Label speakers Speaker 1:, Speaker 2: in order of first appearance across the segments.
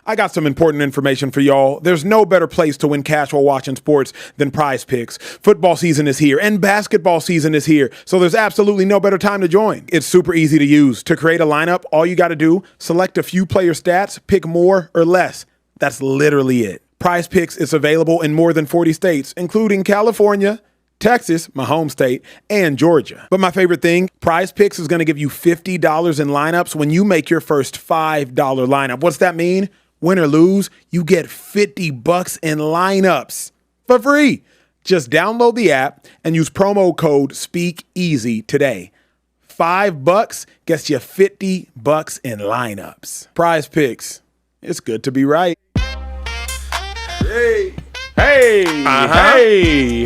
Speaker 1: I got some important information for y'all. There's no better place to win cash while watching sports than PrizePicks. Football season is here and basketball season is here, so there's absolutely no better time to join. It's super easy to use. To create a lineup, all you got to do, select a few player stats, pick more or less. That's literally it. PrizePicks is available in more than 40 states, including California, Texas, my home state, and Georgia. But my favorite thing, PrizePicks is going to give you $50 in lineups when you make your first $5 lineup. What's that mean? Win or lose, you get $50 in lineups for free. Just download the app and use promo code Speakeasy today. $5 gets you $50 in lineups. PrizePicks. It's good to be right.
Speaker 2: Hey.
Speaker 3: Hey,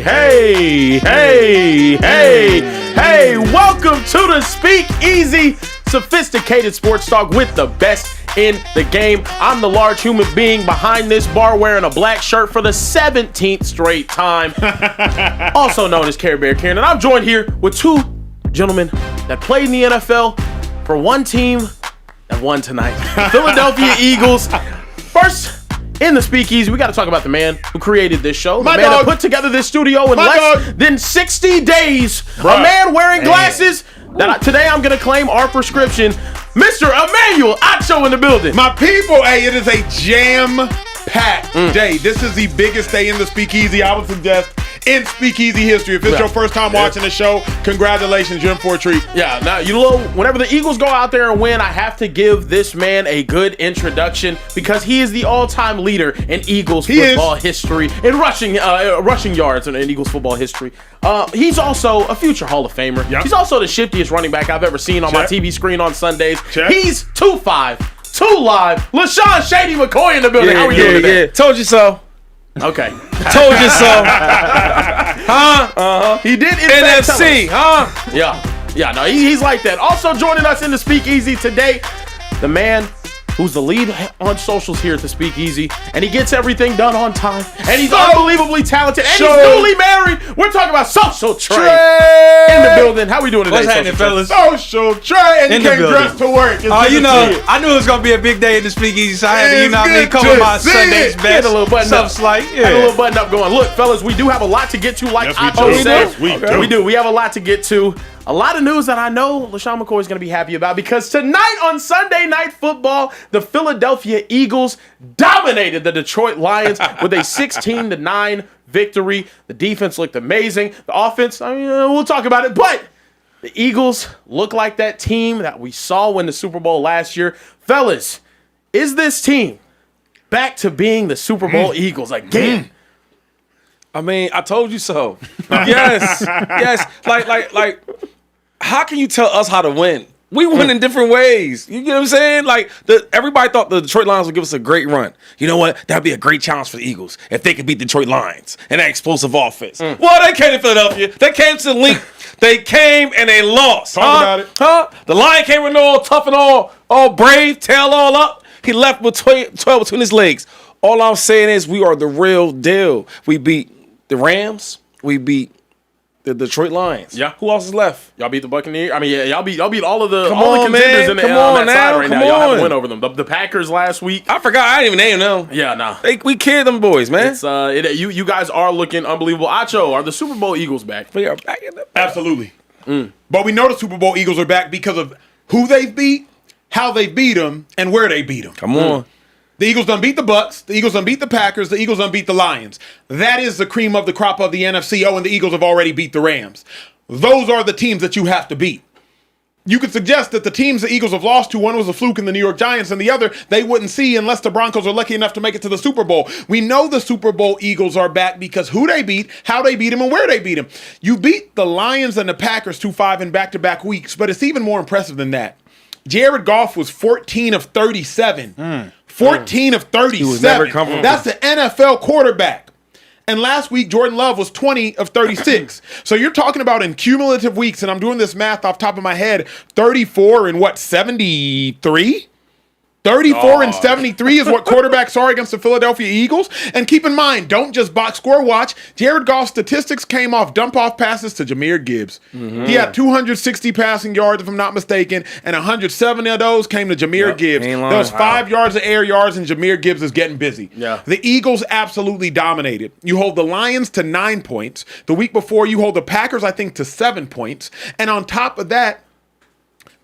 Speaker 3: hey, welcome to the Speakeasy, sophisticated sports talk with the best in the game. I'm the large human being behind this bar wearing a black shirt for the 17th straight time, also known as Care Bear Karen, and I'm joined here with two gentlemen that played in the NFL for one team that won tonight, the Philadelphia Eagles. First, in the Speakeasy, we got to talk about the man who created this show. The man that put together this studio in less than 60 days. Bruh. A man wearing glasses that today I'm going to claim our prescription. Mr. Emmanuel Acho in the building.
Speaker 1: My people, hey, it is a jam-packed day. This is the biggest day in the Speakeasy, I would suggest, in Speakeasy history. If it's your first time watching the show, congratulations, you're in for a treat.
Speaker 3: Yeah, now, you know, whenever the Eagles go out there and win, I have to give this man a good introduction because he is the all-time leader in Eagles football history, in rushing yards in Eagles football history. He's also a future Hall of Famer. Yep. He's also the shiftiest running back I've ever seen on my TV screen on Sundays. He's 2'5", 2 live. LaShawn Shady McCoy in the building. How we doing today?
Speaker 2: Yeah. Told you so.
Speaker 3: Okay.
Speaker 2: Told you so. Huh?
Speaker 3: He did
Speaker 2: NFC, huh?
Speaker 3: Yeah, no, he's like that. Also joining us in the Speakeasy today, the man who's the lead on socials here at the Speakeasy, and he gets everything done on time, and he's unbelievably talented, and he's newly married. We're talking about Social Trey in the building. How we doing today,
Speaker 2: What's happening, fellas?
Speaker 1: Social Trey, and you came dressed to work.
Speaker 2: Oh, you know, I knew it was gonna be a big day in the Speakeasy, so I had to, cover my Sunday's best.
Speaker 3: Had a little button up.
Speaker 2: Had
Speaker 3: a little button up going. Look, fellas, we do have a lot to get to. Like Acho said, we do. We have a lot to get to. A lot of news that I know LaShawn McCoy is going to be happy about because tonight on Sunday Night Football, the Philadelphia Eagles dominated the Detroit Lions with a 16-9 victory. The defense looked amazing. The offense, we'll talk about it, but the Eagles look like that team that we saw win the Super Bowl last year. Fellas, is this team back to being the Super Bowl Eagles again?
Speaker 2: I mean, I told you so. Yes. Like, how can you tell us how to win? We win in different ways. You get what I'm saying? Like, everybody thought the Detroit Lions would give us a great run. You know what? That'd be a great challenge for the Eagles if they could beat Detroit Lions and that explosive offense. Well, they came to Philadelphia. They came to the link. They came and they lost.
Speaker 1: Talk about it.
Speaker 2: The Lion came in all tough and all brave, tail all up. He left with 12 between his legs. All I'm saying is we are the real deal. We beat the Rams. We beat the Detroit Lions.
Speaker 3: Yeah.
Speaker 2: Who else is left?
Speaker 3: Y'all beat the Buccaneers. I mean, yeah, y'all beat all the
Speaker 2: on,
Speaker 3: contenders
Speaker 2: man.
Speaker 3: on that side right now. Y'all have a win over them. The Packers last week.
Speaker 2: I forgot. I didn't even name them.
Speaker 3: Yeah, nah.
Speaker 2: We killed them boys, man.
Speaker 3: It's you guys are looking unbelievable. Acho, are the Super Bowl Eagles back?
Speaker 2: We are back in the
Speaker 1: Absolutely. But we know the Super Bowl Eagles are back because of who they beat, how they beat them, and where they beat them.
Speaker 2: Come on.
Speaker 1: The Eagles done beat the Bucs. The Eagles done beat the Packers. The Eagles done beat the Lions. That is the cream of the crop of the NFC. Oh, and the Eagles have already beat the Rams. Those are the teams that you have to beat. You could suggest that the teams the Eagles have lost to, one was a fluke in the New York Giants, and the other they wouldn't see unless the Broncos are lucky enough to make it to the Super Bowl. We know the Super Bowl Eagles are back because who they beat, how they beat them, and where they beat them. You beat the Lions and the Packers 2-5 in back-to-back weeks, but it's even more impressive than that. Jared Goff was 14 of 37. 14 of 37. That's the NFL quarterback. And last week, Jordan Love was 20 of 36. So you're talking about in cumulative weeks, and I'm doing this math off the top of my head, 34 and 73? 34 and 73 is what quarterbacks are against the Philadelphia Eagles. And keep in mind, don't just box score watch. Jared Goff's statistics came off dump-off passes to Jahmyr Gibbs. He had 260 passing yards, if I'm not mistaken, and 107 of those came to Jahmyr Gibbs. There was 5 yards of air yards, and Jahmyr Gibbs is getting busy.
Speaker 3: Yeah.
Speaker 1: The Eagles absolutely dominated. You hold the Lions to 9 points. The week before, you hold the Packers, I think, to 7 points. And on top of that,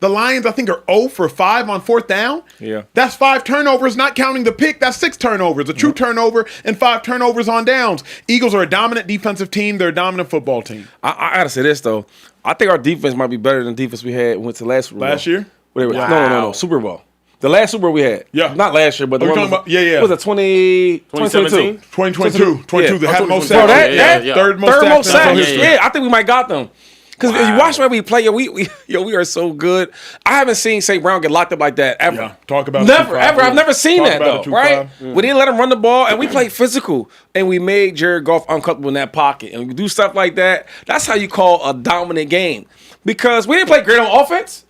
Speaker 1: the Lions, I think, are 0 for 5 on 4th down.
Speaker 2: Yeah.
Speaker 1: That's 5 turnovers, not counting the pick. That's 6 turnovers, a true turnover, and 5 turnovers on downs. Eagles are a dominant defensive team. They're a dominant football team.
Speaker 2: I got to say this, though. I think our defense might be better than the defense we had when we went to last Super Bowl.
Speaker 1: Last year?
Speaker 2: Whatever. No. Super Bowl. The last Super Bowl we had.
Speaker 1: Yeah.
Speaker 2: Not last year, but the one
Speaker 1: talking about? Yeah.
Speaker 2: Was it 2022?
Speaker 1: 2022. They had the most
Speaker 2: Bro,
Speaker 1: sacks.
Speaker 2: that
Speaker 1: Third most
Speaker 2: third most
Speaker 1: sacks. in
Speaker 2: sacks.
Speaker 1: history.
Speaker 2: Yeah, I think we might got them. Because if you watch the way we play, we are so good. I haven't seen St. Brown get locked up like that ever.
Speaker 1: Yeah, talk about
Speaker 2: never,
Speaker 1: it.
Speaker 2: ever. I've never seen
Speaker 1: Talk
Speaker 2: that
Speaker 1: about
Speaker 2: though,
Speaker 1: it,
Speaker 2: right?
Speaker 1: 2-5.
Speaker 2: We didn't let him run the ball, and we played physical, and we made Jared Goff uncomfortable in that pocket, and we do stuff like that. That's how you call a dominant game. Because we didn't play great on offense.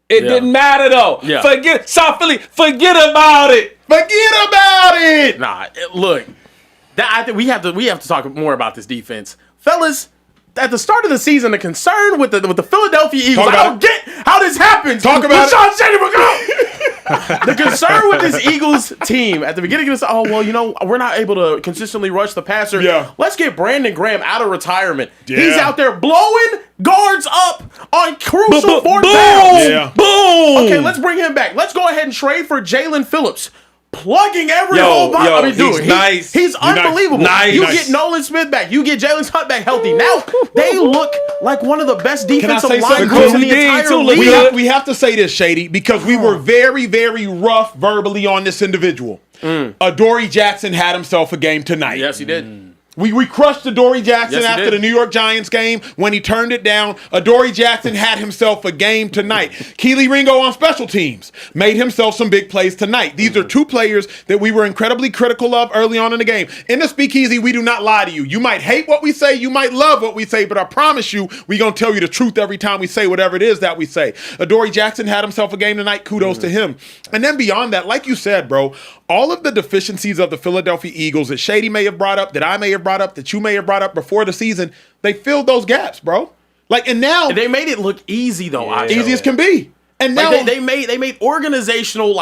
Speaker 2: It didn't matter though.
Speaker 3: Yeah.
Speaker 2: Forget South Philly. Forget about it.
Speaker 1: Forget about it.
Speaker 3: Look, I think we have to talk more about this defense, fellas. At the start of the season, the concern with the Philadelphia Eagles, I don't get how this happens.
Speaker 1: Talk about
Speaker 3: it. Shedeur, the concern with this Eagles team at the beginning of this, we're not able to consistently rush the passer.
Speaker 1: Yeah.
Speaker 3: Let's get Brandon Graham out of retirement.
Speaker 1: Yeah.
Speaker 3: He's out there blowing guards up on crucial 4th downs.
Speaker 1: Yeah.
Speaker 2: Boom.
Speaker 3: Okay, let's bring him back. Let's go ahead and trade for Jalen Phillips. Plugging every whole body.
Speaker 2: he's nice.
Speaker 3: He's unbelievable.
Speaker 2: Nice.
Speaker 3: You get Nolan Smith back. You get Jalen Hunt back healthy. Now they look like one of the best defensive
Speaker 1: say
Speaker 3: line
Speaker 1: something?
Speaker 3: groups in the
Speaker 2: Cool.
Speaker 3: entire
Speaker 2: Too.
Speaker 3: league.
Speaker 1: We have to say this, Shady, because we were very, very rough verbally on this individual. Adoree Jackson had himself a game tonight.
Speaker 3: Yes, he did.
Speaker 1: We crushed Adoree Jackson
Speaker 3: Yes, he
Speaker 1: after
Speaker 3: did.
Speaker 1: the New York Giants game when he turned it down. Adoree Jackson had himself a game tonight. Keely Ringo on special teams made himself some big plays tonight. These are 2 players that we were incredibly critical of early on in the game. In the Speakeasy, we do not lie to you. You might hate what we say, you might love what we say, but I promise you, we're going to tell you the truth every time we say whatever it is that we say. Adoree Jackson had himself a game tonight. Kudos to him. And then beyond that, like you said, bro, all of the deficiencies of the Philadelphia Eagles that Shady may have brought up, that I may have brought up, that you may have brought up before the season, they filled those gaps, bro. And now
Speaker 3: They made it look easy though.
Speaker 1: easy as can be. And now
Speaker 3: they made organizational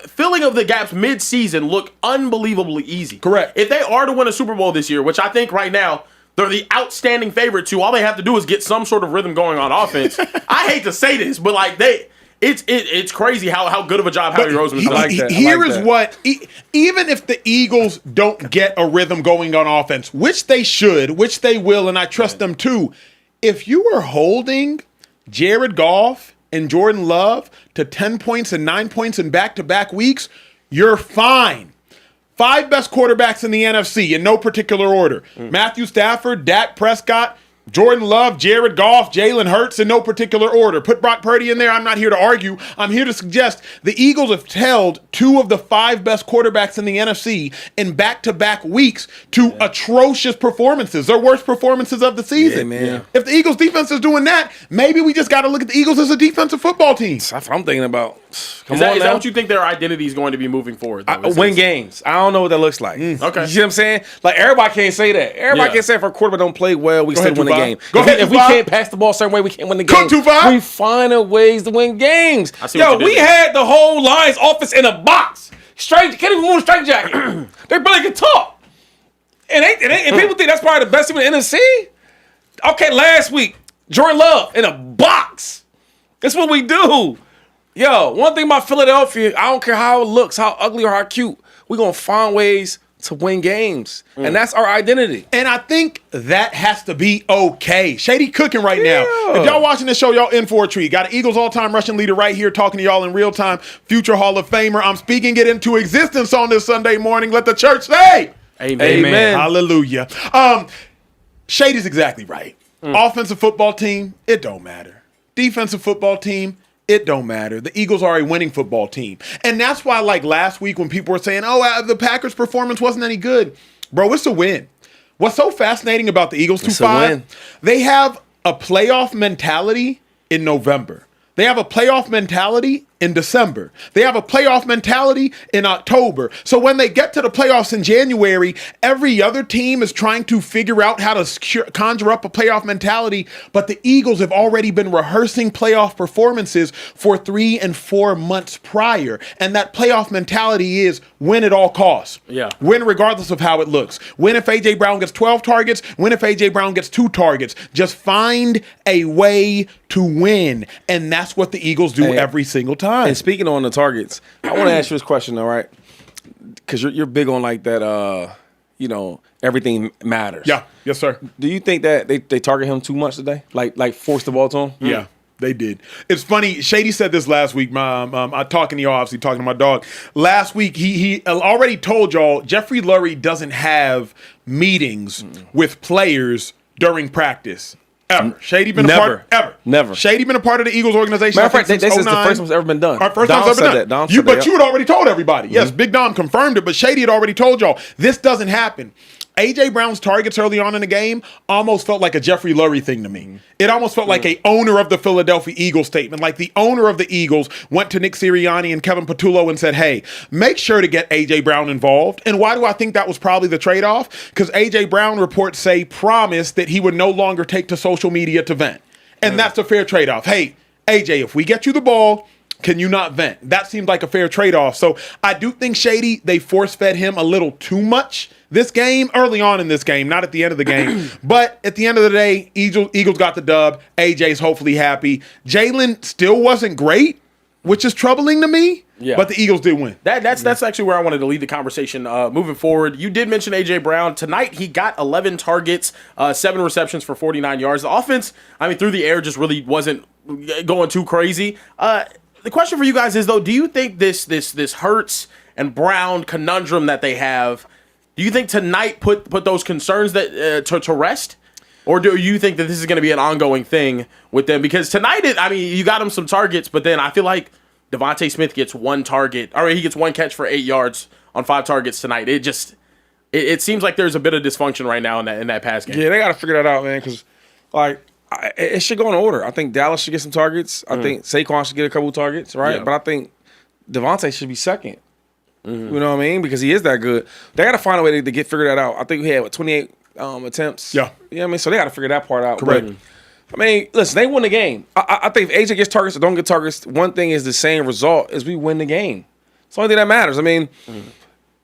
Speaker 3: filling of the gaps mid-season look unbelievably easy.
Speaker 1: Correct.
Speaker 3: If they are to win a Super Bowl this year, which I think right now they're the outstanding favorite to, all they have to do is get some sort of rhythm going on offense. I hate to say this, but it's crazy how good of a job Howie Roseman does.
Speaker 1: Here is what, even if the Eagles don't get a rhythm going on offense, which they should, which they will, and I trust them too, if you are holding Jared Goff and Jordan Love to 10 points and 9 points in back-to-back weeks, you're fine. 5 best quarterbacks in the NFC in no particular order. Matthew Stafford, Dak Prescott, Jordan Love, Jared Goff, Jalen Hurts in no particular order. Put Brock Purdy in there. I'm not here to argue. I'm here to suggest the Eagles have held 2 of the 5 best quarterbacks in the NFC in back-to-back weeks to atrocious performances. Their worst performances of the season.
Speaker 2: Yeah, man.
Speaker 1: If the Eagles defense is doing that, maybe we just got to look at the Eagles as a defensive football team.
Speaker 2: That's what I'm thinking about.
Speaker 3: Is that what you think their identity is going to be moving forward?
Speaker 2: Win games. I don't know what that looks like.
Speaker 3: Okay.
Speaker 2: You see what I'm saying? Like, everybody can't say that. Everybody can't say if our quarterback don't play well, we still
Speaker 1: ahead,
Speaker 2: win the
Speaker 1: 2-5.
Speaker 2: game.
Speaker 1: Go ahead,
Speaker 2: If we
Speaker 1: 2-5.
Speaker 2: can't pass the ball a certain way, we can't win the game.
Speaker 1: Cook 2-5.
Speaker 2: We find ways to win games.
Speaker 3: see what you did
Speaker 2: We
Speaker 3: there.
Speaker 2: had the whole Lions offense in a box. Straight, can't even move a straight jacket. They barely can talk. And people think that's probably the best team in the NFC? Okay, last week, Jordan Love in a box. That's what we do. Yo, one thing about Philadelphia, I don't care how it looks, how ugly or how cute, we're going to find ways to win games. And that's our identity.
Speaker 1: And I think that has to be okay. Shady cooking right now. If y'all watching this show, y'all in for a treat. Got an Eagles all-time rushing leader right here talking to y'all in real time. Future Hall of Famer. I'm speaking it into existence on this Sunday morning. Let the church say.
Speaker 3: Amen.
Speaker 1: Hallelujah. Shady's exactly right. Offensive football team, it don't matter. Defensive football team, it don't matter. The Eagles are a winning football team. And that's why, like last week when people were saying, the Packers' performance wasn't any good. Bro, it's a win. What's so fascinating about the Eagles 2-5, they have a playoff mentality in November. They have a playoff mentality in December. They have a playoff mentality in October. So when they get to the playoffs in January, every other team is trying to figure out how to conjure up a playoff mentality, but the Eagles have already been rehearsing playoff performances for 3 and 4 months prior. And that playoff mentality is win at all costs.
Speaker 3: Yeah.
Speaker 1: Win regardless of how it looks. Win if A.J. Brown gets 12 targets. Win if A.J. Brown gets 2 targets. Just find a way to win. And that's what the Eagles do every single time.
Speaker 2: And speaking on the targets, I want to ask you this question, all right? Because you're big on like that, everything matters.
Speaker 1: Yeah. Yes, sir.
Speaker 2: Do you think that they target him too much today? Like force the ball to him?
Speaker 1: Yeah. They did. It's funny. Shady said this last week. I'm talking to y'all, obviously talking to my dog. Last week, he already told y'all Jeffrey Lurie doesn't have meetings with players during practice. Ever. Shady been a part ever.
Speaker 2: Never.
Speaker 1: Shady been a part of the Eagles organization.
Speaker 2: Matter of fact, this is the first one's ever been done.
Speaker 1: First time's ever done. But you had already told everybody. Yes, Big Dom confirmed it, but Shady had already told y'all this doesn't happen. A.J. Brown's targets early on in the game almost felt like a Jeffrey Lurie thing to me. It almost felt like a owner of the Philadelphia Eagles statement. Like the owner of the Eagles went to Nick Sirianni and Kevin Patullo and said, hey, make sure to get A.J. Brown involved. And why do I think that was probably the trade-off? Because A.J. Brown reports say promised that he would no longer take to social media to vent. And that's a fair trade-off. Hey, A.J., if we get you the ball, can you not vent? That seemed like a fair trade-off. So I do think, Shady, they force-fed him a little too much this game, early on in this game, not at the end of the game. But at the end of the day, Eagles got the dub. AJ's hopefully happy. Jalen still wasn't great, which is troubling to me. Yeah. But the Eagles did win.
Speaker 3: That's actually where I wanted to lead the conversation moving forward. You did mention A.J. Brown. Tonight, he got 11 targets, 7 receptions for 49 yards. The offense, through the air just really wasn't going too crazy. The question for you guys is, though, do you think this Hurts and Brown conundrum that they have, do you think tonight put those concerns that to rest? Or do you think that this is going to be an ongoing thing with them? Because tonight, you got him some targets, but then I feel like Devontae Smith gets 1 target. He gets 1 catch for 8 yards on 5 targets tonight. It seems like there's a bit of dysfunction right now in that pass game.
Speaker 2: Yeah, they got to figure that out, man, because, it should go in order. I think Dallas should get some targets. I think Saquon should get a couple of targets, right? Yeah. But I think Devontae should be second. You know what I mean? Because he is that good. They got to find a way to get figure that out. I think we had 28 attempts.
Speaker 1: Yeah.
Speaker 2: You know what I mean? So they got to figure that part out.
Speaker 1: Correct.
Speaker 2: But, listen, they win the game. I think if AJ gets targets or don't get targets, one thing is the same result is we win the game. It's the only thing that matters.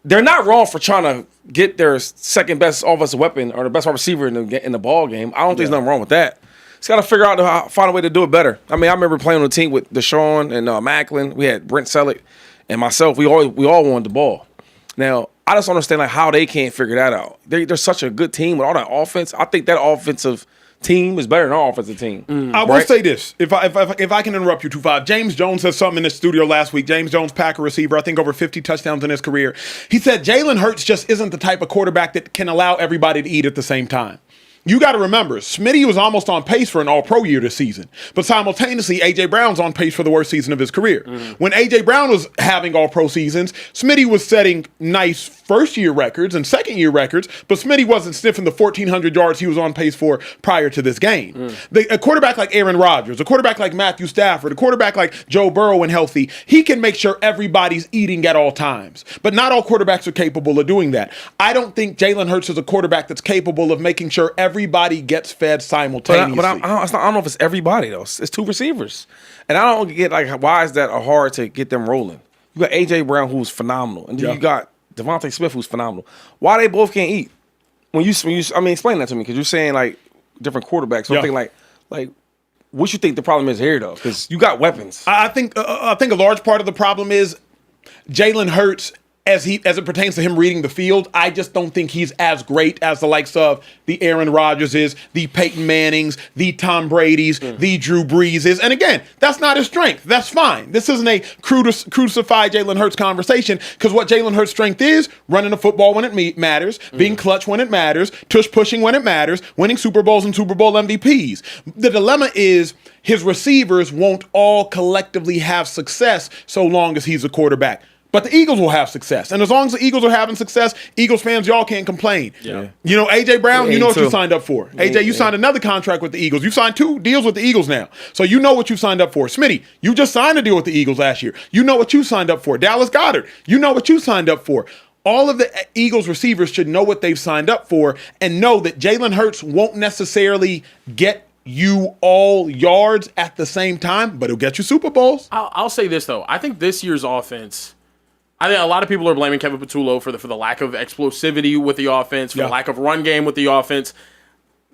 Speaker 2: They're not wrong for trying to get their second best offensive weapon or the best wide receiver in the ball game. I don't think there's nothing wrong with that. It's got to figure out how find a way to do it better. I remember playing on a team with Deshaun and Macklin. We had Brent Selleck and myself. We all wanted the ball. Now, I just understand how they can't figure that out. They're such a good team with all that offense. I think that offensive team is better than our offensive team.
Speaker 1: I will say this, if I can interrupt you, 2-5. James Jones said something in the studio last week. James Jones, Packer receiver, I think over 50 touchdowns in his career. He said Jalen Hurts just isn't the type of quarterback that can allow everybody to eat at the same time. You got to remember, Smitty was almost on pace for an all-pro year this season. But simultaneously, A.J. Brown's on pace for the worst season of his career. When A.J. Brown was having all-pro seasons, Smitty was setting nice first-year records and second-year records, but Smitty wasn't sniffing the 1,400 yards he was on pace for prior to this game. A quarterback like Aaron Rodgers, a quarterback like Matthew Stafford, a quarterback like Joe Burrow when healthy, he can make sure everybody's eating at all times. But not all quarterbacks are capable of doing that. I don't think Jalen Hurts is a quarterback that's capable of making sure everybody gets fed simultaneously.
Speaker 2: But I don't know if it's everybody, though. It's 2 receivers. And I don't get, why is that hard to get them rolling? You got A.J. Brown, who's phenomenal. And then you got Devontae Smith, who's phenomenal. Why they both can't eat? Explain that to me, because you're saying, different quarterbacks. So I'm thinking, what you think the problem is here, though? Because you got weapons.
Speaker 1: I think a large part of the problem is Jalen Hurts, as it pertains to him reading the field, I just don't think he's as great as the likes of the Aaron Rodgerses, the Peyton Mannings, the Tom Brady's, the Drew Breeses. And again, that's not his strength. That's fine. This isn't a crucify Jalen Hurts conversation, because what Jalen Hurts' strength is, running the football when it matters, being clutch when it matters, tush pushing when it matters, winning Super Bowls and Super Bowl MVPs. The dilemma is his receivers won't all collectively have success so long as he's a quarterback. But the Eagles will have success. And as long as the Eagles are having success, Eagles fans, y'all can't complain.
Speaker 3: Yeah.
Speaker 1: You know, A.J. Brown, you know what you signed up for.
Speaker 2: Yeah,
Speaker 1: A.J., you signed another contract with the Eagles. You signed 2 deals with the Eagles now. So you know what you signed up for. Smitty, you just signed a deal with the Eagles last year. You know what you signed up for. Dallas Goedert, you know what you signed up for. All of the Eagles receivers should know what they've signed up for and know that Jalen Hurts won't necessarily get you all yards at the same time, but he'll get you Super Bowls.
Speaker 3: I'll say this, though. I think this year's offense, I think a lot of people are blaming Kevin Patullo for the lack of explosivity with the offense, for the lack of run game with the offense.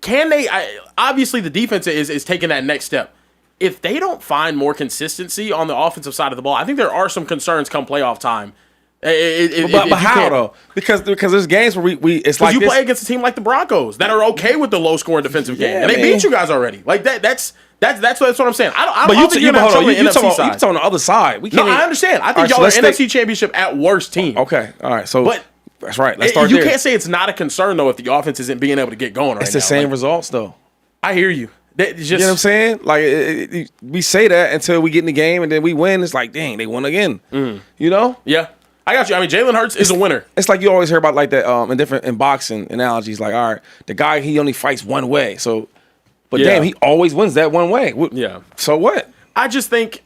Speaker 3: Can they? Obviously, the defense is taking that next step. If they don't find more consistency on the offensive side of the ball, I think there are some concerns come playoff time.
Speaker 2: But how though? Because there's games where we it's like
Speaker 3: you
Speaker 2: this.
Speaker 3: play against a team like the Broncos that are okay with the low scoring defensive game, and they
Speaker 2: man.
Speaker 3: beat you guys already. Like that's what I'm saying. I
Speaker 2: But
Speaker 3: don't think you're not
Speaker 2: hold on,
Speaker 3: the
Speaker 2: you
Speaker 3: NFC side.
Speaker 2: talking on the other side. We can't
Speaker 3: No, I understand. I think
Speaker 2: All right, so
Speaker 3: y'all are
Speaker 2: let's
Speaker 3: NFC Championship at worst team.
Speaker 2: Okay, all right. So
Speaker 3: But
Speaker 2: that's right. Let's start
Speaker 3: you
Speaker 2: there.
Speaker 3: can't say it's not a concern though if the offense isn't being able to get going right now.
Speaker 2: It's the same
Speaker 3: Like,
Speaker 2: results though.
Speaker 3: I hear you. Just,
Speaker 2: You know what I'm saying? Like we say that until we get in the game and then we win. It's like, dang, they won again. You know?
Speaker 3: Yeah, I got you. I mean, Jalen Hurts is a winner.
Speaker 2: It's like you always hear about like that in boxing analogies. Like, all right, the guy he only fights one way. So, but
Speaker 3: Yeah.
Speaker 2: damn, he always wins that one way.
Speaker 3: Yeah.
Speaker 2: So what?
Speaker 3: I just think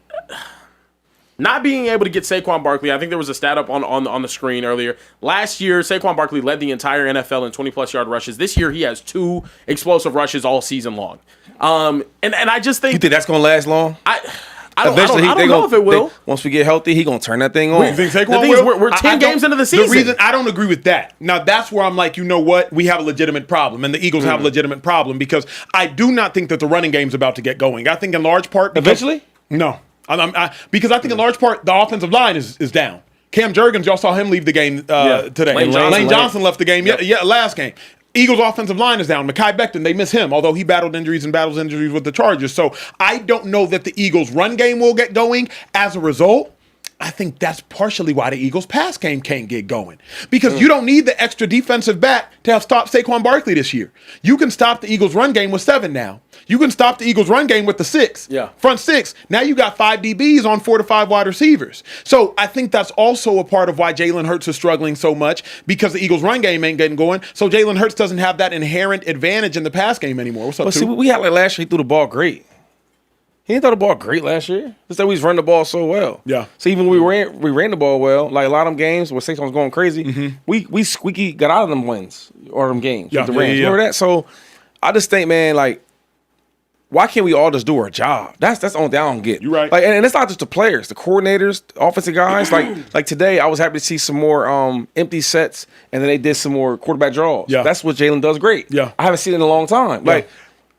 Speaker 3: not being able to get Saquon Barkley. I think there was a stat up on the screen earlier. Last year, Saquon Barkley led the entire NFL in 20-plus yard rushes. This year, he has 2 explosive rushes all season long. And I just think
Speaker 2: You think that's gonna last long?
Speaker 3: I don't know if it will.
Speaker 2: Once we get healthy, he gonna turn that thing on.
Speaker 1: You think
Speaker 3: The
Speaker 1: Saquon
Speaker 3: thing is,
Speaker 1: will?
Speaker 3: we're 10
Speaker 1: I don't-
Speaker 3: games into the season.
Speaker 1: The reason I don't agree with that. Now, that's where I'm like, you know what? We have a legitimate problem, and the Eagles have a legitimate problem because I do not think that the running game's about to get going. I think in large part because,
Speaker 2: Eventually?
Speaker 1: No. Because I think in large part the offensive line is down. Cam Jurgens, y'all saw him leave the game today.
Speaker 3: Lane
Speaker 1: Johnson left the game last game. Eagles' offensive line is down. Mekhi Becton, they miss him, although he battled injuries and battles injuries with the Chargers. So I don't know that the Eagles' run game will get going. As a result, I think that's partially why the Eagles' pass game can't get going. Because you don't need the extra defensive back to have stopped Saquon Barkley this year. You can stop the Eagles' run game with 7 now. You can stop the Eagles' run game with the 6.
Speaker 3: Yeah.
Speaker 1: Front 6. Now you got 5 DBs on 4 to 5 wide receivers. So I think that's also a part of why Jalen Hurts is struggling so much because the Eagles' run game ain't getting going. So Jalen Hurts doesn't have that inherent advantage in the pass game anymore. What's up,
Speaker 2: But see, we had like last year, he threw the ball great. He didn't throw the ball great last year. Just that we was running the ball so well.
Speaker 1: Yeah.
Speaker 2: So even when we ran the ball well, like a lot of them games where Saquon was going crazy, we squeaky got out of them wins or them games with the Rams. Remember that? So I just think, man, like, why can't we all just do our job? That's the only thing I don't get.
Speaker 1: You're right.
Speaker 2: Like, and it's not just the players, the coordinators, the offensive guys. like today, I was happy to see some more empty sets, and then they did some more quarterback draws.
Speaker 1: Yeah.
Speaker 2: That's what Jalen does great.
Speaker 1: Yeah.
Speaker 2: I haven't seen it in a long time.
Speaker 1: Yeah.
Speaker 2: Like,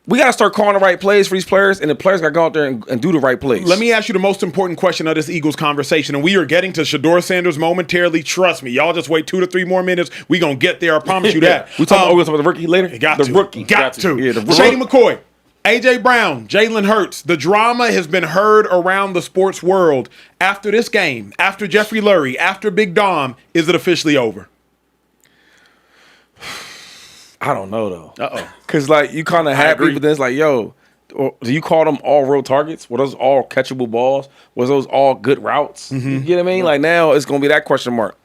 Speaker 2: we got to start calling the right plays for these players, and the players got to go out there and do the right plays.
Speaker 1: Let me ask you the most important question of this Eagles conversation, and we are getting to Shedeur Sanders momentarily. Trust me, y'all just wait 2 to 3 more minutes. We gonna get there. I promise you that.
Speaker 2: we talking about the rookie later.
Speaker 1: Got
Speaker 2: the
Speaker 1: to.
Speaker 2: rookie.
Speaker 1: Got to.
Speaker 2: Yeah, the
Speaker 1: Shady
Speaker 2: rookie.
Speaker 1: McCoy, A.J. Brown, Jalen Hurts. The drama has been heard around the sports world. After this game, after Jeffrey Lurie, after Big Dom, is it officially over?
Speaker 2: I don't know though.
Speaker 1: Uh-oh.
Speaker 2: Because like you kind of happy,
Speaker 3: agree.
Speaker 2: but then it's like, yo, do you call them all real targets? Were those all catchable balls? Was those all good routes? You get what I mean? Like now it's gonna be that question mark.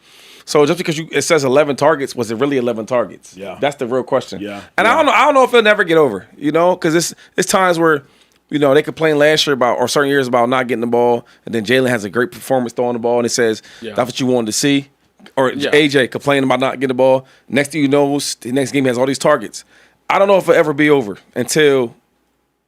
Speaker 2: So just because it says 11 targets, was it really 11 targets?
Speaker 1: Yeah.
Speaker 2: That's the real question.
Speaker 1: Yeah.
Speaker 2: And I don't know if it'll never get over, you know, because it's times where, you know, they complained last year about, or certain years about not getting the ball, and then Jalen has a great performance throwing the ball, and it says, that's what you wanted to see. Or AJ complaining about not getting the ball. Next thing you know, the next game he has all these targets. I don't know if it'll ever be over until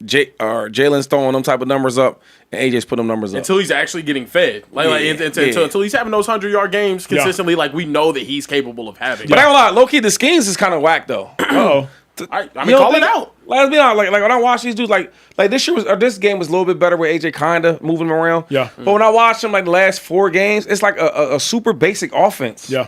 Speaker 2: Jalen's throwing them type of numbers up and AJ's putting them numbers up.
Speaker 3: Until he's actually getting fed. Until he's having those 100-yard games consistently, like we know that he's capable of having.
Speaker 2: But I ain't gonna lie, low-key, the schemes is kind of whack, though.
Speaker 1: Uh-oh.
Speaker 3: I mean, call it out.
Speaker 2: Let's be honest. Like when I watch these dudes, like this game was a little bit better with AJ kind of moving him around.
Speaker 1: Yeah.
Speaker 2: But when I watch him like the last 4 games, it's like a super basic offense.
Speaker 1: Yeah.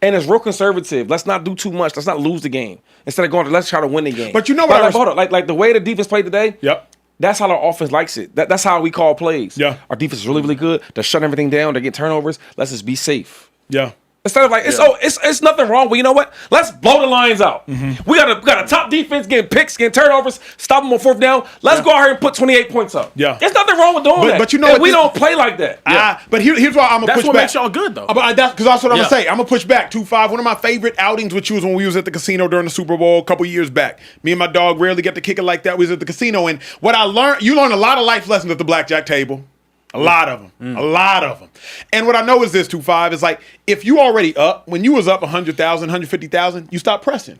Speaker 2: And it's real conservative. Let's not do too much. Let's not lose the game. Instead of going, let's try to win the game.
Speaker 1: But you know what?
Speaker 2: Hold on. Like the way the defense played today.
Speaker 1: Yep.
Speaker 2: That's how our offense likes it. That's how we call plays.
Speaker 1: Yeah.
Speaker 2: Our defense is really, really good. They're shutting everything down. They're getting turnovers. Let's just be safe.
Speaker 1: Yeah.
Speaker 2: Instead of like, it's nothing wrong, but you know what? Let's blow the Lions out. We got a top defense getting picks, getting turnovers, stop them on 4th down. Let's go out here and put 28 points up.
Speaker 1: Yeah.
Speaker 2: There's nothing wrong with doing that.
Speaker 1: But you know
Speaker 2: and
Speaker 1: what?
Speaker 2: we don't play like that.
Speaker 1: But here's why I'm going to push back.
Speaker 3: That's what makes y'all good, though.
Speaker 1: Because that's what I'm going to say. I'm going to push back. 2-5. One of my favorite outings with you was when we was at the casino during the Super Bowl a couple years back. Me and my dog rarely get to kick it like that. We was at the casino. And what I learned, you learn a lot of life lessons at the blackjack table. A lot of them. A lot of them. And what I know is this, 2-5, is like, if you already up, when you was up 100,000, 150,000, you stop pressing.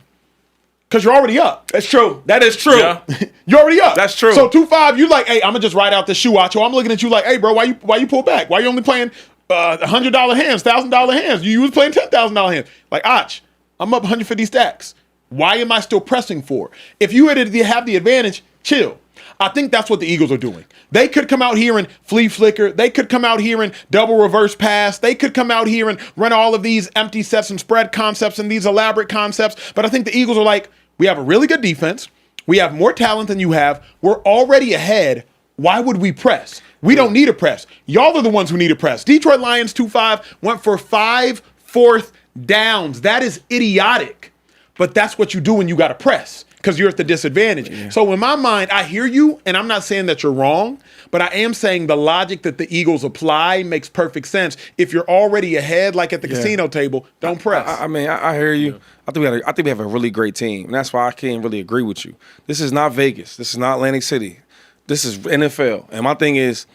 Speaker 1: Because you're already up.
Speaker 2: That's true. That is true.
Speaker 3: Yeah.
Speaker 1: You're already up.
Speaker 2: That's true.
Speaker 1: So 2-5, you like, hey, I'm going to just ride out the shoe Acho. I'm looking at you like, hey, bro, why you pull back? Why you only playing $100 hands, $1,000 hands? You was playing $10,000 hands. Like, Ach, I'm up 150 stacks. Why am I still pressing for? If you had to have the advantage, chill. I think that's what the Eagles are doing. They could come out here and flea flicker. They could come out here and double reverse pass. They could come out here and run all of these empty sets and spread concepts and these elaborate concepts. But I think the Eagles are like, we have a really good defense. We have more talent than you have. We're already ahead. Why would we press? We don't need a press. Y'all are the ones who need a press. Detroit Lions 2-5 went for 5 4th downs. That is idiotic. But that's what you do when you got to press. Because you're at the disadvantage. Yeah. So in my mind, I hear you, and I'm not saying that you're wrong, but I am saying the logic that the Eagles apply makes perfect sense. If you're already ahead, like at the casino table, don't press.
Speaker 2: I mean, I hear you. Yeah. I think we have a really great team, and that's why I can't really agree with you. This is not Vegas. This is not Atlantic City. This is NFL. And my thing is,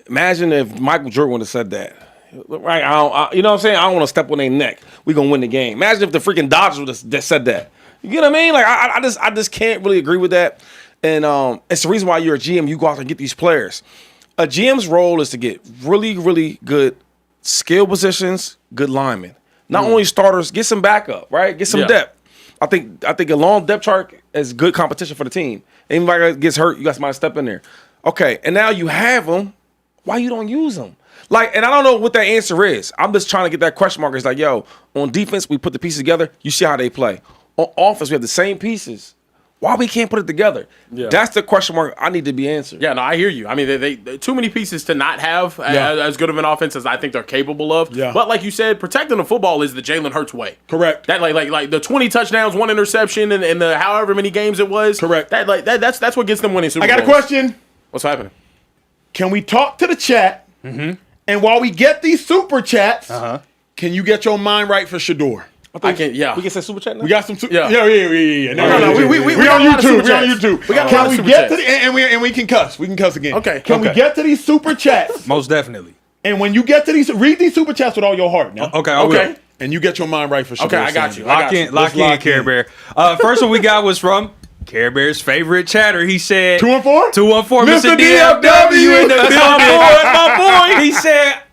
Speaker 2: imagine if Michael Jordan would have said that. Right? You know what I'm saying? I don't want to step on their neck. We're going to win the game. Imagine if the freaking Dodgers would have said that. You know what I mean? Like I just can't really agree with that. And it's the reason why you're a GM. You go out and get these players. A GM's role is to get really, really good skill positions, good linemen. Not only starters, get some backup, right? Get some depth. I think a long depth chart is good competition for the team. Anybody that gets hurt, you got somebody to step in there. Okay, and now you have them. Why you don't use them? Like, and I don't know what that answer is. I'm just trying to get that question mark. It's like, yo, on defense, we put the pieces together. You see how they play. On offense, we have the same pieces. Why we can't put it together? Yeah. That's the question mark I need to be answered.
Speaker 3: Yeah, no, I hear you. I mean, they too many pieces to not have as good of an offense as I think they're capable of. Yeah. But like you said, protecting the football is the Jalen Hurts way.
Speaker 1: Correct.
Speaker 3: That like the 20 touchdowns, 1 interception, and the however many games it was.
Speaker 1: Correct.
Speaker 3: That's what gets them winning Super Bowls.
Speaker 1: I got a question.
Speaker 3: What's happening?
Speaker 1: Can we talk to the chat? Mm-hmm. And while we get these super chats, can you get your mind right for Shedeur?
Speaker 3: I can, yeah.
Speaker 2: We can say super chat now?
Speaker 1: We got some
Speaker 3: yeah.
Speaker 1: No. We on YouTube. Can we get to the and we can cuss. We can cuss again.
Speaker 3: Okay.
Speaker 1: Can we get to these super chats?
Speaker 4: Most definitely.
Speaker 1: And when you get to these, read these super chats with all your heart now.
Speaker 4: Okay, I will.
Speaker 1: And you get your mind right for Shedeur.
Speaker 3: Okay, I got you.
Speaker 4: Lock in, Care Bear. First one we got was from Care Bear's favorite chatter. He said
Speaker 1: 214?
Speaker 4: 214,
Speaker 1: Mr.
Speaker 4: DFW in the building.
Speaker 3: my boy.
Speaker 4: He said,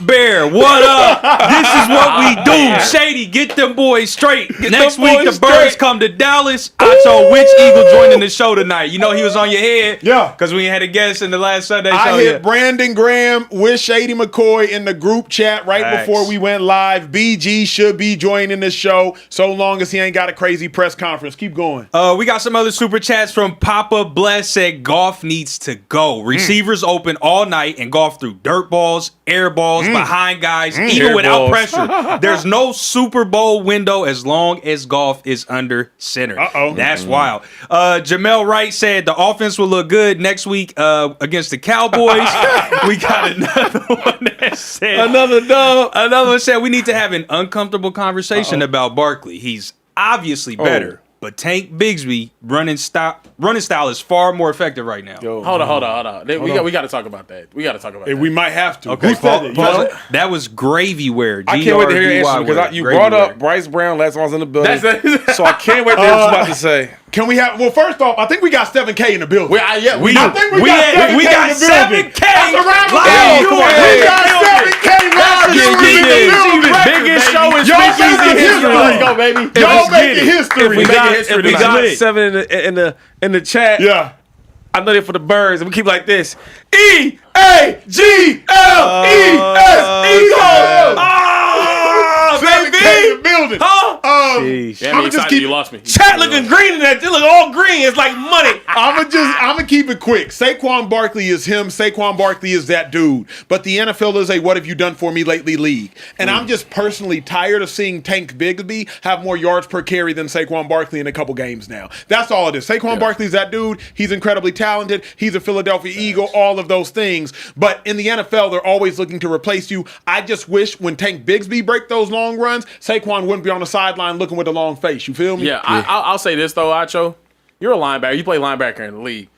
Speaker 4: Bear, what up? This is what we do. Shady, get them boys straight. Next week, the Birds come to Dallas. I told which Eagle joining the show tonight. You know he was on your head.
Speaker 1: Yeah.
Speaker 4: Because we had a guest in the last Sunday show.
Speaker 1: I hit Brandon Graham with Shady McCoy in the group chat right before we went live. BG should be joining the show so long as he ain't got a crazy press conference. Keep going.
Speaker 4: We got some other super chats from Papa Bless said golf needs to go. Receivers open all night and golf through dirt balls, air balls, behind guys, even
Speaker 2: air
Speaker 4: without
Speaker 2: balls.
Speaker 4: pressure. There's no Super Bowl window as long as golf is under center. That's wild. Jamel Wright said the offense will look good next week against the Cowboys. We got another one that said Another one said we need to have an uncomfortable conversation about Barkley. He's obviously better. But Tank Bigsby running style is far more effective right now.
Speaker 3: Hold on. We got to talk about that. We got to talk about that.
Speaker 1: We might have to.
Speaker 4: Okay, that was Gravyware.
Speaker 2: I can't wait to hear your answer because you brought up Bryce Brown last time I was in the building. So I can't wait to hear what you're about to say.
Speaker 1: Can we have? Well, first off, I think we got 7K in the building.
Speaker 4: We got 7K.
Speaker 1: We got 7K.
Speaker 3: Biggest show in Speakeasy history. Let's go, baby.
Speaker 1: Y'all making history.
Speaker 2: If we got 7 in the chat,
Speaker 1: yeah.
Speaker 2: I know they're for the Birds, and we keep like this. EAGLES Eagles.
Speaker 1: Baby, building.
Speaker 4: Sheesh.
Speaker 3: Yeah, I'm excited you lost me.
Speaker 2: Chat looking green in that. They look all green. It's like money.
Speaker 1: I'm gonna keep it quick. Saquon Barkley is him. Saquon Barkley is that dude. But the NFL is a "what have you done for me lately" league, and I'm just personally tired of seeing Tank Bigsby have more yards per carry than Saquon Barkley in a couple games now. That's all it is. Saquon Barkley's that dude. He's incredibly talented. He's a Philadelphia Eagle. All of those things. But in the NFL, they're always looking to replace you. I just wish when Tank Bigsby break those long runs, Saquon wouldn't be on the sideline looking with a long face. You feel me?
Speaker 3: Yeah, I'll say this though, Acho. You're a linebacker. You play linebacker in the league.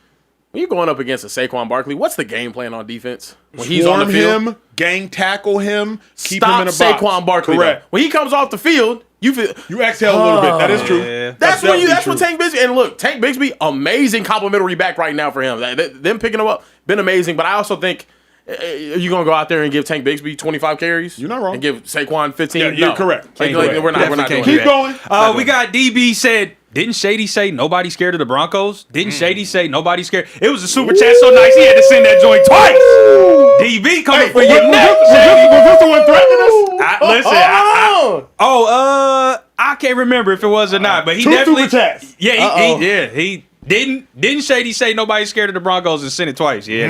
Speaker 3: When you're going up against a Saquon Barkley, what's the game plan on defense? When he's on the field,
Speaker 1: him, gang tackle him, keep
Speaker 3: stop
Speaker 1: him in a box.
Speaker 3: Saquon Barkley.
Speaker 1: Correct.
Speaker 3: Though. When he comes off the field, you
Speaker 1: exhale a little bit. That is true.
Speaker 4: Yeah.
Speaker 3: That's
Speaker 1: definitely
Speaker 3: what Tank Bigsby. And look, Tank Bigsby, amazing complimentary back right now for him. Them picking him up, been amazing. But I also think you're gonna go out there and give Tank Bigsby 25 carries.
Speaker 1: You're not wrong.
Speaker 3: And give Saquon 15.
Speaker 1: Yeah, you're correct.
Speaker 3: Like, we're not doing
Speaker 1: Keep
Speaker 3: that.
Speaker 1: going.
Speaker 4: We got DB said, didn't Shady say nobody scared of the Broncos? Didn't Shady say nobody scared? It was a super chat so nice he had to send that joint twice. DB coming for your neck.
Speaker 1: Was this the one threatening us?
Speaker 4: I can't remember if it was or not, but he
Speaker 1: Two
Speaker 4: definitely.
Speaker 1: super chats.
Speaker 4: Yeah, he didn't Shady say nobody scared of the Broncos and send it twice. Yeah,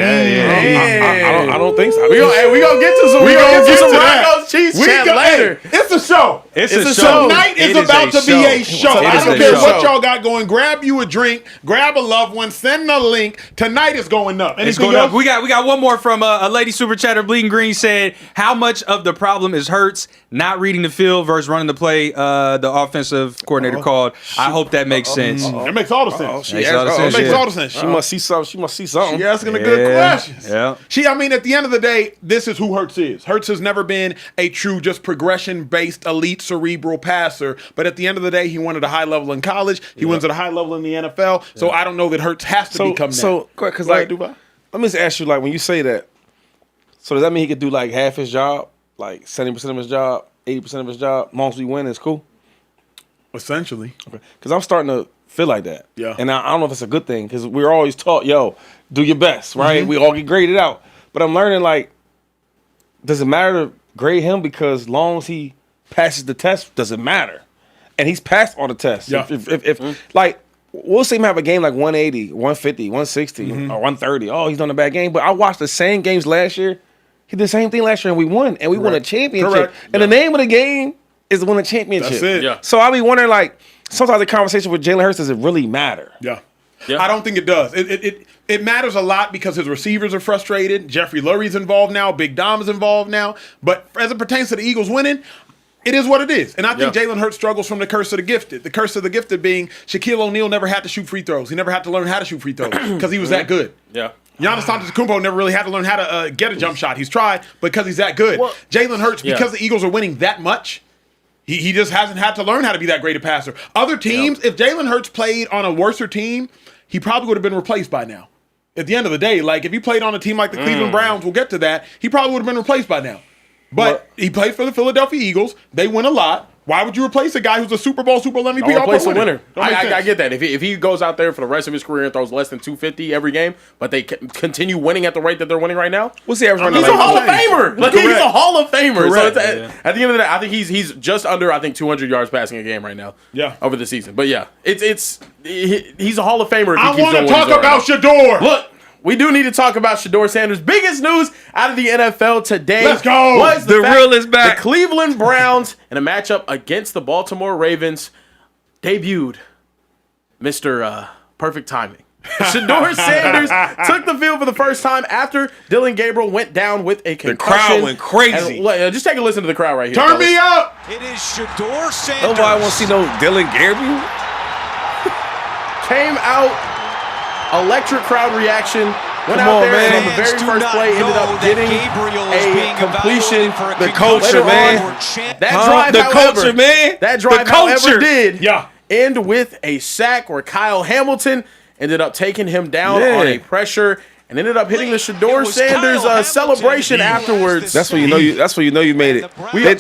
Speaker 3: I don't think so. We gonna get to some. We gonna get to some Broncos Chiefs chat later.
Speaker 1: It's a show.
Speaker 4: It's a show.
Speaker 1: Tonight is
Speaker 4: It
Speaker 1: about to be a show.
Speaker 4: It
Speaker 1: I
Speaker 4: is
Speaker 1: don't
Speaker 4: a
Speaker 1: care
Speaker 4: show.
Speaker 1: what y'all got going. Grab you a drink. Grab a loved one. Send a link. Tonight is going up.
Speaker 4: It's
Speaker 1: Anything
Speaker 4: going
Speaker 1: else?
Speaker 4: up. We got one more from a lady super chatter. Bleeding Green said, "How much of the problem is Hurts not reading the field versus running the play? The offensive coordinator called. I hope that makes sense.
Speaker 1: It makes all the sense.
Speaker 4: Makes all the sense,
Speaker 1: It makes
Speaker 4: yeah.
Speaker 1: all the sense.
Speaker 2: She must see something. She must see something.
Speaker 1: She asking the good questions.
Speaker 4: Yeah.
Speaker 1: At the end of the day, this is who Hurts is. Hurts has never been a true just progression-based elite cerebral passer, but at the end of the day, he won at a high level in college. He wins at a high level in the NFL. So I don't know that Hurts has to become that.
Speaker 2: So, because like, let me just ask you, like, when you say that, so does that mean he could do like half his job, like 70% of his job, 80% of his job, as long as we win, it's cool?
Speaker 1: Essentially.
Speaker 2: Because I'm starting to feel like that.
Speaker 1: Yeah.
Speaker 2: And I don't know if it's a good thing because we're always taught, yo, do your best, right? We all get graded out. But I'm learning, like, does it matter to grade him because long as he passes the test, does it matter? And he's passed all the tests.
Speaker 1: Yeah.
Speaker 2: If like, we'll see him have a game like 180, 150, 160, or 130. Oh, he's done a bad game. But I watched the same games last year. He did the same thing last year and we won. And we won a championship.
Speaker 1: Correct.
Speaker 2: And the name of the game is to win a championship.
Speaker 1: That's it.
Speaker 3: Yeah.
Speaker 2: So I be wondering, like, sometimes the conversation with Jalen Hurts, does it really matter?
Speaker 1: Yeah.
Speaker 3: Yeah.
Speaker 1: I don't think it does. It matters a lot because his receivers are frustrated. Jeffrey Lurie's involved now. Big Dom is involved now. But as it pertains to the Eagles winning, it is what it is. And I think Jalen Hurts struggles from the curse of the gifted. The curse of the gifted being Shaquille O'Neal never had to shoot free throws. He never had to learn how to shoot free throws because he was that good.
Speaker 3: Yeah.
Speaker 1: Giannis Antetokounmpo never really had to learn how to get a jump shot. He's tried because he's that good. Jalen Hurts, because the Eagles are winning that much, he just hasn't had to learn how to be that great a passer. Other teams, if Jalen Hurts played on a worser team, he probably would have been replaced by now. At the end of the day, like if he played on a team like the Cleveland Browns, we'll get to that, he probably would have been replaced by now. But he played for the Philadelphia Eagles. They win a lot. Why would you replace a guy who's a Super Bowl MVP?
Speaker 3: Don't replace a winner.
Speaker 1: Don't make sense.
Speaker 3: I get that. If he goes out there for the rest of his career and throws less than 250 every game, but they continue winning at the rate that they're winning right now,
Speaker 2: What's the average run?
Speaker 3: he's a Hall of Famer. Like, he's a Hall of Famer.
Speaker 1: Correct.
Speaker 3: So at the end of the day, I think he's just under 200 yards passing a game right now.
Speaker 1: Yeah.
Speaker 3: Over the season. But yeah, he's a Hall of Famer. If he
Speaker 1: I
Speaker 3: keeps
Speaker 1: want to
Speaker 3: doing what
Speaker 1: talk
Speaker 3: he's doing
Speaker 1: about
Speaker 3: right
Speaker 1: Shedeur.
Speaker 3: now. Look. We do need to talk about Shedeur Sanders. Biggest news out of the NFL today.
Speaker 1: Let's go.
Speaker 3: Was
Speaker 4: The
Speaker 3: fact
Speaker 4: real is back.
Speaker 3: The Cleveland Browns in a matchup against the Baltimore Ravens debuted Mr. Perfect Timing. Shedeur Sanders took the field for the first time after Dylan Gabriel went down with a concussion.
Speaker 2: crowd went crazy.
Speaker 3: And, just take a listen to the crowd right here.
Speaker 1: Turn
Speaker 3: fellas.
Speaker 1: me up.
Speaker 5: It is Shedeur Sanders.
Speaker 2: Nobody want to see no Dylan Gabriel.
Speaker 3: Came out. Electric crowd reaction. Went
Speaker 2: Come
Speaker 3: out
Speaker 2: on,
Speaker 3: there
Speaker 2: man.
Speaker 3: and on the very
Speaker 5: Fans do
Speaker 3: first
Speaker 5: not
Speaker 3: play ended
Speaker 5: know
Speaker 3: up
Speaker 5: that
Speaker 3: getting
Speaker 5: Gabriel is being
Speaker 3: a completion.
Speaker 5: evaluated for a
Speaker 2: The
Speaker 5: concussion.
Speaker 2: culture, man.
Speaker 3: That
Speaker 2: Huh?
Speaker 3: drive,
Speaker 2: The
Speaker 3: however,
Speaker 2: culture, man.
Speaker 3: That drive,
Speaker 2: The culture.
Speaker 3: however, did
Speaker 1: Yeah.
Speaker 3: end with a sack where Kyle Hamilton ended up taking him down
Speaker 2: Yeah.
Speaker 3: on a pressure and ended up hitting the
Speaker 5: It
Speaker 3: Shedeur
Speaker 5: was
Speaker 3: Sanders
Speaker 5: Kyle
Speaker 3: celebration
Speaker 5: Hamilton.
Speaker 3: afterwards.
Speaker 2: That's when you know you. That's when you know you made it.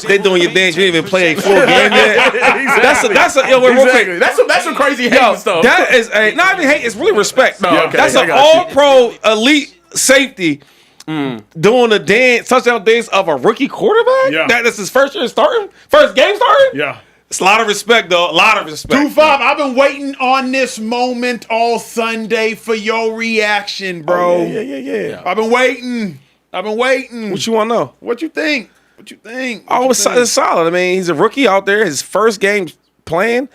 Speaker 2: They doing your dance. You didn't even play a full game yet. That's a yo. Wait, real quick.
Speaker 3: Exactly. That's some crazy
Speaker 2: Yo,
Speaker 3: hating stuff.
Speaker 2: that is a not even hate. It's really respect.
Speaker 3: okay,
Speaker 2: That's
Speaker 3: I
Speaker 2: an
Speaker 3: got you.
Speaker 2: all-pro elite safety doing the touchdown dance of a rookie quarterback.
Speaker 1: Yeah.
Speaker 2: That's his first year starting, first game starting.
Speaker 1: Yeah.
Speaker 2: It's a lot of respect, though. A lot of respect.
Speaker 1: 2-5. I've been waiting on this moment all Sunday for your reaction, bro.
Speaker 2: Yeah.
Speaker 1: I've been waiting.
Speaker 2: What you want to know?
Speaker 1: What you think?
Speaker 2: It's solid. I mean, he's a rookie out there. His first game playing.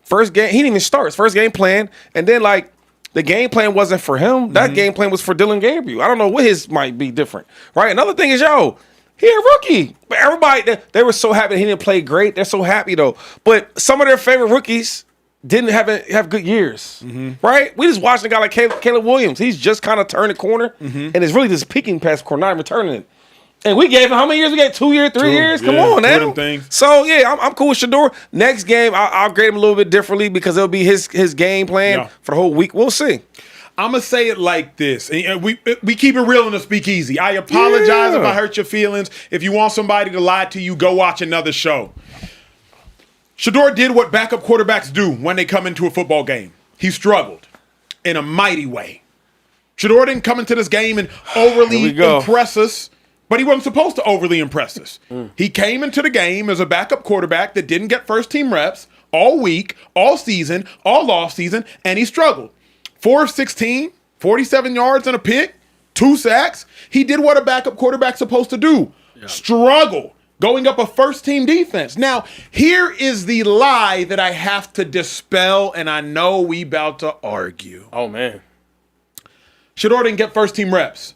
Speaker 2: First game, he didn't even start. His first game playing. And then, like, the game plan wasn't for him. That game plan was for Dylan Gabriel. I don't know what his might be different, right? Another thing is, he a rookie. But everybody, they were so happy he didn't play great. They're so happy, though. But some of their favorite rookies didn't have good years, right? We just watched a guy like Caleb Williams. He's just kind of turned the corner, and it's really just peeking past the corner, not even turning it. And we gave him how many years? We gave 2 years, 3 years? Come on, now. So, yeah, I'm cool with Shedeur. Next game, I'll grade him a little bit differently because it'll be his game plan for the whole week. We'll see.
Speaker 1: I'm going to say it like this. And we keep it real in the Speakeasy. I apologize if I hurt your feelings. If you want somebody to lie to you, go watch another show. Shedeur did what backup quarterbacks do when they come into a football game. He struggled in a mighty way. Shedeur didn't come into this game and overly impress us. But he wasn't supposed to overly impress us. He came into the game as a backup quarterback that didn't get first-team reps all week, all season, all off-season, and he struggled. 4 of 16, 47 yards and a pick, 2 sacks. He did what a backup quarterback's supposed to do. Struggle going up a first-team defense. Now, here is the lie that I have to dispel, and I know we about to argue.
Speaker 3: Oh, man.
Speaker 1: Shedeur didn't get first-team reps.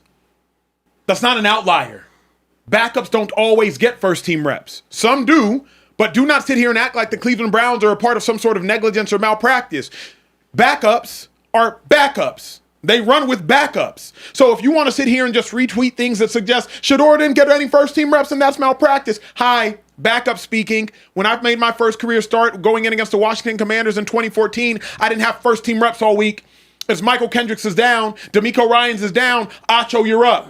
Speaker 1: That's not an outlier. Backups don't always get first-team reps. Some do, but do not sit here and act like the Cleveland Browns are a part of some sort of negligence or malpractice. Backups are backups. They run with backups. So if you want to sit here and just retweet things that suggest Shedeur didn't get any first-team reps and that's malpractice, hi, backup speaking. When I made my first career start going in against the Washington Commanders in 2014, I didn't have first-team reps all week. As Michael Kendricks is down, D'Amico Ryans is down, Acho, you're up.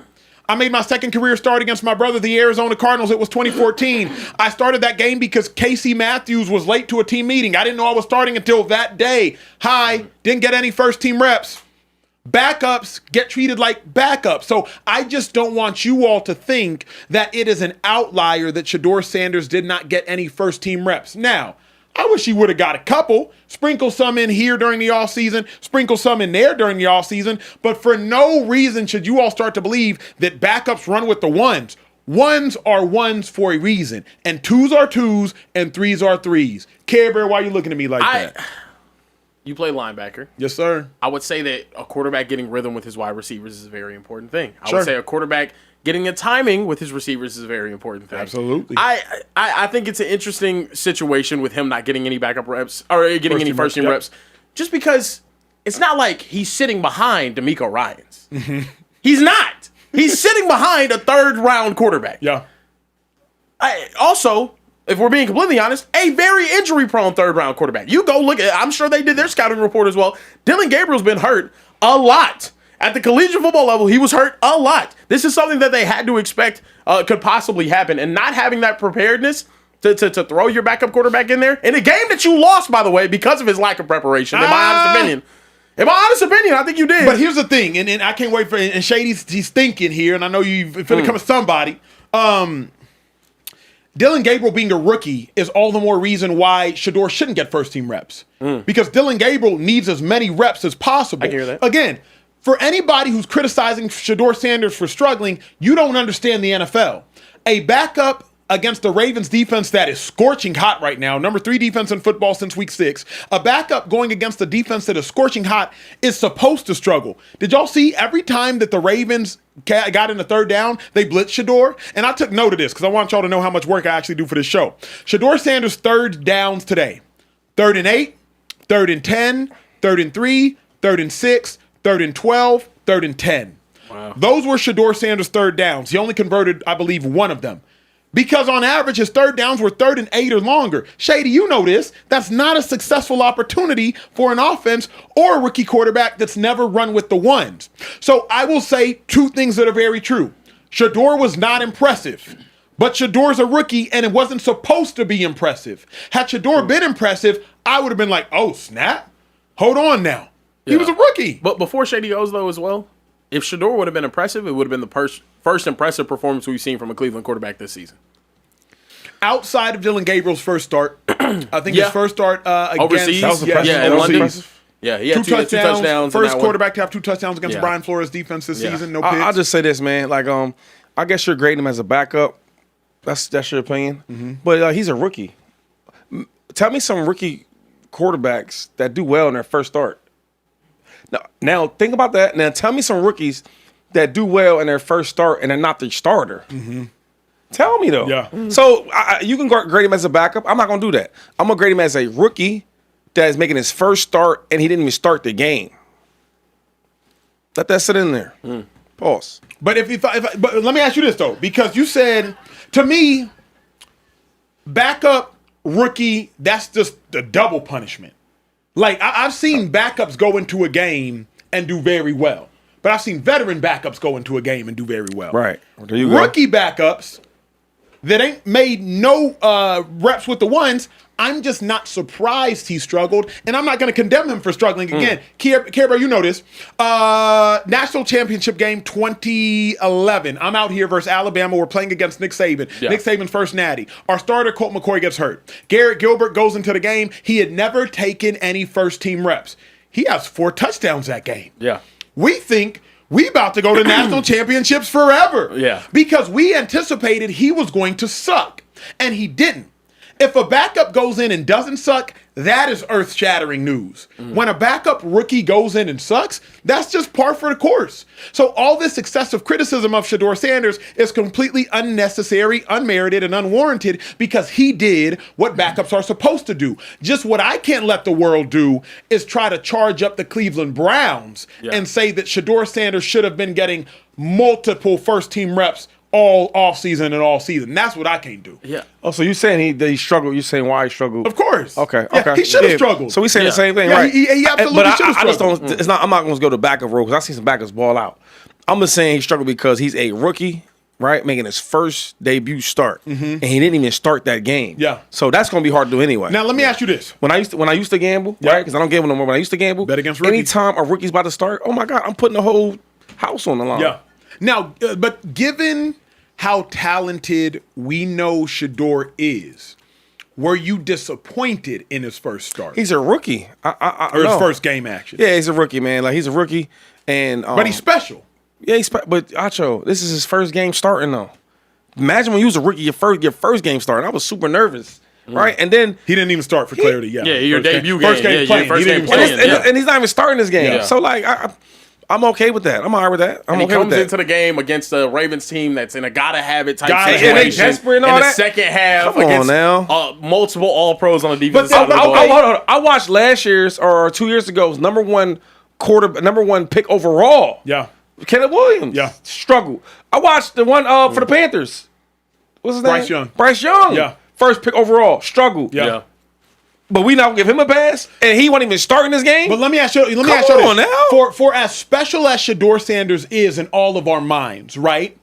Speaker 1: I made my second career start against my brother, the Arizona Cardinals. It was 2014. I started that game because Casey Matthews was late to a team meeting. I didn't know I was starting until that day. Didn't get any first-team reps. Backups get treated like backups. So I just don't want you all to think that it is an outlier that Shedeur Sanders did not get any first-team reps. Now, I wish he would have got a couple. Sprinkle some in here during the offseason. Sprinkle some in there during the offseason. But for no reason should you all start to believe that backups run with the ones. Ones are ones for a reason. And 2s are 2s and 3s are 3s. Care Bear, why are you looking at me like that?
Speaker 3: You play linebacker.
Speaker 1: Yes, sir.
Speaker 3: I would say that a quarterback getting rhythm with his wide receivers is a very important thing. I would say a quarterback getting a timing with his receivers is a very important thing.
Speaker 1: Absolutely.
Speaker 3: I think it's an interesting situation with him not getting any backup reps or getting any first-team reps just because it's not like he's sitting behind D'Amico Ryans. He's not. He's sitting behind a third-round quarterback.
Speaker 1: Yeah.
Speaker 3: Also, if we're being completely honest, a very injury-prone third-round quarterback. You go look at I'm sure they did their scouting report as well. Dylan Gabriel's been hurt a lot. At the collegiate football level, he was hurt a lot. This is something that they had to expect could possibly happen. And not having that preparedness to throw your backup quarterback in there, in a game that you lost, by the way, because of his lack of preparation, in my honest opinion. In my honest opinion, I think you did.
Speaker 1: But here's the thing, and I can't wait for, and Shady's he's thinking here, and I know you're finna come to somebody. Dylan Gabriel being a rookie is all the more reason why Shedeur shouldn't get first-team reps. Because Dylan Gabriel needs as many reps as possible.
Speaker 3: I hear that.
Speaker 1: Again, for anybody who's criticizing Shedeur Sanders for struggling, you don't understand the NFL. A backup against the Ravens defense that is scorching hot right now, number 3 defense in football since week 6, a backup going against a defense that is scorching hot is supposed to struggle. Did y'all see every time that the Ravens got in the third down, they blitzed Shedeur? And I took note of this because I want y'all to know how much work I actually do for this show. Shedeur Sanders' third downs today. 3rd and 8, 3rd and 10, 3rd and 3, 3rd and 6, 3rd and 12, 3rd and 10. Wow. Those were Shedeur Sanders' third downs. He only converted, I believe, 1 of them. Because on average, his third downs were 3rd and 8 or longer. Shady, you know this. That's not a successful opportunity for an offense or a rookie quarterback that's never run with the ones. So I will say 2 things that are very true. Shedeur was not impressive, but Shedeur's a rookie and it wasn't supposed to be impressive. Had Shedeur been impressive, I would have been like, oh, snap. Hold on now. He was a rookie.
Speaker 3: But before Shady goes, though, as well, if Shedeur would have been impressive, it would have been the first impressive performance we've seen from a Cleveland quarterback this season.
Speaker 1: outside of Dylan Gabriel's first start, I think his first start against
Speaker 3: overseas.
Speaker 2: That was impressive.
Speaker 3: Yeah, in London.
Speaker 1: overseas.
Speaker 3: Yeah, he had
Speaker 1: Two
Speaker 3: two touchdowns.
Speaker 1: First
Speaker 3: in that
Speaker 1: quarterback to have 2 touchdowns against
Speaker 3: Yeah.
Speaker 1: Brian Flores' defense this season. No picks.
Speaker 2: I'll just say this, man. Like, I guess you're grading him as a backup. That's your opinion. But he's a rookie. Tell me some rookie quarterbacks that do well in their first start. Now think about that. Now tell me some rookies that do well in their first start and they're not the starter. Tell me though.
Speaker 1: Yeah.
Speaker 2: So you can grade him as a backup. I'm not gonna do that. I'm gonna grade him as a rookie that is making his first start and he didn't even start the game. Let that sit in there. Pause.
Speaker 1: But but let me ask you this though, because you said to me, backup rookie, that's just the double punishment. Like I've seen backups go into a game and do very well, but I've seen veteran backups go into a game and do very well.
Speaker 2: Right. There you go.
Speaker 1: Rookie backups that ain't made no reps with the ones. I'm just not surprised he struggled, and I'm not going to condemn him for struggling again. Care Bear, you know this. National championship game 2011. I'm out here versus Alabama. We're playing against Nick Saban.
Speaker 3: Yeah.
Speaker 1: Nick Saban's first natty. Our starter, Colt McCoy, gets hurt. Garrett Gilbert goes into the game. He had never taken any first-team reps. He has 4 touchdowns that game.
Speaker 3: Yeah.
Speaker 1: We think we about to go to national championships forever.
Speaker 3: Yeah.
Speaker 1: Because we anticipated he was going to suck, and he didn't. If a backup goes in and doesn't suck, that is earth-shattering news. When a backup rookie goes in and sucks, that's just par for the course. So all this excessive criticism of Shedeur Sanders is completely unnecessary, unmerited, and unwarranted because he did what backups are supposed to do. Just what I can't let the world do is try to charge up the Cleveland Browns and say that Shedeur Sanders should have been getting multiple first-team reps all offseason and all season. That's what I can't do.
Speaker 3: Yeah.
Speaker 2: Oh, so you saying he struggled? You saying why he struggled?
Speaker 1: Of course.
Speaker 2: Okay.
Speaker 1: Yeah,
Speaker 2: Okay.
Speaker 1: he should have struggled.
Speaker 2: So we saying the same thing,
Speaker 1: Yeah,
Speaker 2: right?
Speaker 1: he absolutely
Speaker 2: But
Speaker 1: should have
Speaker 2: I just
Speaker 1: struggled.
Speaker 2: don't. It's not. I'm not going to go to backup role because I see some backups ball out. I'm just saying he struggled because he's a rookie, right? Making his first debut start, and he didn't even start that game.
Speaker 1: Yeah.
Speaker 2: So that's going to be hard to do anyway.
Speaker 1: Now let me ask you this.
Speaker 2: When I used to gamble, right? Because I don't gamble no more. When I used to gamble,
Speaker 1: Bet against rookies.
Speaker 2: anytime a rookie's about to start, oh my god, I'm putting the whole house on the line.
Speaker 1: Yeah. Now, but given how talented we know Shedeur is, were you disappointed in his first start?
Speaker 2: He's a rookie.
Speaker 1: Or his
Speaker 2: no.
Speaker 1: first game action?
Speaker 2: Yeah, he's a rookie, man. Like he's a rookie, and
Speaker 1: But he's special.
Speaker 2: yeah, but Acho, this is his first game starting though. Imagine when you was a rookie, your first game starting. I was super nervous, right? And then
Speaker 1: He didn't even start for clarity. Yeah,
Speaker 3: Yeah, your
Speaker 1: First
Speaker 3: debut
Speaker 1: First
Speaker 3: game.
Speaker 1: game
Speaker 3: Yeah,
Speaker 1: playing.
Speaker 3: your first
Speaker 1: He didn't
Speaker 3: game
Speaker 1: even
Speaker 3: playing.
Speaker 1: start.
Speaker 2: and he's not even starting this game.
Speaker 3: Yeah.
Speaker 2: So like, I'm okay with that. I'm all right with that. I'm
Speaker 3: And he
Speaker 2: okay with
Speaker 3: comes
Speaker 2: that.
Speaker 3: into the game against the Ravens team that's in a gotta-have-it type
Speaker 1: Gotta have it.
Speaker 3: situation.
Speaker 2: And they desperate and all
Speaker 3: in the
Speaker 2: that?
Speaker 3: second half
Speaker 2: Come on
Speaker 3: against
Speaker 2: now.
Speaker 3: multiple All-Pros on the defensive
Speaker 2: But
Speaker 3: side of the ball.
Speaker 2: hold on. I watched last year's or 2 years ago's number one pick overall.
Speaker 1: Yeah.
Speaker 2: Kenneth Williams.
Speaker 1: Yeah.
Speaker 2: Struggled. I watched the one for the Panthers. What's his name?
Speaker 1: Bryce Young.
Speaker 2: Bryce Young.
Speaker 1: Yeah.
Speaker 2: First pick overall. Struggled.
Speaker 1: Yeah.
Speaker 2: But we not gonna give him a pass, and he wasn't even starting this game.
Speaker 1: But let me ask you
Speaker 2: Come
Speaker 1: this.
Speaker 2: on now.
Speaker 1: For as special as Shedeur Sanders is in all of our minds, right?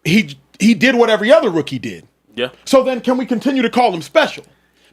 Speaker 1: He did what every other rookie did.
Speaker 3: Yeah.
Speaker 1: So then can we continue to call him special?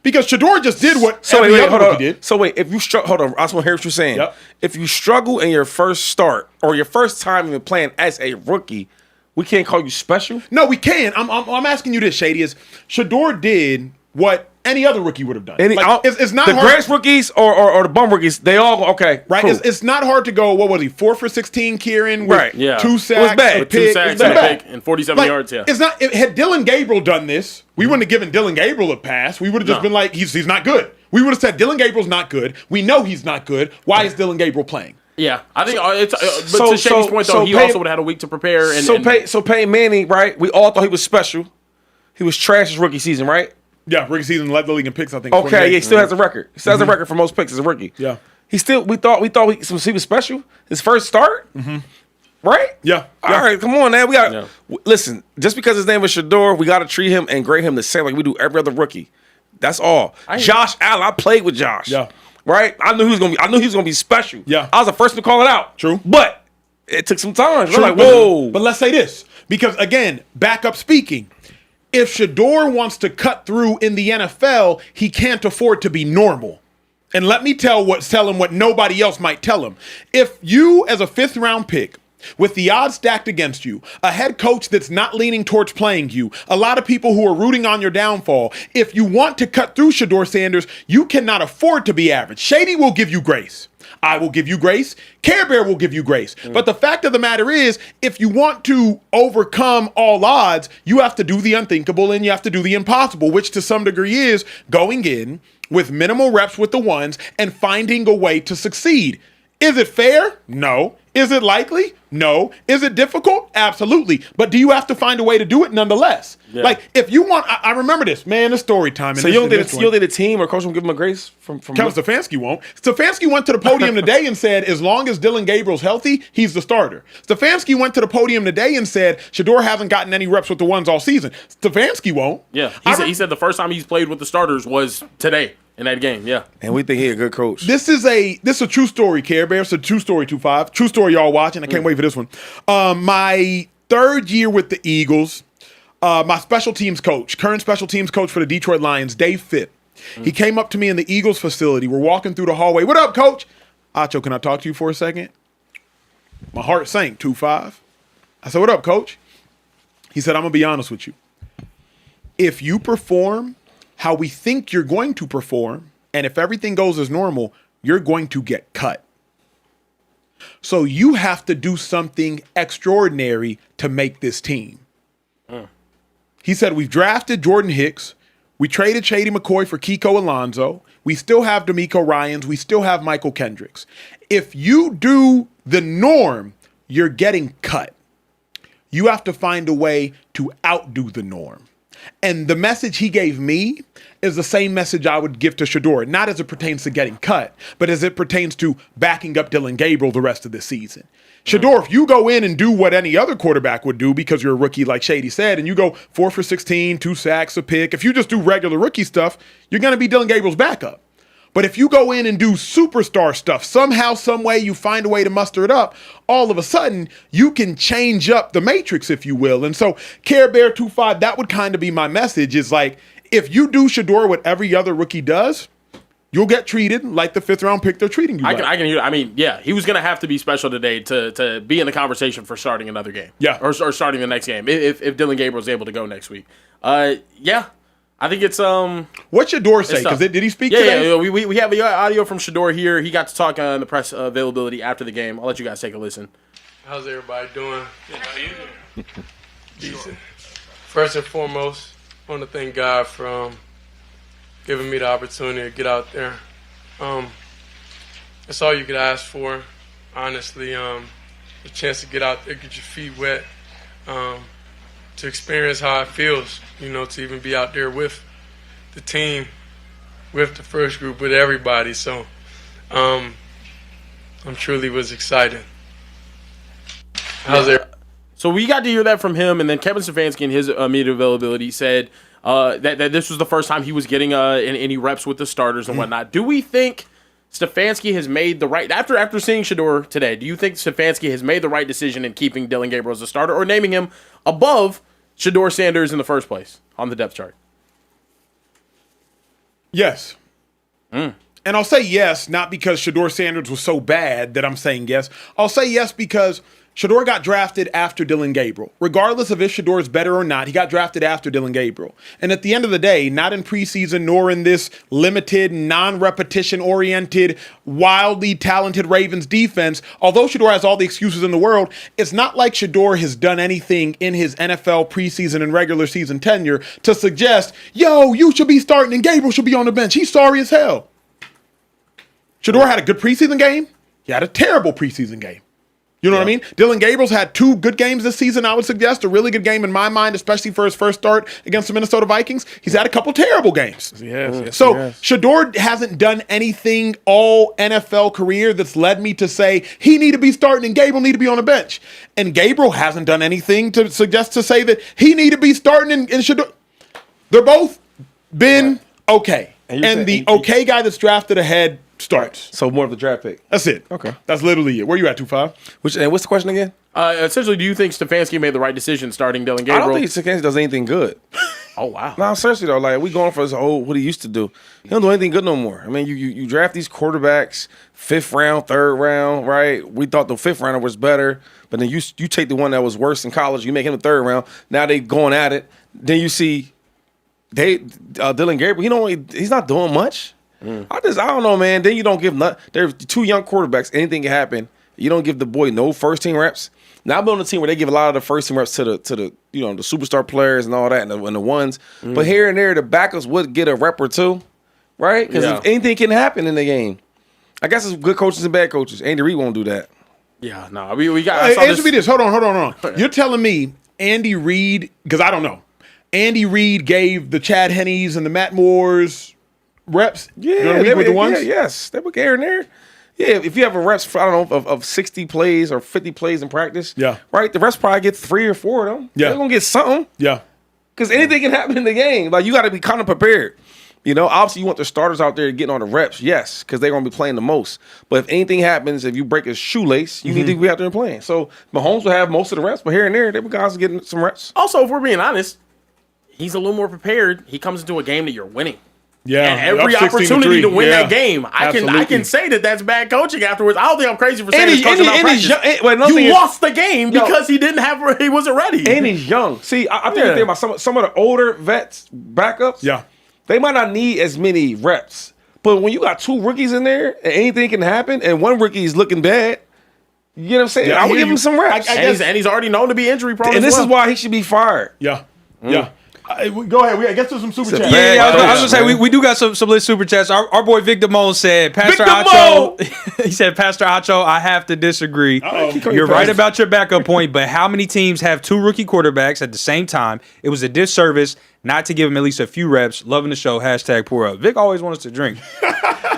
Speaker 1: Because Shedeur just did what
Speaker 2: So
Speaker 1: every
Speaker 2: wait,
Speaker 1: other
Speaker 2: hold
Speaker 1: rookie
Speaker 2: on.
Speaker 1: did.
Speaker 2: So wait, if you struggle, hold on. I just want to hear what you're saying.
Speaker 1: Yep.
Speaker 2: If you struggle in your first start or your first time even playing as a rookie, we can't call you special.
Speaker 1: No, we can. I'm asking you this, Shady, is Shedeur did what any other rookie would have done. It's not
Speaker 2: the
Speaker 1: hard.
Speaker 2: greatest rookies or the bum rookies. They all okay.
Speaker 1: Right,
Speaker 2: cool.
Speaker 1: it's not hard to go. What was he? 4 for 16, Kieran. With
Speaker 2: Right,
Speaker 3: yeah.
Speaker 1: 2
Speaker 2: It was
Speaker 1: sacks,
Speaker 2: bad.
Speaker 1: a
Speaker 2: With
Speaker 1: pick.
Speaker 3: 2 sacks
Speaker 1: It was
Speaker 3: and a
Speaker 1: bad.
Speaker 3: pick and 47
Speaker 1: Like,
Speaker 3: yards. Yeah.
Speaker 1: It's not. Had Dylan Gabriel done this, we wouldn't have given Dylan Gabriel a pass. We would have just been like, he's not good. We would have said Dylan Gabriel's not good. We know he's not good. Why is Dylan Gabriel playing?
Speaker 3: Yeah, I think it's. But
Speaker 2: so-
Speaker 3: to Shady's
Speaker 2: so-
Speaker 3: point, though,
Speaker 2: so
Speaker 3: he
Speaker 2: Pay-
Speaker 3: also would have had a week to prepare.
Speaker 2: So Peyton Manning, right? We all thought he was special. He was trash his rookie season, right?
Speaker 1: Yeah, rookie season led the league in picks. I think.
Speaker 2: Okay,
Speaker 1: 28.
Speaker 2: yeah, he still has a record. He still has a record for most picks as a rookie.
Speaker 1: Yeah.
Speaker 2: He still we thought he was special. His first start, right?
Speaker 1: Yeah.
Speaker 2: All right, come on, man. We got listen. Just because his name is Shedeur, we got to treat him and grade him the same like we do every other rookie. That's all. Josh Allen, I played with Josh.
Speaker 1: Yeah.
Speaker 2: Right. I knew he was gonna be special.
Speaker 1: Yeah.
Speaker 2: I was the first to call it out.
Speaker 1: True.
Speaker 2: But it took some time.
Speaker 1: True,
Speaker 2: We're like,
Speaker 1: but-
Speaker 2: whoa.
Speaker 1: But let's say this, because again, backup speaking, if Shedeur wants to cut through in the NFL, he can't afford to be normal. And let me tell him what nobody else might tell him. If you, as a 5th round pick, with the odds stacked against you, a head coach that's not leaning towards playing you, a lot of people who are rooting on your downfall, if you want to cut through Shedeur Sanders, you cannot afford to be average. Shady will give you grace. I will give you grace. Care Bear will give you grace. But the fact of the matter is, if you want to overcome all odds, you have to do the unthinkable and you have to do the impossible, which to some degree is going in with minimal reps with the ones and finding a way to succeed. Is it fair? No. Is it likely? No. Is it difficult? Absolutely. But do you have to find a way to do it nonetheless? Yeah. Like, if you want, I remember this, man, it's story time.
Speaker 2: So you don't think the team or coach will give him a grace? Kevin
Speaker 1: Stefanski won't. Stefanski went to the podium today and said, as long as Dylan Gabriel's healthy, he's the starter. Stefanski went to the podium today and said, Shedeur hasn't gotten any reps with the ones all season. Stefanski won't.
Speaker 3: Yeah. He said the first time he's played with the starters was today. In that game, yeah.
Speaker 2: And we think he's a good coach.
Speaker 1: This is a true story, Care Bear. It's a true story, 2-5. True story, y'all watching. I can't wait for this one. My third year with the Eagles, my special teams coach, current special teams coach for the Detroit Lions, Dave Fitt, he came up to me in the Eagles facility. We're walking through the hallway. What up, coach? Acho, can I talk to you for a second? My heart sank, 2-5. I said, what up, coach? He said, I'm going to be honest with you. If you perform how we think you're going to perform, and if everything goes as normal, you're going to get cut. So you have to do something extraordinary to make this team. He said, we've drafted Jordan Hicks. We traded Shady McCoy for Kiko Alonso. We still have D'Amico Ryans. We still have Michael Kendricks. If you do the norm, you're getting cut. You have to find a way to outdo the norm. And the message he gave me is the same message I would give to Shedeur, not as it pertains to getting cut, but as it pertains to backing up Dylan Gabriel the rest of the season. Shedeur, if you go in and do what any other quarterback would do because you're a rookie, like Shady said, and you go 4 for 16, 2 sacks, a pick, if you just do regular rookie stuff, you're going to be Dylan Gabriel's backup. But if you go in and do superstar stuff, somehow, some way, you find a way to muster it up, all of a sudden, you can change up the matrix, if you will. And so, Care Bear 2-5, that would kind of be my message, is like, if you do Shedeur what every other rookie does, you'll get treated like the 5th round pick they're treating you like.
Speaker 3: I can hear. I mean, yeah, he was going to have to be special today to be in the conversation for starting another game.
Speaker 1: Yeah.
Speaker 3: Or starting the next game, if Dylan Gabriel's able to go next week. Yeah. I think it's
Speaker 1: What's Shedeur say? Because did he speak today?
Speaker 3: Yeah. We have the audio from Shedeur here. He got to talk on the press availability after the game. I'll let you guys take a listen.
Speaker 6: How's everybody doing? How you doing? Decent. First and foremost, I want to thank God for giving me the opportunity to get out there. That's all you could ask for, honestly. A chance to get out there, get your feet wet, to experience how it feels, to even be out there with the team, with the first group, with everybody. So I'm truly was excited. How's it?
Speaker 3: So we got to hear that from him, and then Kevin Stefanski in his media availability said that this was the first time he was getting any reps with the starters and whatnot. Do we think Stefanski has made the right, after seeing Shedeur today, do you think Stefanski has made the right decision in keeping Dylan Gabriel as a starter or naming him above Shedeur Sanders in the first place on the depth chart?
Speaker 1: Yes. And I'll say yes, not because Shedeur Sanders was so bad that I'm saying yes. I'll say yes because Shedeur got drafted after Dylan Gabriel. Regardless of if Shedeur is better or not, he got drafted after Dylan Gabriel. And at the end of the day, not in preseason nor in this limited, non-repetition-oriented, wildly talented Ravens defense, although Shedeur has all the excuses in the world, it's not like Shedeur has done anything in his NFL preseason and regular season tenure to suggest, yo, you should be starting and Gabriel should be on the bench. He's sorry as hell. Shedeur had a good preseason game. He had a terrible preseason game. You know what I mean? Dylan Gabriel's had 2 good games this season, I would suggest. A really good game in my mind, especially for his first start against the Minnesota Vikings. He's had a couple terrible games. Shedeur hasn't done anything all NFL career that's led me to say he need to be starting and Gabriel need to be on the bench. And Gabriel hasn't done anything to suggest to say that he need to be starting and Shedeur. They're both been okay. And the okay guy that's drafted ahead starts.
Speaker 2: So more of the draft pick.
Speaker 1: That's it.
Speaker 2: Okay.
Speaker 1: That's literally it. Where you at, 2-5?
Speaker 2: And what's the question again?
Speaker 3: Essentially, do you think Stefanski made the right decision starting Dillon
Speaker 2: I
Speaker 3: Gabriel?
Speaker 2: don't think Stefanski does anything good.
Speaker 3: Oh, wow.
Speaker 2: No, seriously though, like we going for his what he used to do. He don't do anything good no more. I mean, you draft these quarterbacks 5th round, 3rd round, right? We thought the 5th rounder was better, but then you take the one that was worse in college, you make him the 3rd round. Now they going at it. Then you see Dillon Gabriel. He's not doing much. I don't know, man. Then you don't give they're 2 young quarterbacks. Anything can happen. You don't give the boy no first team reps. Now I'm on a team where they give a lot of the first team reps to the the superstar players and all that and the ones. But here and there, the backups would get a rep or two, right? Because if anything can happen in the game. I guess it's good coaches and bad coaches. Andy Reid won't do that.
Speaker 3: Yeah, no. We got.
Speaker 1: Answer me this. Hold on. You're telling me Andy Reid, because I don't know. Andy Reid gave the Chad Henneys and the Matt Moores reps.
Speaker 2: Yeah,
Speaker 1: they were the ones.
Speaker 2: Yes, they were here and there. Yeah, if you have a reps, for, I don't know, of 60 plays or 50 plays in practice, right, the refs probably get 3 or 4 of them.
Speaker 1: Yeah.
Speaker 2: They're going to get something.
Speaker 1: Yeah.
Speaker 2: Because anything can happen in the game. Like, you got to be kind of prepared. Obviously, you want the starters out there getting on the reps, yes, because they're going to be playing the most. But if anything happens, if you break a shoelace, you need to be out there and playing. So, Mahomes will have most of the reps, but here and there, guys are getting some reps.
Speaker 3: Also, if we're being honest, he's a little more prepared. He comes into a game that you're winning.
Speaker 1: Yeah,
Speaker 3: and every opportunity to win that game, I can say that's bad coaching afterwards. I don't think I'm crazy for saying he's coaching out practice. You lost the game because he wasn't ready.
Speaker 2: And he's young. See, I think you think about some of the older vets, backups.
Speaker 1: Yeah,
Speaker 2: they might not need as many reps, but when you got 2 rookies in there and anything can happen, and one rookie is looking bad, you know what I'm saying? I would give him some reps.
Speaker 3: And he's already known to be injury prone.
Speaker 2: And this is why he should be fired.
Speaker 1: Yeah. Go ahead. I guess there's some super chats.
Speaker 4: I was going to say, we do got some lit super chats. Our boy Vic Damone said, Pastor Acho, he said, Pastor Acho, I have to disagree. You're right about your backup point, but how many teams have 2 rookie quarterbacks at the same time? It was a disservice not to give him at least a few reps. Loving the show. #pour up. Vic always wants us to drink.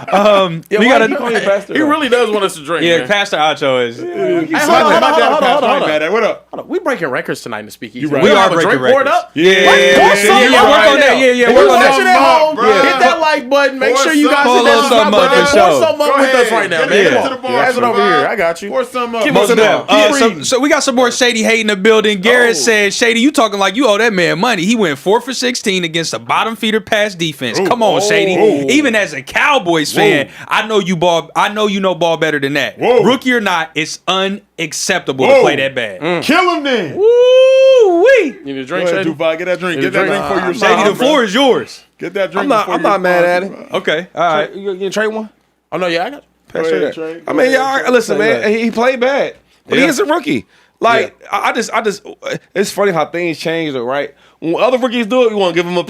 Speaker 3: He really does want us to drink.
Speaker 4: Yeah,
Speaker 3: man.
Speaker 4: Pastor Acho is.
Speaker 3: Hold on.
Speaker 1: What up?
Speaker 3: We breaking records tonight in the Speakeasy.
Speaker 1: Right.
Speaker 4: We are breaking records.
Speaker 3: Poured up?
Speaker 1: Yeah.
Speaker 4: Work on that. Yeah. Work on
Speaker 3: Watching
Speaker 4: that.
Speaker 3: at home, hit that like button. Make sure you guys
Speaker 4: Pour
Speaker 3: hit that
Speaker 4: some
Speaker 3: subscribe
Speaker 4: up
Speaker 3: button.
Speaker 4: for sure.
Speaker 3: Pour some up with us right now, man. Pass it over here. I got you.
Speaker 1: Pour some up.
Speaker 3: Most of them.
Speaker 4: So we got some more Shady hate in the building. Garrett said, Shady, you talking like you owe that man money. He went 4 for 16 against a bottom feeder pass defense. Come on, Shady. Even as a Cowboys fan, I know you know ball better than that. Rookie or not, it's unacceptable to play that bad.
Speaker 1: Kill him then.
Speaker 3: Woo-wee. You need a drink, Shady?
Speaker 1: Get that drink. Get that drink for yourself.
Speaker 4: Shady, the floor is yours.
Speaker 1: Get that drink.
Speaker 2: I'm not mad at it.
Speaker 4: Okay, all right.
Speaker 2: You gonna trade one?
Speaker 3: Oh, no, yeah, I got you.
Speaker 2: Pass that. I mean, y'all listen, man. He played bad, but he is a rookie. Like I just, it's funny how things change, though, right? When other rookies do it, we want to give him a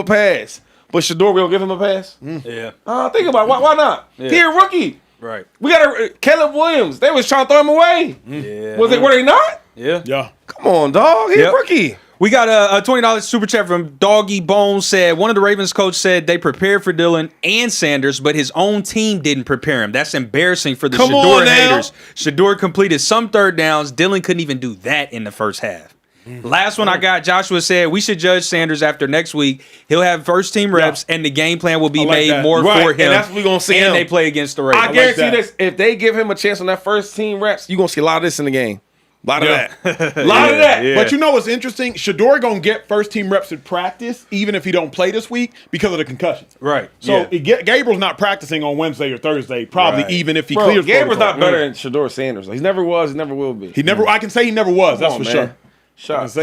Speaker 2: pass. But Shedeur, we don't give him a pass.
Speaker 4: Yeah.
Speaker 2: Think about it. Why not?
Speaker 4: Yeah.
Speaker 2: He a rookie.
Speaker 4: Right.
Speaker 2: We got Caleb Williams. They was trying to throw him away.
Speaker 4: Yeah.
Speaker 2: Were they not?
Speaker 4: Yeah.
Speaker 2: Come on, dog. He a rookie.
Speaker 4: We got a $20 super chat from Doggy Bones. Said one of the Ravens coach said they prepared for Dillon and Sanders, but his own team didn't prepare him. That's embarrassing for the Shedeur haters. Shedeur completed some 3rd downs. Dillon couldn't even do that in the first half. Last one I got, Joshua said we should judge Sanders after next week. He'll have first team reps, and the game plan will be made more for him.
Speaker 2: And that's what we're going to see
Speaker 4: and
Speaker 2: him.
Speaker 4: they play against the Ravens.
Speaker 2: I guarantee this. If they give him a chance on that first team reps, you're going to see a lot of this in the game. A lot of that. A lot of that.
Speaker 1: But you know what's interesting? Shedeur going to get first team reps at practice, even if he don't play this week, because of the concussions.
Speaker 4: Right.
Speaker 1: So Gabriel's not practicing on Wednesday or Thursday, probably even if he clears
Speaker 2: Gabriel's
Speaker 1: protocol.
Speaker 2: not better than Shedeur Sanders. He never was. He never will be.
Speaker 1: I can say he never was. That's for sure.
Speaker 2: Shots.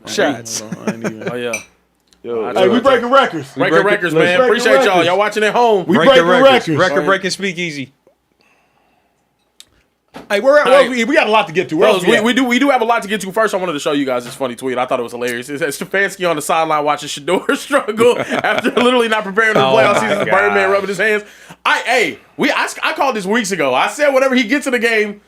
Speaker 4: Shots.
Speaker 3: Oh, yeah.
Speaker 1: Hey, we breaking records.
Speaker 3: Breaking records, man. Appreciate y'all. Y'all watching at home.
Speaker 1: We breaking records.
Speaker 4: Record-breaking Speakeasy.
Speaker 1: Hey, we got a lot to get to.
Speaker 3: We do have a lot to get to. First, I wanted to show you guys this funny tweet. I thought it was hilarious. It says Stefanski on the sideline watching Shedeur struggle after literally not preparing for the playoff season. Birdman rubbing his hands. I called this weeks ago. I said whenever he gets in the game,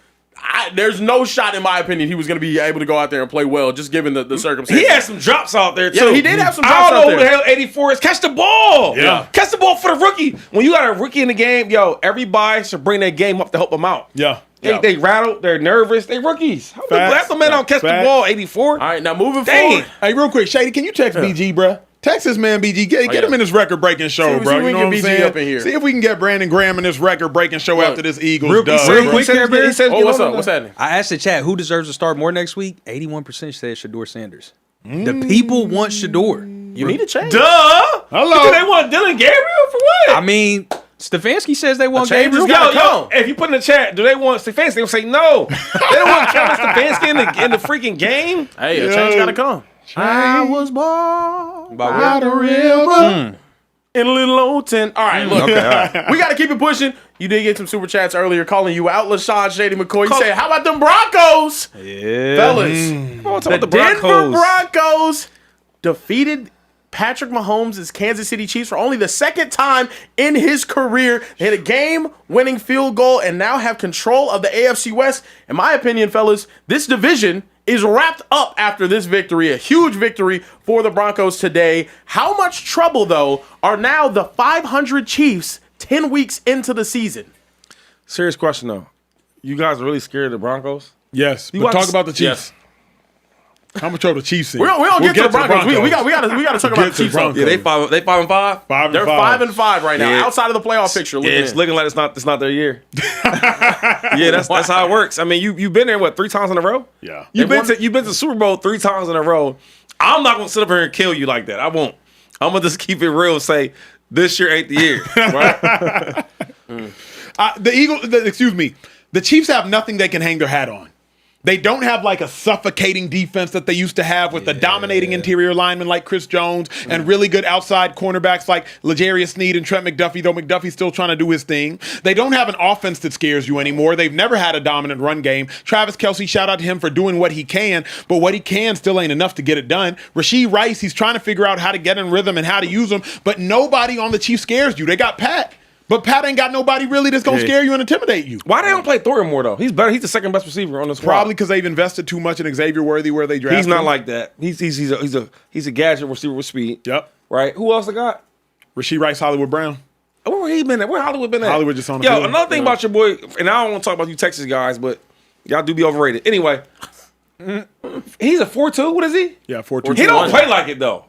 Speaker 3: there's no shot, in my opinion, he was going to be able to go out there and play well, just given the circumstances.
Speaker 2: He had some drops out there, too.
Speaker 3: Yeah, he did have some drops
Speaker 2: out there. I don't know
Speaker 3: out
Speaker 2: who the hell 84 is. Catch the ball.
Speaker 1: Yeah.
Speaker 2: Catch the ball for the rookie. When you got a rookie in the game, everybody should bring their game up to help them out.
Speaker 1: Yeah.
Speaker 2: They rattled. They're nervous. They rookies. That's the man don't catch the ball, 84.
Speaker 3: All right, now moving forward.
Speaker 1: Hey, real quick, Shady, can you text BG, bruh? Texas man, BG, get him in this record-breaking show,
Speaker 3: See
Speaker 1: bro.
Speaker 3: if we
Speaker 1: You know
Speaker 3: can
Speaker 1: what I'm
Speaker 3: get BG
Speaker 1: saying?
Speaker 3: up in here.
Speaker 1: See if we can get Brandon Graham in this record-breaking show after this Eagles
Speaker 4: real
Speaker 1: dub.
Speaker 4: quick,
Speaker 1: bro.
Speaker 4: quick, Care Bear.
Speaker 3: Oh, what's up? What's happening?
Speaker 4: I asked the chat who deserves to start more next week. 81% said Shedeur Sanders. The people want Shedeur.
Speaker 3: You need to change.
Speaker 2: Duh.
Speaker 1: Hello.
Speaker 2: Do they want Dylan Gabriel for what?
Speaker 4: I mean, Stefanski says they want
Speaker 3: change is
Speaker 4: Gabriel.
Speaker 3: gotta come.
Speaker 2: If you put in the chat, do they want Stefanski? They'll say no. They don't want Kevin Stefanski in the freaking game.
Speaker 3: Hey, a change gotta come. I was born by the river in Little Old Town. All right, look. We got to keep it pushing. You did get some super chats earlier calling you out, LaShawn Shady McCoy. You said, how about them Broncos?
Speaker 4: Yeah.
Speaker 3: Fellas,
Speaker 2: The
Speaker 3: Denver Broncos defeated Patrick Mahomes' Kansas City Chiefs for only the second time in his career. They hit a game-winning field goal and now have control of the AFC West. In my opinion, fellas, this division is wrapped up after this victory. A huge victory for the Broncos today. How much trouble, though, are now the 500 Chiefs 10 weeks into the season?
Speaker 2: Serious question though. You guys are really scared of the Broncos?
Speaker 1: Yes, but
Speaker 2: watch-
Speaker 1: talk about the Chiefs.
Speaker 3: Yes.
Speaker 1: How much are the Chiefs in?
Speaker 3: We don't get to the Broncos. We got to talk about the Chiefs.
Speaker 1: Broncos.
Speaker 2: Yeah, they 5 and 5.
Speaker 1: 5 and
Speaker 3: They're 5 right now,
Speaker 2: Yeah.
Speaker 3: outside of the playoff picture.
Speaker 2: Yeah, it's looking like it's not their year. Yeah, that's how it works. I mean, you've been there 3 times in a row?
Speaker 1: Yeah.
Speaker 2: You've been to the Super Bowl 3 times in a row. I'm not gonna sit up here and kill you like that. I won't. I'm gonna just keep it real and say this year ain't the year. Right?
Speaker 1: The Chiefs have nothing they can hang their hat on. They don't have like a suffocating defense that they used to have with a dominating interior lineman like Chris Jones and really good outside cornerbacks like L'Jarius Sneed and Trent McDuffie, though McDuffie's still trying to do his thing. They don't have an offense that scares you anymore. They've never had a dominant run game. Travis Kelce, shout out to him for doing what he can, but what he can still ain't enough to get it done. Rashee Rice, he's trying to figure out how to get in rhythm and how to use them, but nobody on the Chiefs scares you. They got Pat. But Pat ain't got nobody really that's going to scare you and intimidate you.
Speaker 2: Why they don't play Thornton more though? He's better. He's the second best receiver on the squad.
Speaker 1: Probably because they've invested too much in Xavier Worthy where they drafted
Speaker 2: He's not
Speaker 1: him.
Speaker 2: like that. He's a gadget receiver with speed.
Speaker 1: Yep.
Speaker 2: Right. Who else they got?
Speaker 1: Rashee Rice, Hollywood Brown.
Speaker 2: Where he been at? Where Hollywood been at?
Speaker 1: Hollywood just on the
Speaker 2: Yo,
Speaker 1: field.
Speaker 2: another thing about your boy, and I don't want to talk about you Texas guys, but y'all do be overrated. Anyway, he's a 4.2. What is he?
Speaker 1: Yeah, 4-2.
Speaker 2: He don't play like it though.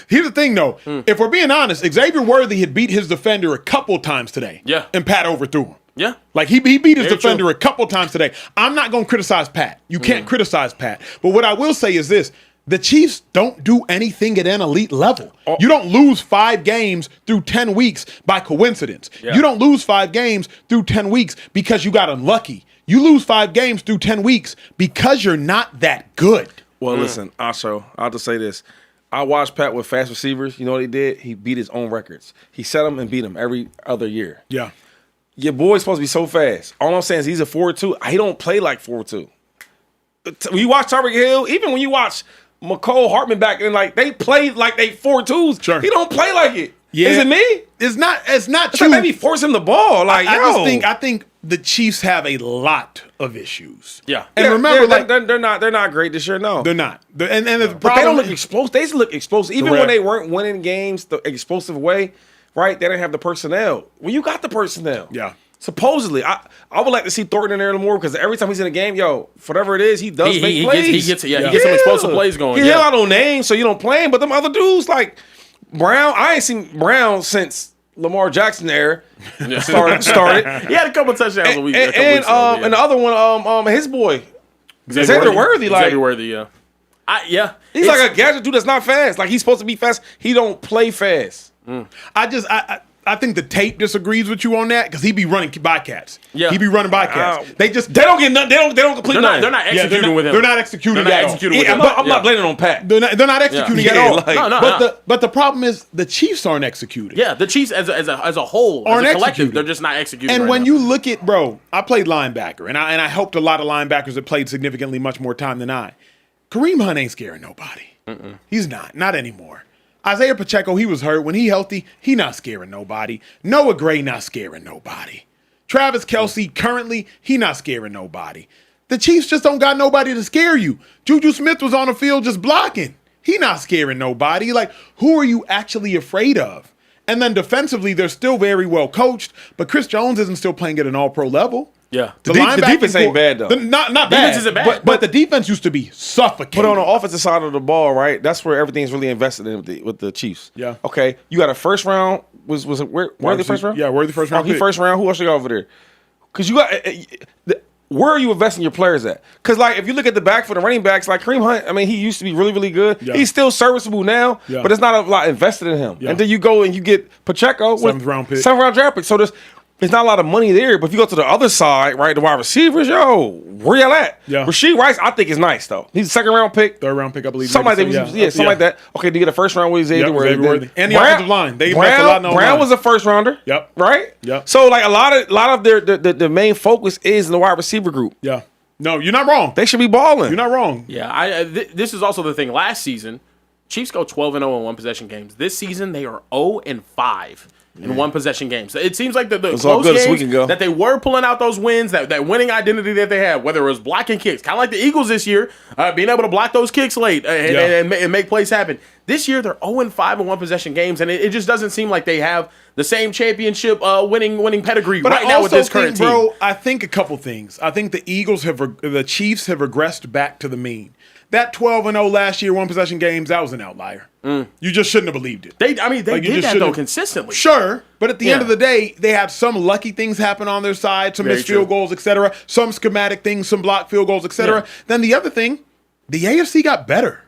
Speaker 1: Here's the thing, though. If we're being honest, Xavier Worthy had beat his defender a couple times today.
Speaker 3: Yeah.
Speaker 1: And Pat overthrew him.
Speaker 3: Yeah.
Speaker 1: Like, he beat his
Speaker 3: Very
Speaker 1: defender
Speaker 3: true.
Speaker 1: a couple times today. I'm not going to criticize Pat. You can't criticize Pat. But what I will say is this. The Chiefs don't do anything at an elite level. You don't lose 5 games through 10 weeks by coincidence. You don't lose 5 games through 10 weeks because you got unlucky. You lose 5 games through 10 weeks because you're not that good.
Speaker 2: Well, listen, I'll just say this. I watched Pat with fast receivers. You know what he did? He beat his own records. He set them and beat them every other year.
Speaker 1: Yeah.
Speaker 2: Your boy's supposed to be so fast. All I'm saying is he's a 4.2. He don't play like 4.2. When you watch Tyreek Hill, even when you watch McCole Hartman back then, like they played like they 4.2s.
Speaker 1: Sure.
Speaker 2: He don't play like it.
Speaker 1: Yeah.
Speaker 2: Is it me?
Speaker 1: It's not
Speaker 2: It's
Speaker 1: true.
Speaker 2: like maybe force him the ball. Like,
Speaker 1: I think the Chiefs have a lot of issues.
Speaker 3: Yeah.
Speaker 1: And remember, like,
Speaker 2: they're not great this year. No,
Speaker 1: they're not. And the
Speaker 2: But they
Speaker 1: problem
Speaker 2: don't look explosive. They just look explosive. Even
Speaker 1: Correct.
Speaker 2: when they weren't winning games the explosive way, right? They didn't have the personnel. Well, you got the personnel.
Speaker 1: Yeah.
Speaker 2: Supposedly, I would like to see Thornton in there more because every time he's in a game, whatever it is, he does make
Speaker 3: He
Speaker 2: plays.
Speaker 3: gets some explosive plays going.
Speaker 2: He hit out on names, so you don't play him. But them other dudes like Brown, I ain't seen Brown since Lamar Jackson era started.
Speaker 3: He had a couple touchdowns a week.
Speaker 2: And the other one, his boy Xavier Worthy, like
Speaker 3: Xavier Worthy, yeah.
Speaker 2: he's like a gadget dude that's not fast. Like he's supposed to be fast. He don't play fast.
Speaker 1: I think the tape disagrees with you on that because he be running bycats.
Speaker 3: Yeah.
Speaker 1: He be running bycats.
Speaker 2: They don't get nothing. They don't complete nothing.
Speaker 3: They're not executing with him.
Speaker 1: They're not executing at all.
Speaker 2: I'm not blaming it on Pat.
Speaker 1: They're not executing at
Speaker 2: Yeah,
Speaker 1: all.
Speaker 2: like-
Speaker 1: But the problem is the Chiefs aren't executing.
Speaker 3: Yeah, the Chiefs as a whole,
Speaker 1: Aren't
Speaker 3: as a collective,
Speaker 1: executing.
Speaker 3: they're just not executing.
Speaker 1: And
Speaker 3: right
Speaker 1: when
Speaker 3: now.
Speaker 1: you look at, bro, I played linebacker, and I helped a lot of linebackers that played significantly much more time than I. Kareem Hunt ain't scaring nobody. He's not anymore. Isaiah Pacheco, he was hurt. When he healthy, he not scaring nobody. Noah Gray not scaring nobody. Travis Kelce, currently, he not scaring nobody. The Chiefs just don't got nobody to scare you. Juju Smith was on the field just blocking. He not scaring nobody. Like, who are you actually afraid of? And then defensively, they're still very well coached, but Chris Jones isn't still playing at an all-pro level.
Speaker 3: Yeah.
Speaker 2: The
Speaker 1: linebacking
Speaker 2: defense ain't bad, though.
Speaker 1: Not bad.
Speaker 3: Defense isn't bad.
Speaker 1: But the defense used to be suffocating.
Speaker 2: But on the offensive side of the ball, right? That's where everything's really invested in with the Chiefs.
Speaker 1: Yeah.
Speaker 2: Okay. You got a first round. Was it Worthy first round?
Speaker 1: Yeah, Worthy first round.
Speaker 2: He
Speaker 1: pick.
Speaker 2: first round. Who else you got over there? Because you got. Where are you investing your players at? Because like if you look at the back for the running backs, like Kareem Hunt, I mean he used to be really really good.
Speaker 1: Yeah.
Speaker 2: He's still serviceable now, but it's not a lot invested in him.
Speaker 1: Yeah.
Speaker 2: And then you go and you get Pacheco,
Speaker 1: Seventh round draft pick.
Speaker 2: So there's not a lot of money there. But if you go to the other side, right, the wide receivers, where y'all at?
Speaker 1: Yeah.
Speaker 2: Rasheed Rice, I think is nice though. He's a second round pick.
Speaker 1: Third round pick, I believe.
Speaker 2: Something like that.
Speaker 1: maybe so,
Speaker 2: Something like that. Okay, do you get a first round with Xavier
Speaker 1: Yep,
Speaker 2: Worthy?
Speaker 1: Xavier Worthy. And the offensive line. They invest a lot in the
Speaker 2: Brown
Speaker 1: line.
Speaker 2: was a first rounder.
Speaker 1: Yep.
Speaker 2: Right?
Speaker 1: Yep.
Speaker 2: So like a lot of their main focus is in the wide receiver group.
Speaker 1: Yeah. No, you're not wrong.
Speaker 2: They should be balling.
Speaker 1: You're not wrong.
Speaker 3: Yeah, this is also the thing. Last season, Chiefs go 12-0 in one possession games. This season, they are 0-5 in one possession games. So it seems like the
Speaker 2: It's all
Speaker 3: close
Speaker 2: good this
Speaker 3: games
Speaker 2: weekend,
Speaker 3: that they were pulling out those wins, that winning identity that they had, whether it was blocking kicks, kind of like the Eagles this year, being able to block those kicks late and make plays happen. This year, they're 0-5 in one possession games, and it just doesn't seem like they have the same championship winning pedigree
Speaker 1: But
Speaker 3: right
Speaker 1: I
Speaker 3: now
Speaker 1: also
Speaker 3: with this
Speaker 1: think,
Speaker 3: current team.
Speaker 1: bro, I think a couple things. I think the Chiefs have regressed back to the mean. That 12-0 last year, one possession games, that was an outlier. You just shouldn't have believed it.
Speaker 3: They
Speaker 1: Like, you
Speaker 3: did
Speaker 1: just
Speaker 3: that though
Speaker 1: shouldn't-
Speaker 3: consistently.
Speaker 1: Sure, but at the end
Speaker 3: Yeah.
Speaker 1: of the day, they had some lucky things happen on their side, some
Speaker 3: Very
Speaker 1: missed field
Speaker 3: true.
Speaker 1: goals, etc., some schematic things, some blocked field goals, etc.
Speaker 3: Yeah.
Speaker 1: Then the other thing, the AFC got better.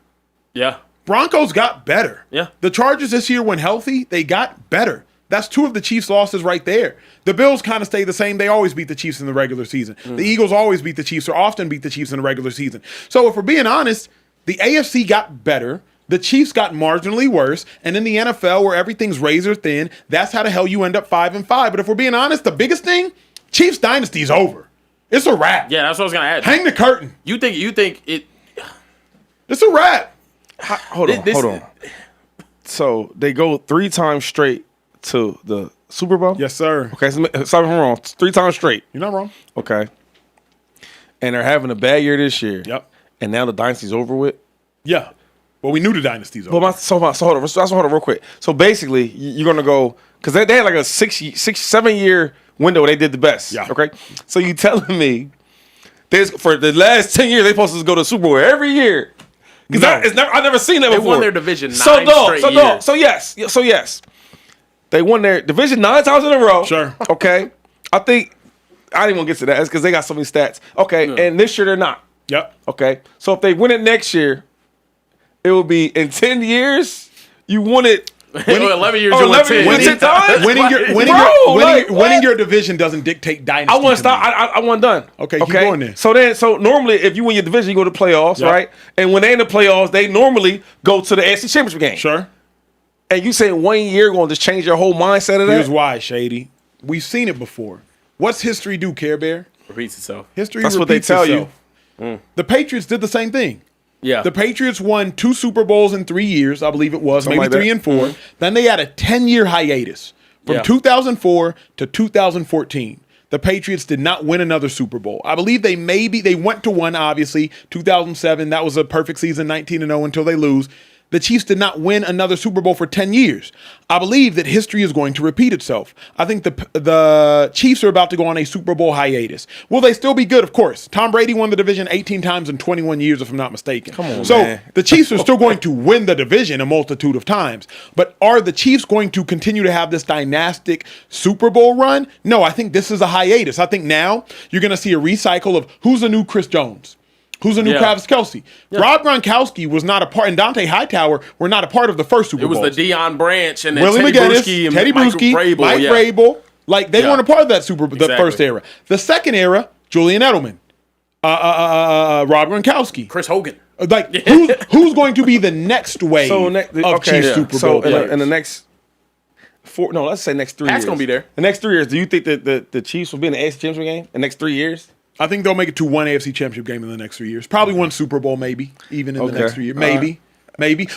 Speaker 3: Yeah.
Speaker 1: Broncos got better.
Speaker 3: Yeah.
Speaker 1: The Chargers this year, when healthy, they got better. That's two of the Chiefs' losses right there. The Bills kind of stay the same. They always beat the Chiefs in the regular season. The Eagles always beat the Chiefs or often beat the Chiefs in the regular season. So if we're being honest, the AFC got better. The Chiefs got marginally worse. And in the NFL, where everything's razor thin, that's how the hell you end up 5-5. But if we're being honest, the biggest thing, Chiefs dynasty is over. It's a wrap.
Speaker 3: Yeah, that's what I was gonna add.
Speaker 1: Hang the curtain.
Speaker 3: You think it?
Speaker 1: It's a wrap.
Speaker 2: Hold on. So they go 3 times straight to the Super Bowl?
Speaker 1: Yes, sir.
Speaker 2: Okay, so sorry if I'm wrong. 3 times straight.
Speaker 1: You're not wrong.
Speaker 2: Okay. And they're having a bad year this year.
Speaker 1: Yep.
Speaker 2: And now the dynasty's over with.
Speaker 1: Yeah. Well, we knew the dynasty's over.
Speaker 2: But hold on real quick. So basically, you're gonna go because they had like a 7 year window where they did the best.
Speaker 1: Yeah.
Speaker 2: Okay. So you telling me for the last 10 years they supposed to go to the Super Bowl every year? Because I've never seen that
Speaker 3: They
Speaker 2: before.
Speaker 3: won their division 9
Speaker 2: straight
Speaker 3: straight years.
Speaker 2: So yes, they won their division 9 times in a row.
Speaker 1: Sure.
Speaker 2: Okay. I think I didn't want to get to that. It's because they got so many stats. Okay. And this year they're not.
Speaker 1: Yep.
Speaker 2: Okay. So if they win it next year, it will be in 10 years. You won it.
Speaker 3: 11 years,
Speaker 2: Oh,
Speaker 3: you won
Speaker 2: 11
Speaker 3: 10.
Speaker 2: years, 10 times?
Speaker 1: Winning your division doesn't dictate dynasty.
Speaker 2: I want to
Speaker 1: to
Speaker 2: stop.
Speaker 1: me.
Speaker 2: I want done.
Speaker 1: Okay, keep going there.
Speaker 2: So normally, if you win your division, you go to the playoffs,
Speaker 1: Yep.
Speaker 2: right? And when they in the playoffs, they normally go to the AFC Championship game.
Speaker 1: Sure.
Speaker 2: And you saying 1 year going to just change your whole mindset of that?
Speaker 1: Here's why, Shady. We've seen it before. What's history do, Care Bear?
Speaker 3: Repeats itself.
Speaker 1: History
Speaker 2: That's what they
Speaker 1: repeats
Speaker 2: tell
Speaker 1: itself.
Speaker 2: you.
Speaker 1: The Patriots did the same thing.
Speaker 3: Yeah.
Speaker 1: The Patriots won 2 Super Bowls in 3 years, I believe it was,
Speaker 2: Something
Speaker 1: maybe
Speaker 2: like
Speaker 1: 3
Speaker 2: that.
Speaker 1: and 4. Then they had a 10-year hiatus from
Speaker 3: Yeah.
Speaker 1: 2004 to 2014. The Patriots did not win another Super Bowl. I believe they went to one, obviously, 2007. That was a perfect season, 19-0 until they lose. The Chiefs did not win another Super Bowl for 10 years. I believe that history is going to repeat itself. I think the Chiefs are about to go on a Super Bowl hiatus. Will they still be good? Of course. Tom Brady won the division 18 times in 21 years, if I'm not mistaken. Come on,
Speaker 2: man.
Speaker 1: the Chiefs are still going to win the division a multitude of times. But are the Chiefs going to continue to have this dynastic Super Bowl run? No, I think this is a hiatus. I think now you're going to see a recycle of who's the new Chris Jones? Who's the new Travis Kelce? Yeah. Rob Gronkowski was not a part, and Dante Hightower were not a part of the first Super Bowl.
Speaker 3: It was the Deion Branch and then
Speaker 1: Willie
Speaker 3: Teddy
Speaker 1: McGinnis,
Speaker 3: Bruschi and
Speaker 1: Teddy Bruschi, Mike Vrabel. Like, they weren't a part of that the first era. The second era, Julian Edelman, Rob Gronkowski.
Speaker 3: Chris Hogan.
Speaker 1: Like, who's going to be the next wave of Chiefs Super Bowl players?
Speaker 2: In the next let's say next 3 years.
Speaker 3: That's going to be there.
Speaker 2: The next 3 years, do you think that the Chiefs will be in the AFC Championship game the next 3 years?
Speaker 1: I think they'll make it to one AFC Championship game in the next 3 years. Probably one Super Bowl, maybe, even in the next 3 years. Maybe.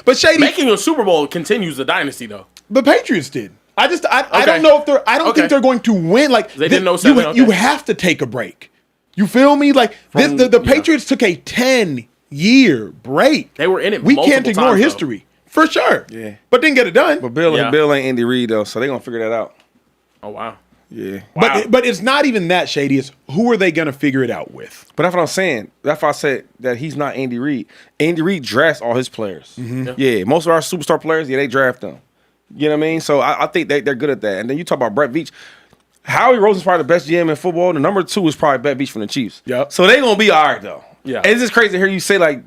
Speaker 1: But Shady,
Speaker 3: making a Super Bowl continues the dynasty, though.
Speaker 1: The Patriots did. I don't know if they're. I don't think they're going to win. Like
Speaker 3: they didn't know 7.
Speaker 1: You have to take a break. You feel me? Like the Patriots took a 10-year break.
Speaker 3: They were in it.
Speaker 1: We can't ignore
Speaker 3: times,
Speaker 1: history for sure.
Speaker 2: Yeah,
Speaker 1: but didn't get it done.
Speaker 2: But Bill ain't Andy Reid though, so they're gonna figure that out.
Speaker 3: Oh wow.
Speaker 2: Yeah.
Speaker 1: But it's not even that, Shady. It's who are they going to figure it out with?
Speaker 2: But that's what I'm saying. That's why I said that he's not Andy Reid. Andy Reid drafts all his players. Yeah, most of our superstar players, they draft them. You know what I mean? So I think they're good at that. And then you talk about Brett Veach. Howie Roseman's probably the best GM in football. The number 2 is probably Brett Veach from the Chiefs.
Speaker 1: Yep.
Speaker 2: So they're going to be all right, though.
Speaker 3: Yeah.
Speaker 2: And it's just crazy to hear you say, like,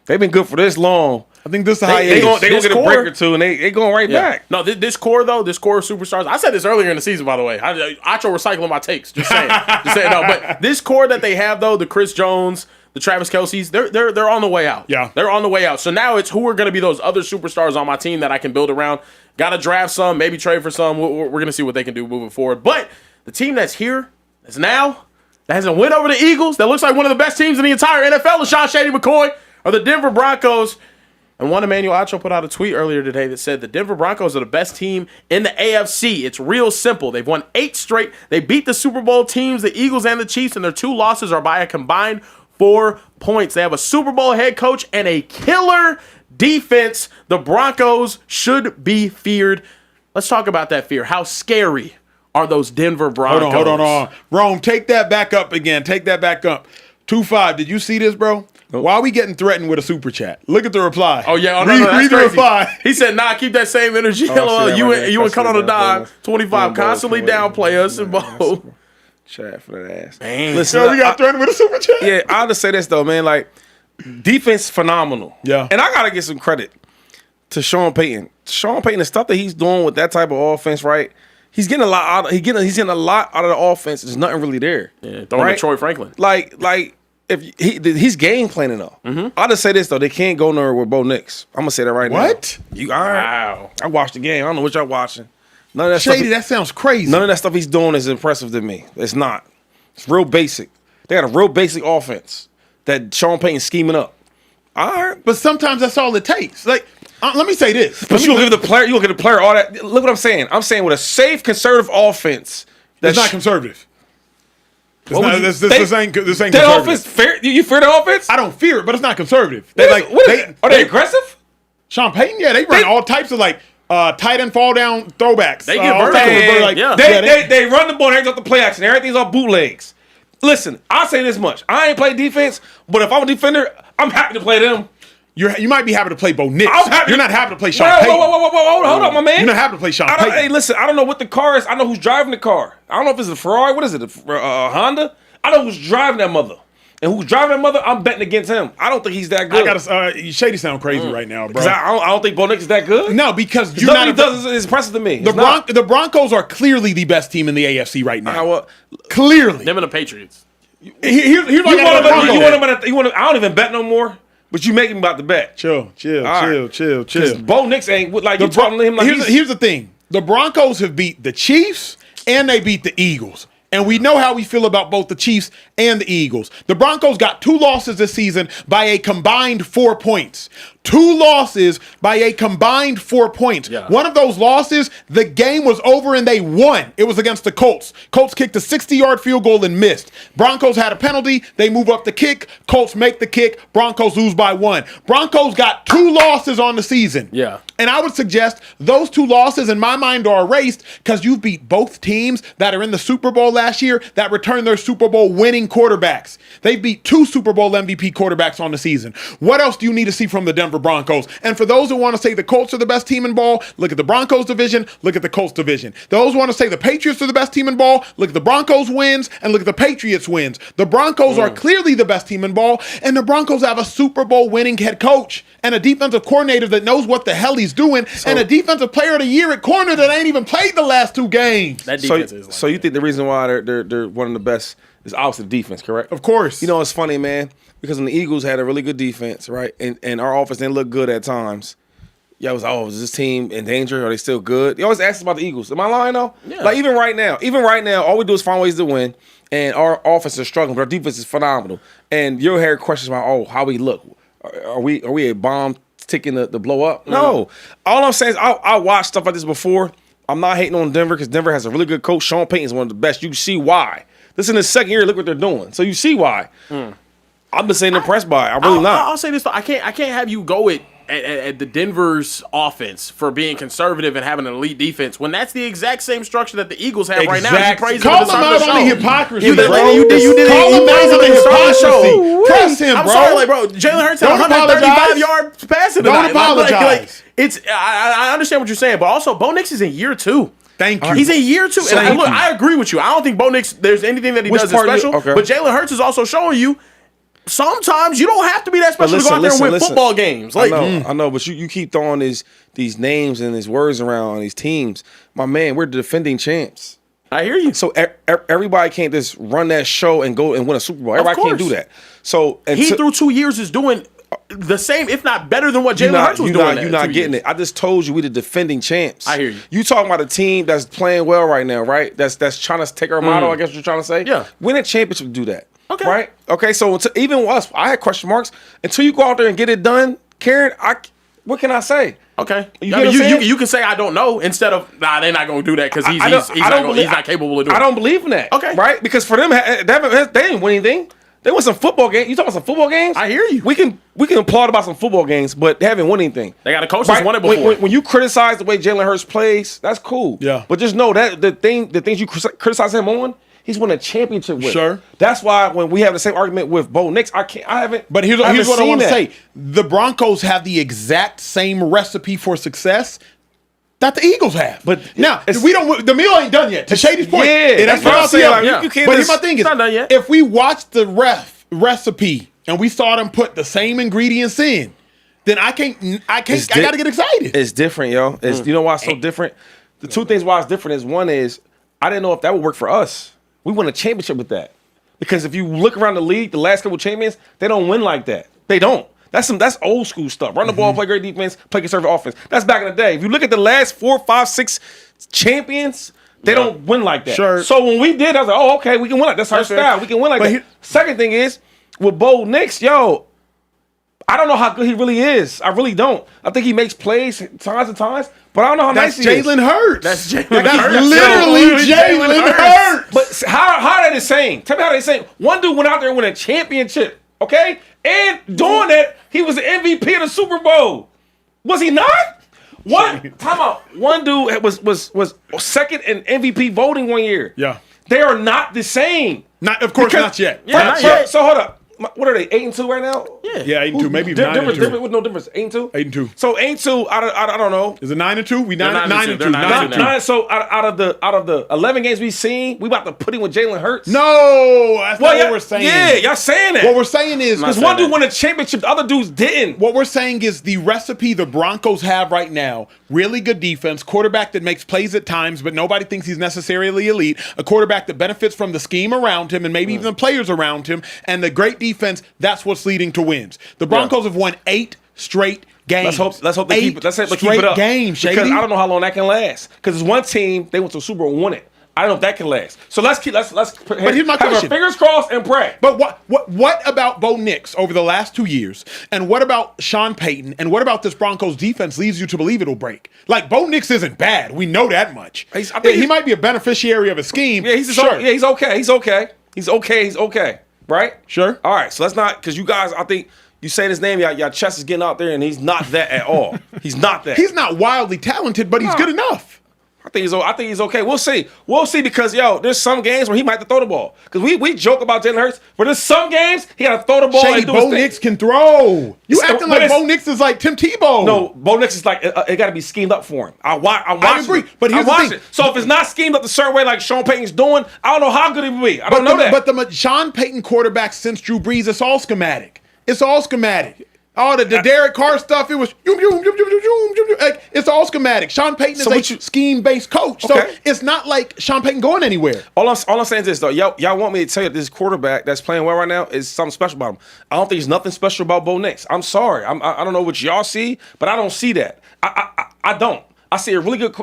Speaker 2: they've been good for this long.
Speaker 1: I think this is the
Speaker 2: They
Speaker 1: hiatus.
Speaker 2: going to get a
Speaker 3: core-
Speaker 2: break or two, and they going right back.
Speaker 3: No, this core though, this core of superstars. I said this earlier in the season, by the way. Acho recycling my takes. Just saying. No, but this core that they have though, the Chris Jones, the Travis Kelce's, they're on the way out.
Speaker 1: Yeah,
Speaker 3: they're on the way out. So now it's who are going to be those other superstars on my team that I can build around. Got to draft some, maybe trade for some. We're going to see what they can do moving forward. But the team that's here, that's now, that hasn't went over the Eagles, that looks like one of the best teams in the entire NFL, LaShawn Shady McCoy, are the Denver Broncos. And one Emmanuel Acho put out a tweet earlier today that said the Denver Broncos are the best team in the AFC. It's real simple. They've won 8 straight. They beat the Super Bowl teams, the Eagles and the Chiefs, and their 2 losses are by a combined 4 points. They have a Super Bowl head coach and a killer defense. The Broncos should be feared. Let's talk about that fear. How scary are those Denver Broncos?
Speaker 1: Hold on. Rome, take that back up again. Take that back up. 2-5. Did you see this, bro? Why are we getting threatened with a super chat? Look at the reply.
Speaker 3: Oh, yeah.
Speaker 1: Read the reply.
Speaker 3: He said, nah, keep that same energy. LOL. You would cut on a dime. 25. Constantly downplay us and both.
Speaker 2: Chat for that ass.
Speaker 3: Man.
Speaker 2: Listen,
Speaker 1: We got threatened with a super chat?
Speaker 2: yeah, I'll just say this, though, man. Like, defense phenomenal.
Speaker 1: Yeah.
Speaker 2: And I got to give some credit to Sean Payton. Sean Payton, the stuff that he's doing with that type of offense, right? He's getting a lot out. He's getting a lot out of the offense. There's nothing really there.
Speaker 3: Yeah, throwing to Troy Franklin.
Speaker 2: Like if he's game planning though. I'll just say this though, they can't go nowhere with Bo Nix. I'm gonna say that right now.
Speaker 1: What?
Speaker 2: You all right?
Speaker 3: Wow.
Speaker 2: I watched the game. I don't know what y'all watching. None of that
Speaker 1: Shady,
Speaker 2: stuff.
Speaker 1: that sounds crazy.
Speaker 2: None of that stuff he's doing is impressive to me. It's not. It's real basic. They got a real basic offense that Sean Payton's scheming up. All right.
Speaker 1: But sometimes that's all it takes. Like, let me say this.
Speaker 2: But you look at the player. You look at the player. All that. Look what I'm saying. I'm saying with a safe, conservative offense.
Speaker 1: That's not conservative. This ain't
Speaker 2: That
Speaker 1: conservative.
Speaker 2: offense. Fair. You fear the offense?
Speaker 1: I don't fear it, but it's not conservative.
Speaker 2: Are they aggressive?
Speaker 1: Sean Payton, yeah, they run all types of tight end fall down throwbacks.
Speaker 3: They get
Speaker 1: all
Speaker 3: vertical.
Speaker 1: types of,
Speaker 2: They run the ball and off the play action. Everything's off bootlegs. Listen, I'll say this much. I ain't played defense, but if I'm a defender, I'm happy to play them.
Speaker 1: You might be happy to play Bo Nix.
Speaker 2: I'm happy.
Speaker 1: You're not happy to play Sean
Speaker 2: Whoa,
Speaker 1: Payton.
Speaker 2: whoa, hold on, my man.
Speaker 1: You're not happy to play Sean Payton.
Speaker 2: Hey, listen, I don't know what the car is. I know who's driving the car. I don't know if it's a Ferrari. What is it? A Honda? I know who's driving that mother. And who's driving that mother, I'm betting against him. I don't think he's that good.
Speaker 1: I gotta Shady sound crazy right now, bro.
Speaker 2: Because I don't think Bo Nix is that good.
Speaker 1: No, because you're
Speaker 2: Nothing
Speaker 1: not.
Speaker 2: he does is impressive to me.
Speaker 1: The Broncos are clearly the best team in the AFC right now. Clearly.
Speaker 3: Them and the Patriots.
Speaker 1: Here's
Speaker 2: You want to? I don't even bet no more. But you making me about to bet.
Speaker 1: Chill.
Speaker 2: Bo Nix ain't like you talking to him like
Speaker 1: here's the thing. The Broncos have beat the Chiefs and they beat the Eagles. And we know how we feel about both the Chiefs and the Eagles. The Broncos got 2 losses this season by a combined 4 points. 2 losses by a combined 4 points.
Speaker 3: Yeah.
Speaker 1: One of those losses, the game was over and they won. It was against the Colts. Colts kicked a 60-yard field goal and missed. Broncos had a penalty. They move up the kick. Colts make the kick. Broncos lose by 1. Broncos got 2 losses on the season.
Speaker 3: Yeah.
Speaker 1: And I would suggest those 2 losses in my mind are erased because you beat both teams that are in the Super Bowl last year that returned their Super Bowl winning quarterbacks. They beat 2 Super Bowl MVP quarterbacks on the season. What else do you need to see from the Denver Broncos? And for those who want to say the Colts are the best team in ball, look at the Broncos division, look at the Colts division. Those who want to say the Patriots are the best team in ball, look at the Broncos wins and look at the Patriots wins. The Broncos are clearly the best team in ball, and the Broncos have a Super Bowl winning head coach and a defensive coordinator that knows what the hell he's doing, and a defensive player of the year at corner that ain't even played the last 2 games.
Speaker 3: That defense is like
Speaker 2: so you think the reason why they're one of the best is obviously the defense, correct?
Speaker 1: Of course.
Speaker 2: You know, it's funny, man, because when the Eagles had a really good defense, right, and our offense didn't look good at times, y'all was, is this team in danger? Are they still good? You always ask us about the Eagles. Am I lying, though?
Speaker 3: Yeah.
Speaker 2: Like, even right now, all we do is find ways to win, and our offense is struggling, but our defense is phenomenal. And you'll hear questions about, how we look. Are we a bomb ticking to blow up? No. All I'm saying is I watched stuff like this before. I'm not hating on Denver because Denver has a really good coach. Sean Payton is one of the best. You see why. This is in his second year. Look what they're doing. So you see why. I've been saying impressed by it. I'm really not.
Speaker 3: I'll say this though. I can't have you go at the Denver's offense for being conservative and having an elite defense when that's the exact same structure that the Eagles have right now. You praise
Speaker 1: Call
Speaker 3: them
Speaker 1: him out on the hypocrisy,
Speaker 3: You did
Speaker 1: bro.
Speaker 3: it. You did
Speaker 1: Call him out on the hypocrisy. Press him,
Speaker 3: I'm
Speaker 1: bro.
Speaker 3: sorry, like, bro. Jalen Hurts had
Speaker 1: Don't
Speaker 3: 135
Speaker 1: apologize.
Speaker 3: yards passing
Speaker 1: Don't
Speaker 3: tonight.
Speaker 1: apologize.
Speaker 3: I understand what you're saying, but also Bo Nix is in year 2.
Speaker 1: Thank you.
Speaker 3: He's in year 2. And I agree with you. I don't think Bo Nix, there's anything that he does that's special.
Speaker 2: Okay.
Speaker 3: But Jalen Hurts is also showing you sometimes you don't have to be that special to go out there and win football games. Like,
Speaker 2: I know, but you keep throwing these names and these words around these teams. My man, we're the defending champs.
Speaker 3: I hear you.
Speaker 2: So everybody can't just run that show and go and win a Super Bowl. Everybody can't do that. So
Speaker 3: he through 2 years is doing the same, if not better than what Jalen Hurts was doing.
Speaker 2: You're not getting it. I just told you we the defending champs.
Speaker 3: I hear you.
Speaker 2: You talking about a team that's playing well right now, right? That's trying to take our motto, I guess what you're trying to say.
Speaker 3: Yeah.
Speaker 2: Win a championship to do that.
Speaker 3: Okay.
Speaker 2: Right? Okay, so even us, I had question marks. Until you go out there and get it done, Karen, what can I say?
Speaker 3: Okay.
Speaker 2: You
Speaker 3: can say I don't know instead of they're not going to do that because he's not capable of doing it.
Speaker 2: I don't believe in that.
Speaker 3: Okay.
Speaker 2: Right? Because for them, they didn't win anything. They won some football games. You talking about some football games?
Speaker 3: I hear you.
Speaker 2: We can applaud about some football games, but they haven't won anything.
Speaker 3: They got a coach that's won it before.
Speaker 2: When you criticize the way Jalen Hurts plays, that's cool.
Speaker 1: Yeah.
Speaker 2: But just know that the things you criticize him on, he's won a championship with.
Speaker 1: Sure.
Speaker 2: That's why when we have the same argument with Bo Nix,
Speaker 1: But here's what I want to say. The Broncos have the exact same recipe for success that the Eagles have. But now, the meal ain't done yet. To Shady's point.
Speaker 2: Yeah, that's what I'm saying. Like, you can't
Speaker 1: but here's my thing is,
Speaker 3: not done yet.
Speaker 1: if we watch the recipe and we saw them put the same ingredients in, then I gotta get excited.
Speaker 2: It's different, yo. You know why it's so different? The two things why it's different is one is I didn't know if that would work for us. We won a championship with that. Because if you look around the league, the last couple champions, they don't win like that. They don't. That's old school stuff. Run the ball, play great defense, play conservative offense. That's back in the day. If you look at the last 4, 5, 6 champions, they don't win like that.
Speaker 1: Sure.
Speaker 2: So when we did, I was like, oh, okay, we can win like that. That's our style. We can win like that. Second thing is, with Bo Nix, I don't know how good he really is. I really don't. I think he makes plays times and times, but I don't know how nice he is.
Speaker 1: Jalen Hurts.
Speaker 3: That's Jalen Hurts.
Speaker 1: That's literally Jalen Hurts.
Speaker 2: But how that is saying? Tell me how they saying. One dude went out there and won a championship, okay? And doing that, he was the MVP of the Super Bowl. Was he not? One dude was second in MVP voting one year.
Speaker 1: Yeah.
Speaker 2: They are not the same.
Speaker 1: Not yet.
Speaker 3: Yeah, not yet.
Speaker 2: So hold up. What are they? 8-2 right now?
Speaker 1: Yeah, 8-2, maybe 9-2.
Speaker 2: With no difference. 8-2.
Speaker 1: 8-2.
Speaker 2: So 8-2. I don't know.
Speaker 1: Is it 9-2? We 9-2.
Speaker 3: They're 9-2.
Speaker 2: So out of the 11 games we've seen, we about to put in with Jalen Hurts.
Speaker 1: No, that's not what we're saying.
Speaker 2: Yeah, y'all saying that.
Speaker 1: What we're saying is
Speaker 2: because one dude won a championship, the other dudes didn't.
Speaker 1: What we're saying is the recipe the Broncos have right now: really good defense, quarterback that makes plays at times, but nobody thinks he's necessarily elite. A quarterback that benefits from the scheme around him and maybe even the players around him, and the great defense. That's what's leading to wins. The Broncos have won 8 straight games.
Speaker 2: Let's hope they keep it. Let's keep it up.
Speaker 1: Games, Shady.
Speaker 2: Because I don't know how long that can last. Because there's one team they went to the Super Bowl and won it. I don't know if that can last. So let's
Speaker 1: But here's my question.
Speaker 2: Have our fingers crossed and pray.
Speaker 1: But what about Bo Nix over the last 2 years? And what about Sean Payton? And what about this Broncos defense leads you to believe it'll break? Like, Bo Nix isn't bad. We know that much. I think he might be a beneficiary of a scheme.
Speaker 2: Yeah, he's okay. He's okay. Right?
Speaker 1: Sure.
Speaker 2: All right. So let's not, because you guys, I think you say his name, y'all chest is getting out there, and he's not that at all. He's not that.
Speaker 1: He's not wildly talented, but he's good enough.
Speaker 2: I think he's okay. We'll see because there's some games where he might have to throw the ball. Because we joke about Jalen Hurts, but there's some games he got to throw the ball.
Speaker 1: Shady, Bo Nix can throw. You acting like Bo Nix is like Tim Tebow.
Speaker 2: No, Bo Nix is like it got to be schemed up for him. I
Speaker 1: agree, but here's the thing.
Speaker 2: So if it's not schemed up the certain way like Sean Payton's doing, I don't know how good it will be. I don't know that.
Speaker 1: But the Sean Payton quarterback since Drew Brees, it's all schematic. Oh, the Derek Carr stuff, it was like, it's all schematic. Sean Payton is a scheme-based coach, so it's not like Sean Payton going anywhere.
Speaker 2: All I'm saying is this, though. Y'all want me to tell you this quarterback that's playing well right now is something special about him. I don't think there's nothing special about Bo Nix. I'm sorry. I don't know what y'all see, but I don't see that. I don't. I see a really good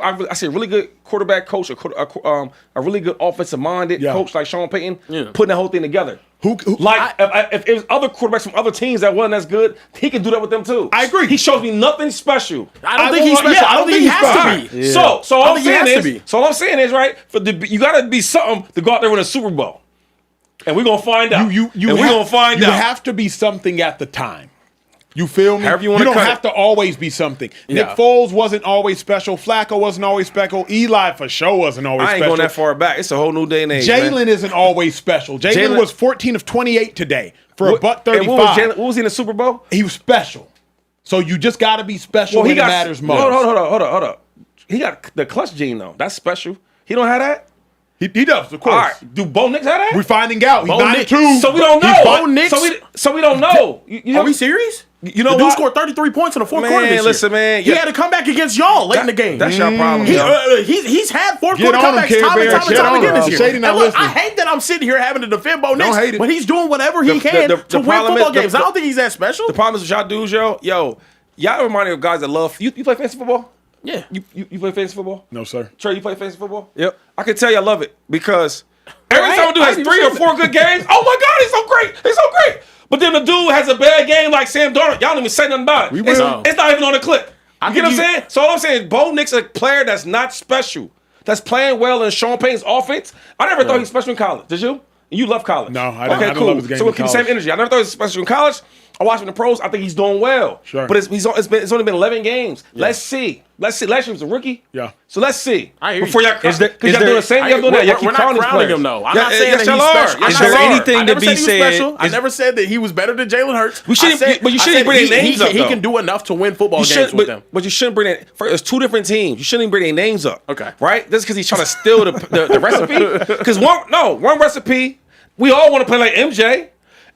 Speaker 2: quarterback coach, a really good offensive-minded coach like Sean Payton putting that whole thing together. If it was other quarterbacks from other teams that wasn't as good, he can do that with them too.
Speaker 1: I agree.
Speaker 2: He shows me nothing special.
Speaker 3: I don't think he's special. I don't think he has to be.
Speaker 2: Yeah. So all I'm saying is, right, you got to be something to go out there with a Super Bowl. And we're gonna find out.
Speaker 1: You have to be something at the time. You feel me?
Speaker 2: However you
Speaker 1: You
Speaker 2: wanna
Speaker 1: don't
Speaker 2: cut
Speaker 1: have
Speaker 2: it.
Speaker 1: to always be something.
Speaker 3: Yeah.
Speaker 1: Nick Foles wasn't always special. Flacco wasn't always special. Eli for sure wasn't always
Speaker 2: I ain't
Speaker 1: special.
Speaker 2: going that far back. It's a whole new day and age. man.
Speaker 1: Jalen isn't always special. Jalen
Speaker 2: Jalen-
Speaker 1: was 14 of 28 today for a buck
Speaker 2: And
Speaker 1: 35.
Speaker 2: what was he in the Super Bowl?
Speaker 1: He was special. So you just got to be special when it matters most.
Speaker 2: Hold up. He got the clutch gene though. That's special. He don't have that.
Speaker 1: He does, of course.
Speaker 2: All right. Do Bo Nix have that?
Speaker 1: We're finding out. He's
Speaker 3: Bo
Speaker 1: 9-2.
Speaker 3: Nix.
Speaker 2: So we don't know.
Speaker 3: Bo Nix.
Speaker 2: So we don't know. You
Speaker 3: Are we serious?
Speaker 2: You know
Speaker 3: the dude
Speaker 2: what?
Speaker 3: scored 33 points in the fourth
Speaker 2: Man,
Speaker 3: quarter this year.
Speaker 2: listen, man.
Speaker 3: He
Speaker 2: Yeah.
Speaker 3: had to come back against y'all late in the game.
Speaker 2: That's your problem.
Speaker 3: He,
Speaker 2: yo.
Speaker 3: he's had fourth
Speaker 1: Get
Speaker 3: quarter
Speaker 1: on him,
Speaker 3: comebacks
Speaker 1: Care
Speaker 3: time and
Speaker 1: Bear.
Speaker 3: time
Speaker 1: Get on
Speaker 3: again
Speaker 1: him.
Speaker 3: this year.
Speaker 1: Shady not
Speaker 3: And look, I
Speaker 1: listening.
Speaker 3: hate that I'm sitting here having to defend Bo Nix
Speaker 1: hate it.
Speaker 3: when he's doing whatever he can
Speaker 2: the
Speaker 3: to win
Speaker 2: problem
Speaker 3: football
Speaker 2: is-
Speaker 3: games. I don't think he's that special.
Speaker 2: The problem is with y'all dudes, y'all remind me of guys that love. You play fantasy football?
Speaker 3: Yeah.
Speaker 2: You play fantasy football?
Speaker 1: No, sir.
Speaker 2: Trey, you play fantasy football?
Speaker 4: Yep.
Speaker 2: I can tell you I love it because every
Speaker 3: I
Speaker 2: time a dude has
Speaker 3: ain't
Speaker 2: 3 or
Speaker 3: even
Speaker 2: 4 good games, oh my God, he's so great. He's so great. But then the dude has a bad game like Sam Darnold. Y'all don't even say nothing about it. It's not even on the clip. You get what I'm saying? So all I'm saying is Bo Nix is a player that's not special. That's playing well in Sean Payton's offense. I never thought he was special in college. Did you? You love college.
Speaker 1: No, I didn't
Speaker 2: cool.
Speaker 1: love his game
Speaker 2: So we'll
Speaker 1: in
Speaker 2: keep the same
Speaker 1: college.
Speaker 2: energy. I never thought he was special in college. I watched him in the pros. I think he's doing well.
Speaker 1: Sure.
Speaker 2: But it's only been 11 games. Let's see. Last year he was a rookie.
Speaker 1: Yeah.
Speaker 2: So let's see.
Speaker 3: I hear you.
Speaker 2: Before y'all,
Speaker 4: Is there-
Speaker 2: because
Speaker 4: is
Speaker 2: y'all
Speaker 4: there-
Speaker 2: doing the same. Y'all doing that. Y'all keep
Speaker 3: We're not
Speaker 2: crowning these
Speaker 3: crowning
Speaker 2: players.
Speaker 3: him, though. I'm
Speaker 2: Yeah,
Speaker 3: not saying
Speaker 2: yes,
Speaker 3: that
Speaker 2: y'all
Speaker 3: he's
Speaker 2: are.
Speaker 3: special.
Speaker 2: Yes,
Speaker 4: Is
Speaker 2: y'all
Speaker 4: there
Speaker 2: are.
Speaker 4: anything
Speaker 3: I
Speaker 4: to
Speaker 3: never
Speaker 4: be
Speaker 3: said he was
Speaker 4: said?
Speaker 3: special. I never said that he was better than Jalen Hurts.
Speaker 2: We shouldn't- but you
Speaker 3: I
Speaker 2: shouldn't
Speaker 3: said
Speaker 2: bring their names up,
Speaker 3: He
Speaker 2: though.
Speaker 3: can do enough to win football
Speaker 2: You
Speaker 3: games
Speaker 2: shouldn't,
Speaker 3: with them.
Speaker 2: but you shouldn't bring it. There's 2 different teams. You shouldn't even bring their names up.
Speaker 3: Okay.
Speaker 2: Right? That's because he's trying to steal the recipe. Because one recipe, we all want to play like MJ.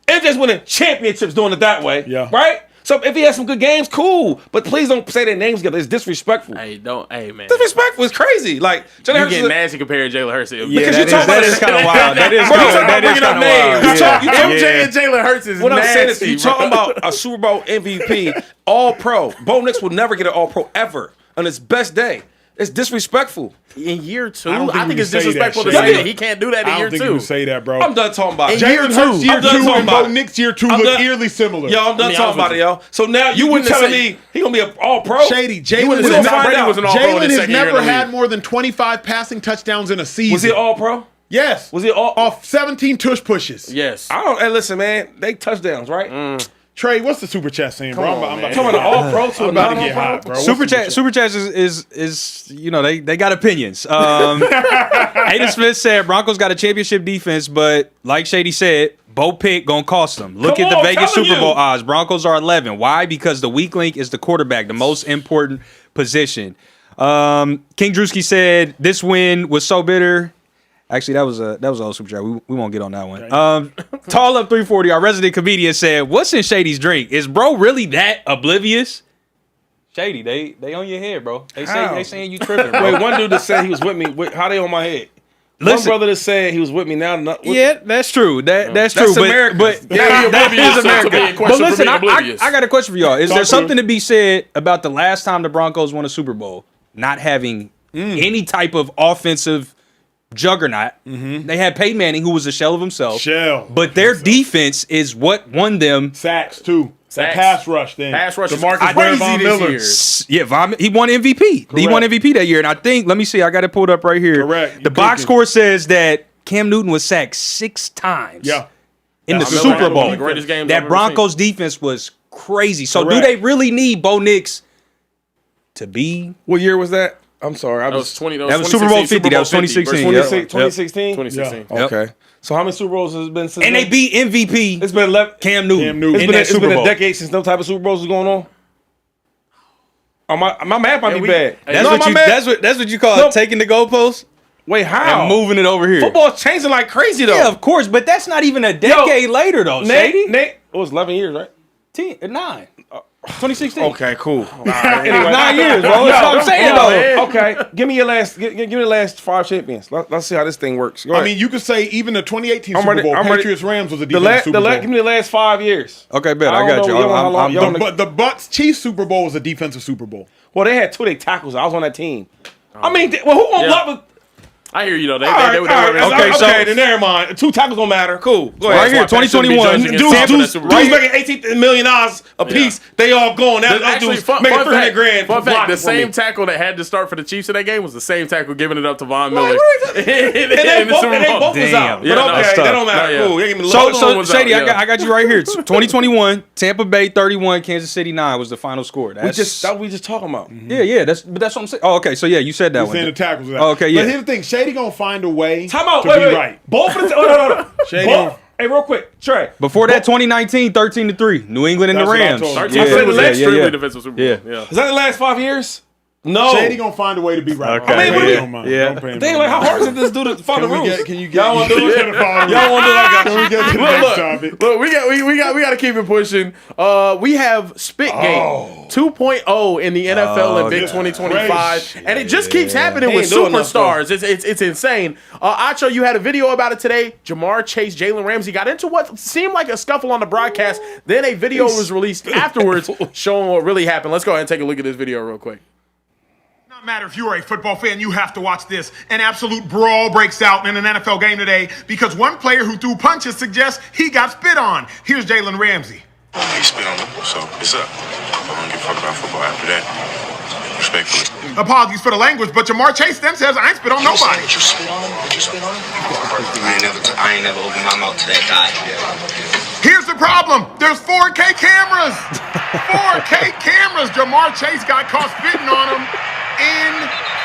Speaker 2: MJ's winning championships doing it that way.
Speaker 1: Yeah.
Speaker 2: Right? So if he has some good games, cool. But please don't say their names together. It's disrespectful.
Speaker 3: Hey, man.
Speaker 2: Disrespectful. It's crazy. Like, Jalen
Speaker 3: You
Speaker 2: Hurts
Speaker 3: getting
Speaker 2: is a-
Speaker 3: nasty comparing Jalen Hurts.
Speaker 4: Yeah,
Speaker 2: Because you
Speaker 4: that
Speaker 2: talking
Speaker 4: is-
Speaker 2: about
Speaker 4: that
Speaker 2: it.
Speaker 4: is kind of wild. That is
Speaker 2: Bro,
Speaker 4: kind
Speaker 2: you
Speaker 4: of
Speaker 2: bringing up
Speaker 4: wild.
Speaker 2: names.
Speaker 4: Yeah.
Speaker 2: You
Speaker 3: MJ and Jalen Hurts is
Speaker 2: What I'm saying is,
Speaker 3: nasty,
Speaker 2: you
Speaker 3: bro.
Speaker 2: talking about a Super Bowl MVP, All Pro. Bo Nix will never get an All Pro ever on his best day. It's disrespectful.
Speaker 3: In year 2,
Speaker 1: I don't think
Speaker 3: I
Speaker 1: we
Speaker 3: think
Speaker 1: can
Speaker 3: it's
Speaker 1: say that
Speaker 3: disrespectful to
Speaker 1: shit.
Speaker 3: say that he can't do that in
Speaker 1: I
Speaker 3: year
Speaker 1: don't think
Speaker 3: 2.
Speaker 1: you can say that, bro.
Speaker 2: I'm done talking about it.
Speaker 3: Jalen
Speaker 1: Jalen Hurts year
Speaker 2: I'm done
Speaker 1: 2
Speaker 2: talking
Speaker 1: and
Speaker 2: about
Speaker 1: Bo
Speaker 2: it.
Speaker 1: Nix year 2
Speaker 2: I'm
Speaker 1: look
Speaker 2: done-
Speaker 1: eerily similar.
Speaker 2: Yo, I'm done
Speaker 3: be
Speaker 2: talking
Speaker 3: honest
Speaker 2: about
Speaker 3: with
Speaker 2: it, yo. So now you
Speaker 3: wouldn't have
Speaker 2: telling
Speaker 3: said-
Speaker 2: me he gonna be an All Pro?
Speaker 1: Shady.
Speaker 3: You
Speaker 1: Jalen
Speaker 3: wouldn't
Speaker 1: has
Speaker 3: have said
Speaker 2: find
Speaker 3: Tom Brady
Speaker 2: out.
Speaker 3: was an All-Pro in
Speaker 1: Jalen
Speaker 3: his
Speaker 1: has
Speaker 3: second year in
Speaker 1: never
Speaker 3: the
Speaker 1: had
Speaker 3: league.
Speaker 1: more than 25 passing touchdowns in a season.
Speaker 2: Was he All Pro?
Speaker 1: Yes.
Speaker 2: Was he all?
Speaker 1: Off 17 tush pushes.
Speaker 3: Yes.
Speaker 2: I don't. Hey, listen, man. They touchdowns, right?
Speaker 1: Trey, what's the super chat saying, bro?
Speaker 3: on,
Speaker 1: I'm
Speaker 3: man.
Speaker 1: about
Speaker 2: Coming to All Pro to
Speaker 1: I'm
Speaker 2: a
Speaker 1: about to
Speaker 2: non
Speaker 1: get hot, bro. What's
Speaker 4: Super chat is you know they got opinions. Hayden Smith said Broncos got a championship defense, but like Shady said, Bo Pitt gonna cost them. Look
Speaker 2: Come
Speaker 4: at the
Speaker 2: on,
Speaker 4: Vegas
Speaker 2: telling
Speaker 4: Super Bowl
Speaker 2: you.
Speaker 4: odds. Broncos are 11. Why? Because the weak link is the quarterback, the most important position. King Drewski said this win was so bitter. Actually, that was a old super chat. We won't get on that one. Tall up 340. Our resident comedian said, "What's in Shady's drink? Is bro really that oblivious?" Shady, they on your head, bro. They saying you tripping, bro.
Speaker 2: Wait, one dude that said he was with me. How they on my head?
Speaker 4: Listen.
Speaker 2: One brother that said he was with me now.
Speaker 4: Yeah, that's true. That's true.
Speaker 2: America.
Speaker 4: But
Speaker 3: Yeah,
Speaker 4: that
Speaker 3: oblivious
Speaker 4: is
Speaker 3: to
Speaker 4: America.
Speaker 3: being
Speaker 4: But
Speaker 3: questioned for
Speaker 4: listen,
Speaker 3: being oblivious.
Speaker 4: I got a question for y'all. Is
Speaker 1: Talk
Speaker 4: there
Speaker 1: to
Speaker 4: something
Speaker 1: him.
Speaker 4: to be said about the last time the Broncos won a Super Bowl not having any type of offensive juggernaut? They had Peyton Manning, who was a shell of himself.
Speaker 1: Shell.
Speaker 4: But their defense is what won them.
Speaker 1: Sacks, too. That
Speaker 3: Sacks.
Speaker 1: pass rush thing.
Speaker 3: Pass rush is
Speaker 1: DeMarcus
Speaker 3: crazy
Speaker 1: Von
Speaker 3: this
Speaker 1: Miller.
Speaker 3: year.
Speaker 4: Yeah, he won MVP. He won MVP that year. And I think, let me see, I got it pulled up right here.
Speaker 1: Correct. You
Speaker 4: The box
Speaker 1: cooking.
Speaker 4: score says that Cam Newton was sacked 6 times.
Speaker 1: Yeah.
Speaker 4: In the
Speaker 1: That's
Speaker 4: Super
Speaker 1: one of
Speaker 4: Bowl.
Speaker 1: the
Speaker 3: greatest games I've
Speaker 4: That
Speaker 3: ever
Speaker 4: Broncos defense was crazy. So
Speaker 1: Correct.
Speaker 4: do they really need Bo Nix to be?
Speaker 2: What year was that? I'm sorry. I
Speaker 3: That was
Speaker 2: was
Speaker 3: 20.
Speaker 4: That was Super Bowl 50. That was 2016.
Speaker 3: versus
Speaker 4: Yep.
Speaker 2: 2016.
Speaker 3: 2016.
Speaker 4: Yep.
Speaker 2: Okay. So how many Super Bowls has it been since?
Speaker 4: And they
Speaker 2: then?
Speaker 4: beat MVP
Speaker 2: It's been 11.
Speaker 4: Cam Newton,
Speaker 1: Cam Newton.
Speaker 2: It's
Speaker 4: in
Speaker 2: been,
Speaker 4: that
Speaker 2: it's
Speaker 4: Super
Speaker 2: been
Speaker 4: Bowl.
Speaker 2: a decade since no type of Super Bowls was going on. Oh, my math might be
Speaker 3: we-
Speaker 2: bad.
Speaker 4: That's,
Speaker 2: No,
Speaker 4: what
Speaker 2: my
Speaker 4: you,
Speaker 2: math-
Speaker 4: that's what you call
Speaker 2: No.
Speaker 4: taking the goalpost
Speaker 2: Wait, how?
Speaker 4: and moving it over here.
Speaker 2: Football's changing like crazy though.
Speaker 4: Yeah, of course, but that's not even a decade later though, Shady.
Speaker 2: Nate, it was 11 years, right?
Speaker 4: 9. 2016.
Speaker 2: Okay, cool.
Speaker 4: Anyway, 9 years, bro. That's what I'm saying though.
Speaker 2: Okay, give me your last. Give me the last 5 champions. Let's see how this thing works. Go
Speaker 1: I
Speaker 2: ahead.
Speaker 1: mean, you could say even the 2018
Speaker 2: I'm
Speaker 1: Super
Speaker 2: ready-
Speaker 1: Bowl,
Speaker 2: I'm ready.
Speaker 1: Patriots-Rams was a
Speaker 2: the
Speaker 1: defensive
Speaker 2: last,
Speaker 1: Super Bowl.
Speaker 2: give me the last 5 years.
Speaker 4: Okay, bet. I
Speaker 2: don't
Speaker 4: got
Speaker 2: know.
Speaker 4: you.
Speaker 2: Y'all know how long- y'all know-
Speaker 1: But the Bucks-Chiefs Super Bowl was a defensive Super Bowl.
Speaker 2: Well, they had 2 of their tackles. I was on that team. I mean, well, who won't
Speaker 3: Yeah.
Speaker 2: block?
Speaker 3: I hear you though.
Speaker 2: Okay, then never mind. 2 tackles don't matter. Cool. Go ahead.
Speaker 4: Right here, 2021.
Speaker 2: Dudes making $18 million a piece. They all going. That dude's making $300,000.
Speaker 3: Fun fact: the same tackle that had to start for the Chiefs in that game was the same tackle giving it up to Von Miller.
Speaker 2: And they both was out. But okay, that don't matter. Cool.
Speaker 4: So Shady, I got you right here. 2021, Tampa Bay 31, Kansas City 9 was the final score.
Speaker 2: That's we just talking about.
Speaker 4: Yeah. That's what I'm saying. Oh, okay. So yeah, you said that one.
Speaker 1: Saying the tackles.
Speaker 4: Oh, okay, yeah.
Speaker 1: But here's the thing: Shady gonna find a way.
Speaker 2: Time out.
Speaker 1: To
Speaker 2: Wait.
Speaker 1: be right.
Speaker 2: Both of the
Speaker 1: Shady.
Speaker 2: Hey, real quick, Trey.
Speaker 4: Before that, 2019, 13-3, New England and the Rams.
Speaker 3: was extremely defensive Super Bowl.
Speaker 4: Yeah.
Speaker 2: Is that the last 5 years? No.
Speaker 1: Shady gonna find a way to be right.
Speaker 4: Okay.
Speaker 2: I mean,
Speaker 1: Don't mind.
Speaker 4: yeah.
Speaker 1: Don't pay him
Speaker 2: Dang,
Speaker 1: no
Speaker 2: like, how
Speaker 1: mind.
Speaker 2: hard is it this dude to follow the rules?
Speaker 1: Can you get?
Speaker 2: Y'all want to do it?
Speaker 1: Y'all
Speaker 2: want to do it? I got
Speaker 1: Can we get to the next topic?
Speaker 3: Look, we got to keep it pushing. We have Spitgate 2.0 in the NFL and Big 2025, and it just keeps happening with superstars. It's insane. Acho, you had a video about it today. Jamar Chase, Jalen Ramsey got into what seemed like a scuffle on the broadcast. Then a video was released afterwards showing what really happened. Let's go ahead and take a look at this video real quick.
Speaker 7: Matter if you're a football fan, you have to watch this. An absolute brawl breaks out in an NFL game today because one player who threw punches suggests he got spit on. Here's Jalen Ramsey.
Speaker 8: He spit on him, so it's up. I don't give a fuck about football after that. Respectfully.
Speaker 7: Apologies for the language, but Jamar Chase then says, I ain't spit on nobody.
Speaker 8: Did you spit on him? Did you spit on him? I ain't never opened my mouth to that guy.
Speaker 7: Here's the problem. There's 4K cameras. 4K cameras. Jamar Chase got caught spitting on him in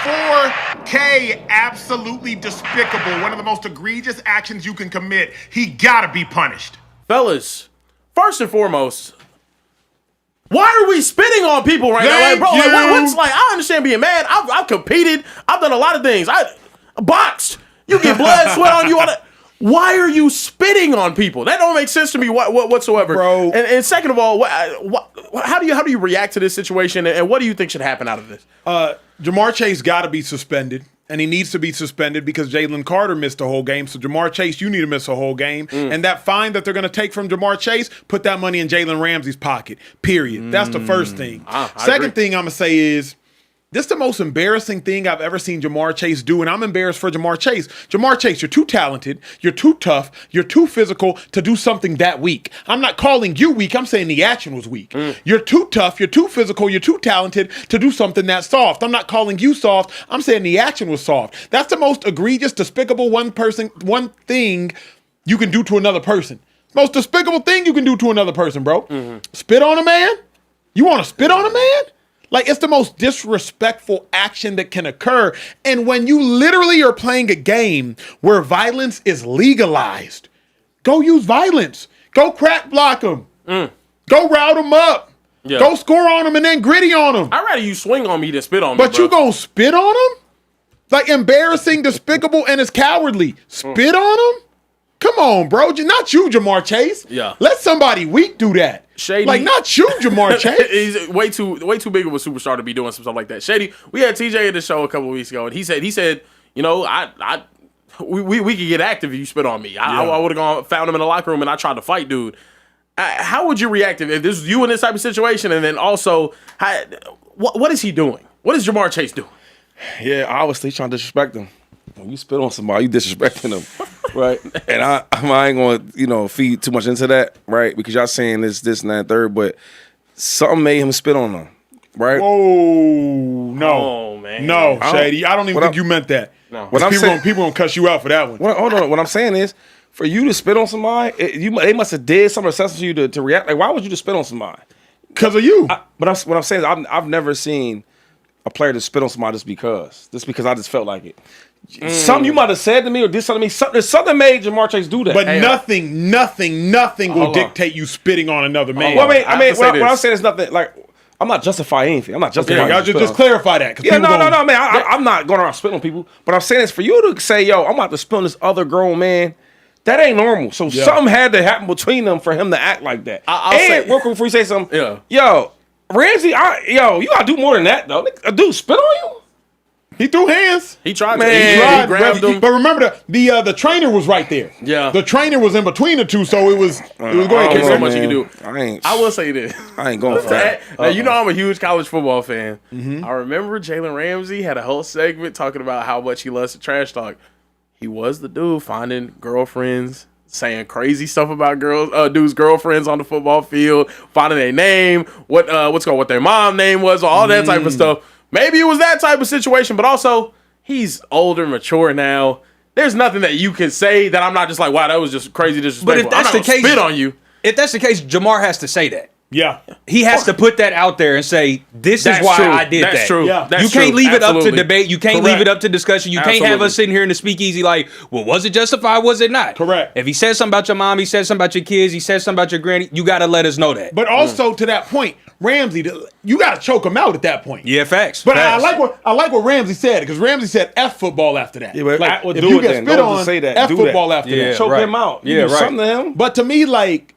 Speaker 7: 4K. Absolutely despicable. One of the most egregious actions you can commit. He gotta be punished.
Speaker 3: Fellas, first and foremost, why are we spitting on people right now? Like, bro, what's like? I understand being mad. I've competed. I've done a lot of things. I boxed. You get blood, sweat on you. Why are you spitting on people? That don't make sense to me whatsoever,
Speaker 1: bro.
Speaker 3: And second of all, how do you react to this situation, and what do you think should happen out of this?
Speaker 1: Jamar Chase got to be suspended, and he needs to be suspended because Jalen Carter missed a whole game. So Jamar Chase, you need to miss a whole game. And that fine that they're going to take from Jamar Chase, put that money in Jalen Ramsey's pocket. Period. That's the first thing. Second thing I'm going to say is, this is the most embarrassing thing I've ever seen Jamar Chase do, and I'm embarrassed for Jamar Chase. Jamar Chase, you're too talented, you're too tough, you're too physical to do something that weak. I'm not calling you weak, I'm saying the action was weak. You're too tough, you're too physical, you're too talented to do something that soft. I'm not calling you soft, I'm saying the action was soft. That's the most egregious, despicable one thing you can do to another person. Most despicable thing you can do to another person, bro. Spit on a man? You want to spit on a man? Like, it's the most disrespectful action that can occur. And when you literally are playing a game where violence is legalized, go use violence. Go crack block them. Go route them up.
Speaker 3: Yeah.
Speaker 1: Go score on them and then gritty on them.
Speaker 3: I'd rather you swing on me than spit on me,
Speaker 1: But
Speaker 3: bro.
Speaker 1: you gonna spit on them? Like, embarrassing, despicable, and it's cowardly. Spit on them? Come on, bro. Not you, Jamar Chase.
Speaker 3: Yeah.
Speaker 1: Let somebody weak do that.
Speaker 3: Shady.
Speaker 1: Like, not you, Jamar Chase.
Speaker 3: He's way too big of a superstar to be doing some stuff like that. Shady, we had TJ at the show a couple of weeks ago, and he said, you know, we could get active if you spit on me. I would have found him in the locker room and I tried to fight, dude. How would you react if this was you in this type of situation? And then also, what is he doing? What is Jamar Chase doing?
Speaker 2: Yeah, obviously trying to disrespect him. When you spit on somebody, you disrespecting them, right? And I ain't gonna, feed too much into that, right? Because y'all saying this, and that, third, but something made him spit on them, right?
Speaker 1: Oh, no.
Speaker 3: Oh, man.
Speaker 1: No, Shady. I don't even think you meant that.
Speaker 3: No.
Speaker 2: What I'm saying,
Speaker 1: people gonna cuss you out for that one.
Speaker 2: hold on. What I'm saying is, for you to spit on somebody, they must have did something assessing you to react. Like, why would you just spit on somebody?
Speaker 1: Because of you.
Speaker 2: What I'm saying is, I've never seen a player to spit on somebody just because I just felt like it. Something you might have said to me or did something to me. Something made Jamar Chase do that.
Speaker 1: But nothing will dictate you spitting on another man.
Speaker 2: Well, I mean, what I'm saying is nothing. Like, I'm not justifying anything. I'm not justifying.
Speaker 1: Yeah, just clarify that.
Speaker 2: Yeah, no, man. I'm not going around spitting on people. But I'm saying is for you to say, yo, I'm about to spit on this other grown man. That ain't normal. So something had to happen between them for him to act like that. I'll say real quick before you say something.
Speaker 3: Yeah.
Speaker 2: Yo, Ramsey, you gotta do more than that though. A dude spit on you.
Speaker 1: He threw hands.
Speaker 3: He tried to.
Speaker 2: Man.
Speaker 3: He grabbed him.
Speaker 1: But remember, the trainer was right there.
Speaker 3: Yeah.
Speaker 1: The trainer was in between the two, so it was go ahead.
Speaker 3: There's so
Speaker 1: Kid.
Speaker 3: much you can do.
Speaker 2: I
Speaker 3: I will say this.
Speaker 2: ain't going for that.
Speaker 3: Now, you know I'm a huge college football fan. I remember Jalen Ramsey had a whole segment talking about how much he loves to trash talk. He was the dude finding girlfriends, saying crazy stuff about dudes' girlfriends on the football field, finding their name, what their mom name was, all that type of stuff. Maybe it was that type of situation, but also he's older, mature now. There's nothing that you can say that I'm not just like, wow, that was just crazy disrespectful.
Speaker 4: But if that's
Speaker 3: I'm not
Speaker 4: the case,
Speaker 3: gonna spit on you.
Speaker 4: If that's the case, Jamar has to say that.
Speaker 1: Yeah.
Speaker 4: He has to put that out there and say, this
Speaker 3: That's
Speaker 4: is why
Speaker 3: true.
Speaker 4: I did
Speaker 3: That's
Speaker 4: that.
Speaker 3: true.
Speaker 1: Yeah.
Speaker 3: That's
Speaker 4: You can't
Speaker 3: true.
Speaker 4: leave it up to
Speaker 3: Absolutely.
Speaker 4: debate. You can't
Speaker 1: Correct.
Speaker 4: leave it up to discussion. You can't have
Speaker 3: Absolutely.
Speaker 4: us sitting here in the speakeasy like, well, was it justified? Was it not?
Speaker 1: Correct.
Speaker 4: If he says something about your mom, he says something about your kids, he says something about your granny, you got to let us know that.
Speaker 1: But also to that point, Ramsey, you got to choke him out at that point.
Speaker 4: Yeah, facts.
Speaker 1: But
Speaker 4: facts.
Speaker 1: I like what Ramsey said, because Ramsey said F football after that.
Speaker 2: Yeah, but
Speaker 1: like,
Speaker 2: well,
Speaker 1: if
Speaker 2: do
Speaker 1: you
Speaker 2: it
Speaker 1: get
Speaker 2: then.
Speaker 1: spit
Speaker 2: Don't
Speaker 1: on,
Speaker 2: just say that.
Speaker 1: F
Speaker 2: Do
Speaker 1: football
Speaker 2: that.
Speaker 1: after
Speaker 4: Yeah.
Speaker 1: that.
Speaker 2: Choke
Speaker 4: right.
Speaker 2: him out.
Speaker 4: Yeah,
Speaker 2: You do
Speaker 4: right.
Speaker 2: something to him.
Speaker 1: But to me, like,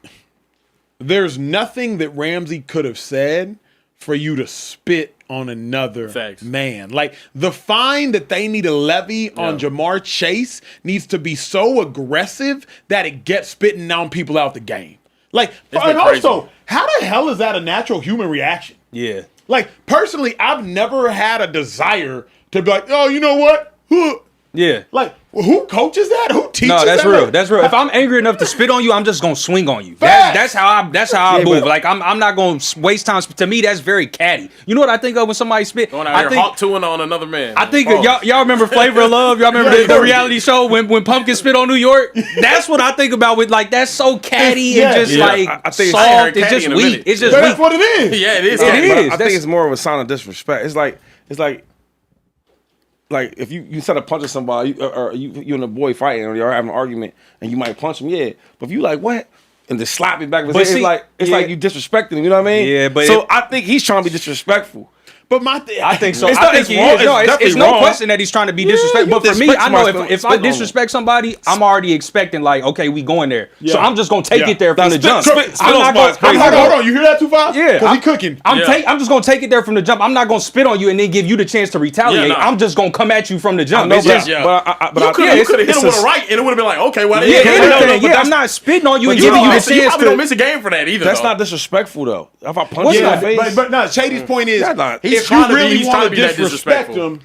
Speaker 1: there's nothing that Ramsey could have said for you to spit on another
Speaker 3: Facts.
Speaker 1: man. Like, the fine that they need to levy on Jamar Chase needs to be so aggressive that it gets spitting down people out the game. Like,
Speaker 3: been
Speaker 1: and
Speaker 3: crazy.
Speaker 1: also, how the hell is that a natural human reaction?
Speaker 4: Yeah.
Speaker 1: Like, personally, I've never had a desire to be like, oh, you know what?
Speaker 4: Yeah.
Speaker 1: Like, who coaches that? Who teaches
Speaker 4: No, that's
Speaker 1: that?
Speaker 4: real.
Speaker 1: Like,
Speaker 4: That's real. If I'm angry enough to spit on you, I'm just gonna swing on you.
Speaker 1: Facts.
Speaker 4: That's how I
Speaker 2: Yeah,
Speaker 4: move.
Speaker 2: but-
Speaker 4: Like I'm not gonna waste time. To me, that's very catty. You know what I think of when somebody spit?
Speaker 3: Going out
Speaker 4: I
Speaker 3: here
Speaker 4: think
Speaker 3: hawk toing on another man.
Speaker 4: I think y'all remember Flavor of Love. Y'all remember the reality show when Pumpkin spit on New York? That's what I think about with like that's so catty and just
Speaker 3: Yeah.
Speaker 4: like
Speaker 2: I think it's-
Speaker 3: I ain't heard
Speaker 4: soft. It's
Speaker 3: catty
Speaker 4: just
Speaker 3: in a
Speaker 4: weak.
Speaker 3: minute.
Speaker 4: It's just
Speaker 1: but
Speaker 4: weak.
Speaker 1: that's what it is.
Speaker 3: yeah, it is.
Speaker 4: It
Speaker 3: Yeah.
Speaker 4: is.
Speaker 2: But I
Speaker 4: That's-
Speaker 2: think it's more of a sign of disrespect. It's like if you instead of punching somebody, or you and a boy fighting, or you're having an argument, and you might punch him, yeah. But if you like what, and just slap it back,
Speaker 4: But
Speaker 2: it's
Speaker 4: see,
Speaker 2: like
Speaker 4: yeah.
Speaker 2: you disrespecting him. You know what I mean?
Speaker 4: Yeah, but
Speaker 2: so I think he's trying to be disrespectful.
Speaker 1: But my thing,
Speaker 4: I think so.
Speaker 2: It's
Speaker 4: I
Speaker 2: not-
Speaker 4: think
Speaker 2: it's
Speaker 4: he
Speaker 2: wrong.
Speaker 4: is. No,
Speaker 2: It's
Speaker 4: it's
Speaker 2: definitely
Speaker 4: no
Speaker 2: wrong.
Speaker 4: question that he's trying to be disrespectful.
Speaker 2: you
Speaker 4: But for me,
Speaker 2: disrespect
Speaker 4: I know
Speaker 2: somebody,
Speaker 4: if I
Speaker 2: spit on them.
Speaker 4: disrespect somebody, I'm already expecting like, okay, we going there. So I'm just gonna take
Speaker 1: Yeah.
Speaker 4: it there from the jump.
Speaker 2: spit
Speaker 4: I'm
Speaker 2: on
Speaker 4: not
Speaker 2: somebody's
Speaker 4: gonna.
Speaker 2: crazy.
Speaker 1: hold on, you hear that, Tupac?
Speaker 4: Yeah,
Speaker 1: because he cooking.
Speaker 4: I'm
Speaker 3: Yeah.
Speaker 4: just gonna take it there from the jump. I'm not gonna spit on you and then give you the chance to retaliate.
Speaker 3: Yeah, nah.
Speaker 4: I'm just gonna come at you from the jump.
Speaker 2: No,
Speaker 4: It's just,
Speaker 3: Yeah.
Speaker 2: but I
Speaker 3: You could
Speaker 2: yeah,
Speaker 3: have hit
Speaker 2: it's
Speaker 3: him with a right, and it would have been like, okay, well,
Speaker 4: yeah,
Speaker 3: no,
Speaker 4: anything.
Speaker 3: but
Speaker 4: Yeah, I'm not spitting on you and
Speaker 3: you
Speaker 4: giving you the
Speaker 3: you
Speaker 4: chance
Speaker 3: probably don't
Speaker 4: to.
Speaker 3: miss a game for that either.
Speaker 2: That's
Speaker 3: though.
Speaker 2: not disrespectful though. If I punch
Speaker 4: What's
Speaker 2: you in the
Speaker 4: not?
Speaker 2: face,
Speaker 1: But no, Shady's point is,
Speaker 2: That's not-
Speaker 3: He's
Speaker 1: if
Speaker 3: trying
Speaker 1: you
Speaker 3: to be-
Speaker 1: really
Speaker 3: he's
Speaker 1: want
Speaker 3: trying
Speaker 1: to
Speaker 3: to be that
Speaker 1: disrespect
Speaker 3: disrespectful.
Speaker 1: him,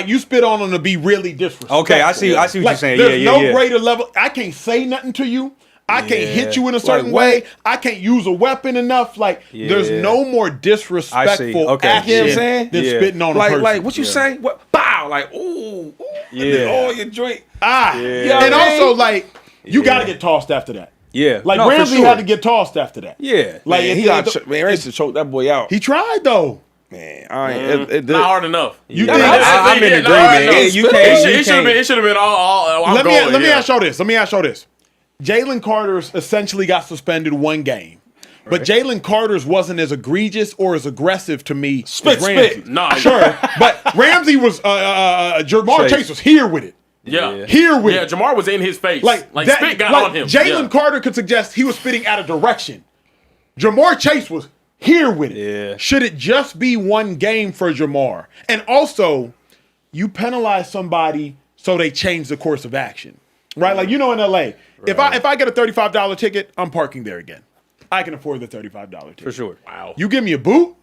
Speaker 1: you spit on him to be really disrespectful.
Speaker 4: Okay, I see what you're saying.
Speaker 1: There's
Speaker 4: Yeah,
Speaker 1: no
Speaker 4: yeah.
Speaker 1: greater level. I can't say nothing to you. I can't hit you in a certain
Speaker 2: what?
Speaker 1: way. I can't use a weapon enough. Like, there's
Speaker 4: Yeah.
Speaker 1: no more disrespectful
Speaker 4: Okay.
Speaker 1: action
Speaker 2: You know what I'm saying?
Speaker 1: than
Speaker 4: Yeah.
Speaker 1: spitting on a
Speaker 2: like
Speaker 1: person.
Speaker 2: what you say? What bow? Like ooh,
Speaker 4: Yeah.
Speaker 2: oh your joint.
Speaker 1: Ah,
Speaker 2: know
Speaker 1: and
Speaker 2: what I mean?
Speaker 1: also like you got to get tossed after that.
Speaker 4: Yeah,
Speaker 1: Like
Speaker 4: no, for
Speaker 1: Ramsey
Speaker 4: sure.
Speaker 1: had to get tossed after that.
Speaker 4: Yeah,
Speaker 1: Like
Speaker 2: Man, he got man, Ramsey choked that boy out.
Speaker 1: he tried though.
Speaker 2: Man, I ain't. It
Speaker 3: Not hard enough.
Speaker 1: You
Speaker 4: Yeah,
Speaker 1: think
Speaker 4: I'm in
Speaker 3: Yeah,
Speaker 4: agreement.
Speaker 3: no,
Speaker 4: Yeah, you can't.
Speaker 3: It should have been all. I'm
Speaker 1: let
Speaker 3: going,
Speaker 1: me
Speaker 3: yeah.
Speaker 1: ask y'all this. Jalen Carter's essentially got suspended one game. But Jalen Carter's wasn't as egregious or as aggressive to me as Ramsey.
Speaker 3: Nah,
Speaker 1: Sure. But Ramsey was Jamar Chase was here with it.
Speaker 3: Yeah.
Speaker 1: Here with
Speaker 3: Yeah,
Speaker 1: it.
Speaker 3: Jamar was in his face.
Speaker 1: Like that,
Speaker 3: spit got
Speaker 1: like
Speaker 3: on him.
Speaker 1: Jalen
Speaker 3: Yeah.
Speaker 1: Carter could suggest he was spitting out of direction. Jamar Chase was here with it.
Speaker 4: Yeah.
Speaker 1: Should it just be one game for Jamar? And also, you penalize somebody so they change the course of action. Right? Like, you know, in LA, if I get a $35 ticket, I'm parking there again. I can afford the $35 ticket.
Speaker 4: for sure.
Speaker 3: Wow.
Speaker 1: You give me a boot,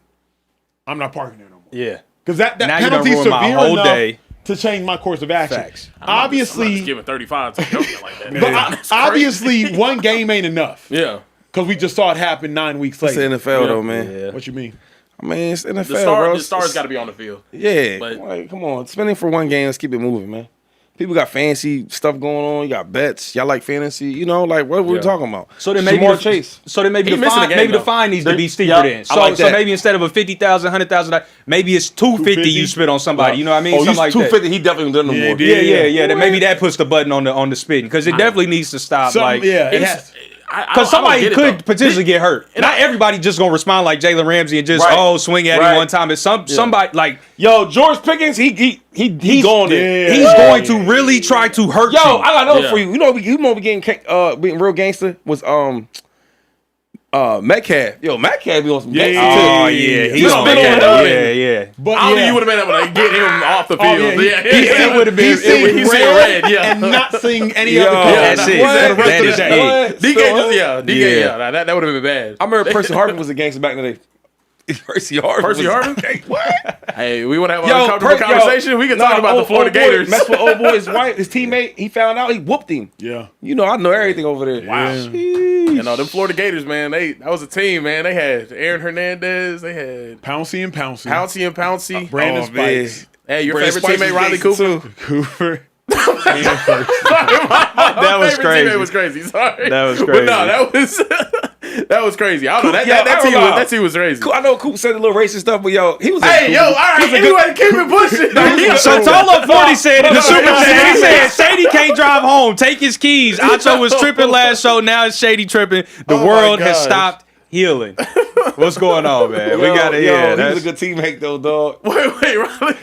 Speaker 1: I'm not parking there no more.
Speaker 4: Yeah,
Speaker 1: Because that
Speaker 4: Now you done
Speaker 1: penalty is
Speaker 4: ruined my
Speaker 1: severe
Speaker 4: whole
Speaker 1: enough
Speaker 4: day.
Speaker 1: to change my course of action.
Speaker 4: Facts.
Speaker 3: I'm not
Speaker 1: Obviously,
Speaker 3: just giving 35 to something like that.
Speaker 1: but
Speaker 3: That's crazy.
Speaker 1: obviously, one game ain't enough.
Speaker 3: Yeah.
Speaker 1: Because we just saw it happen 9 weeks
Speaker 2: It's the
Speaker 1: later.
Speaker 2: NFL though, man.
Speaker 4: Yeah.
Speaker 1: What you mean?
Speaker 2: I mean, it's NFL,
Speaker 3: The
Speaker 2: bro.
Speaker 3: stars got to be on the field.
Speaker 2: Yeah,
Speaker 3: but-
Speaker 2: like, come on, spending for one game. Let's keep it moving, man. People got fancy stuff going on. You got bets. Y'all like fantasy. You know, like what we talking about?
Speaker 4: So then maybe
Speaker 2: Jamar Chase.
Speaker 4: So then maybe
Speaker 3: He
Speaker 4: the
Speaker 3: missing
Speaker 4: fine,
Speaker 3: the game,
Speaker 4: maybe the
Speaker 3: though.
Speaker 4: fine needs to be steeper
Speaker 3: Yeah,
Speaker 4: then.
Speaker 3: I
Speaker 4: So
Speaker 3: like
Speaker 4: so
Speaker 3: that.
Speaker 4: maybe instead of a $50,000, $100,000, maybe it's $250 you spit on somebody. You know what I mean?
Speaker 2: Oh,
Speaker 4: Something
Speaker 2: he's
Speaker 4: like that.
Speaker 2: $250. He definitely done no more.
Speaker 4: Yeah. Then maybe that puts the button on the spitting because it definitely needs to stop. Like,
Speaker 1: it has.
Speaker 4: because somebody could potentially get hurt. Not everybody just gonna respond like Jalen Ramsey and just
Speaker 2: Right.
Speaker 4: swing at him
Speaker 2: Right.
Speaker 4: one time. It's somebody like
Speaker 2: Yo, George Pickens, he going there.
Speaker 4: he's going to really try to hurt
Speaker 2: Yo,
Speaker 4: you.
Speaker 2: I got another
Speaker 3: Yeah.
Speaker 2: for you. You know, we getting real gangster was Metcalf. Yo, Metcalf be on some gangster
Speaker 4: Oh
Speaker 2: shit.
Speaker 4: yeah,
Speaker 2: He on that.
Speaker 4: Yeah.
Speaker 1: But
Speaker 3: I don't think you would have been able to get him off the field.
Speaker 1: It would have been.
Speaker 3: He's saying red, yeah.
Speaker 1: and not seeing any
Speaker 2: Yo,
Speaker 1: other color.
Speaker 4: that's it.
Speaker 1: For the rest
Speaker 4: That
Speaker 1: of
Speaker 4: is
Speaker 1: the
Speaker 4: it.
Speaker 1: day.
Speaker 3: DK, that would have been bad.
Speaker 2: I remember Percy Harvin was a gangster back in the day. Percy Harvin.
Speaker 3: Percy
Speaker 2: was-
Speaker 3: Harvin?
Speaker 2: What?
Speaker 3: Hey, we want to have an uncomfortable
Speaker 2: Percy-
Speaker 3: conversation. We can talk about the Florida Gators.
Speaker 2: Messed with old boy, his wife, his teammate. He found out. He whooped him.
Speaker 1: Yeah.
Speaker 2: You know, I know everything over there.
Speaker 3: Wow. You know, them Florida Gators, man, that was a team, man. They had Aaron Hernandez. They had
Speaker 1: Pouncey and Pouncey.
Speaker 3: Pouncey and Pouncey.
Speaker 1: Brandon
Speaker 2: man.
Speaker 1: Spikes.
Speaker 3: Hey, your
Speaker 2: Brandon
Speaker 3: favorite
Speaker 2: Spikes
Speaker 3: teammate, Riley
Speaker 2: was
Speaker 3: Cooper?
Speaker 2: gangster,
Speaker 1: Cooper.
Speaker 3: That
Speaker 4: was crazy.
Speaker 3: Teammate was crazy. Sorry.
Speaker 4: That was
Speaker 3: But
Speaker 4: crazy.
Speaker 3: no, that was crazy. I don't know.
Speaker 2: Yo,
Speaker 3: That team was crazy.
Speaker 2: I know Coop said a little racist stuff, but yo, he was.
Speaker 3: Hey, yo, all right. Anyway, keep it pushing.
Speaker 4: So Tolo 40 said in the Super Chat, he said Shady can't drive home. Take his keys. Acho was tripping last show. Now it's Shady tripping. The
Speaker 3: Oh my
Speaker 4: world has
Speaker 3: gosh.
Speaker 4: stopped healing. What's going on, man? We got to
Speaker 2: Yo,
Speaker 4: yeah.
Speaker 2: he
Speaker 4: That's
Speaker 2: was a good teammate though, dog.
Speaker 3: Wait, Riley.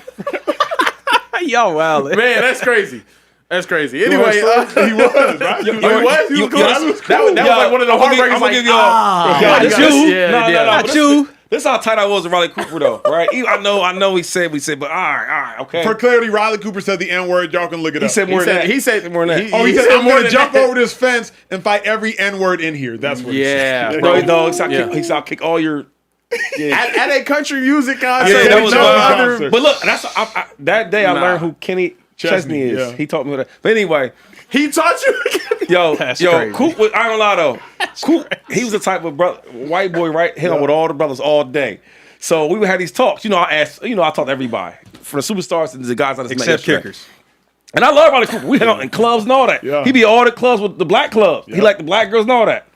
Speaker 4: yo, wow.
Speaker 3: Man, that's crazy. That's crazy. Anyway,
Speaker 1: he was, right?
Speaker 3: he was. He was cool. That was
Speaker 2: Yo,
Speaker 3: like one of the
Speaker 2: I'm gonna
Speaker 3: heartbreakers.
Speaker 2: I'm gonna
Speaker 3: Like,
Speaker 2: give y'all.
Speaker 3: yeah,
Speaker 2: this
Speaker 3: you
Speaker 2: you.
Speaker 3: got- yeah,
Speaker 2: No,
Speaker 3: yeah.
Speaker 2: Not
Speaker 3: But
Speaker 2: you. This is how tight I was with Riley Cooper though, right? I know. We said, but all right, okay.
Speaker 1: For clarity, Riley Cooper said the N-word. Y'all can look it
Speaker 2: He
Speaker 1: up.
Speaker 2: said more than that.
Speaker 3: He said
Speaker 2: more than that.
Speaker 1: Oh, he said, I'm
Speaker 3: more
Speaker 1: going to
Speaker 3: than
Speaker 1: jump
Speaker 3: that.
Speaker 1: over this fence and fight every N-word in here. That's what he
Speaker 3: Yeah,
Speaker 1: said.
Speaker 3: bro.
Speaker 2: No, dog.
Speaker 3: Yeah.
Speaker 2: He saw kick all your.
Speaker 3: At a country music concert.
Speaker 2: Yeah, that was
Speaker 3: no
Speaker 2: wild.
Speaker 3: other.
Speaker 2: But look, that day I
Speaker 3: Nah.
Speaker 2: learned who Kenny Chesney is.
Speaker 1: yeah.
Speaker 2: He taught me that. But anyway,
Speaker 3: He taught you.
Speaker 4: That's
Speaker 2: yo,
Speaker 4: crazy.
Speaker 2: Coop was, I ain't gonna lie though. Coop, he was the type of brother, white boy, right? Hit on with all the brothers all day. So we would have these talks. You know, I talk to everybody, from the superstars to the guys I just met
Speaker 4: Except
Speaker 2: yesterday.
Speaker 4: kickers.
Speaker 2: And I love Riley Cooper. We hang out in clubs and all that.
Speaker 1: Yeah.
Speaker 2: He be at all the clubs with the black clubs. He like the black girls and all that.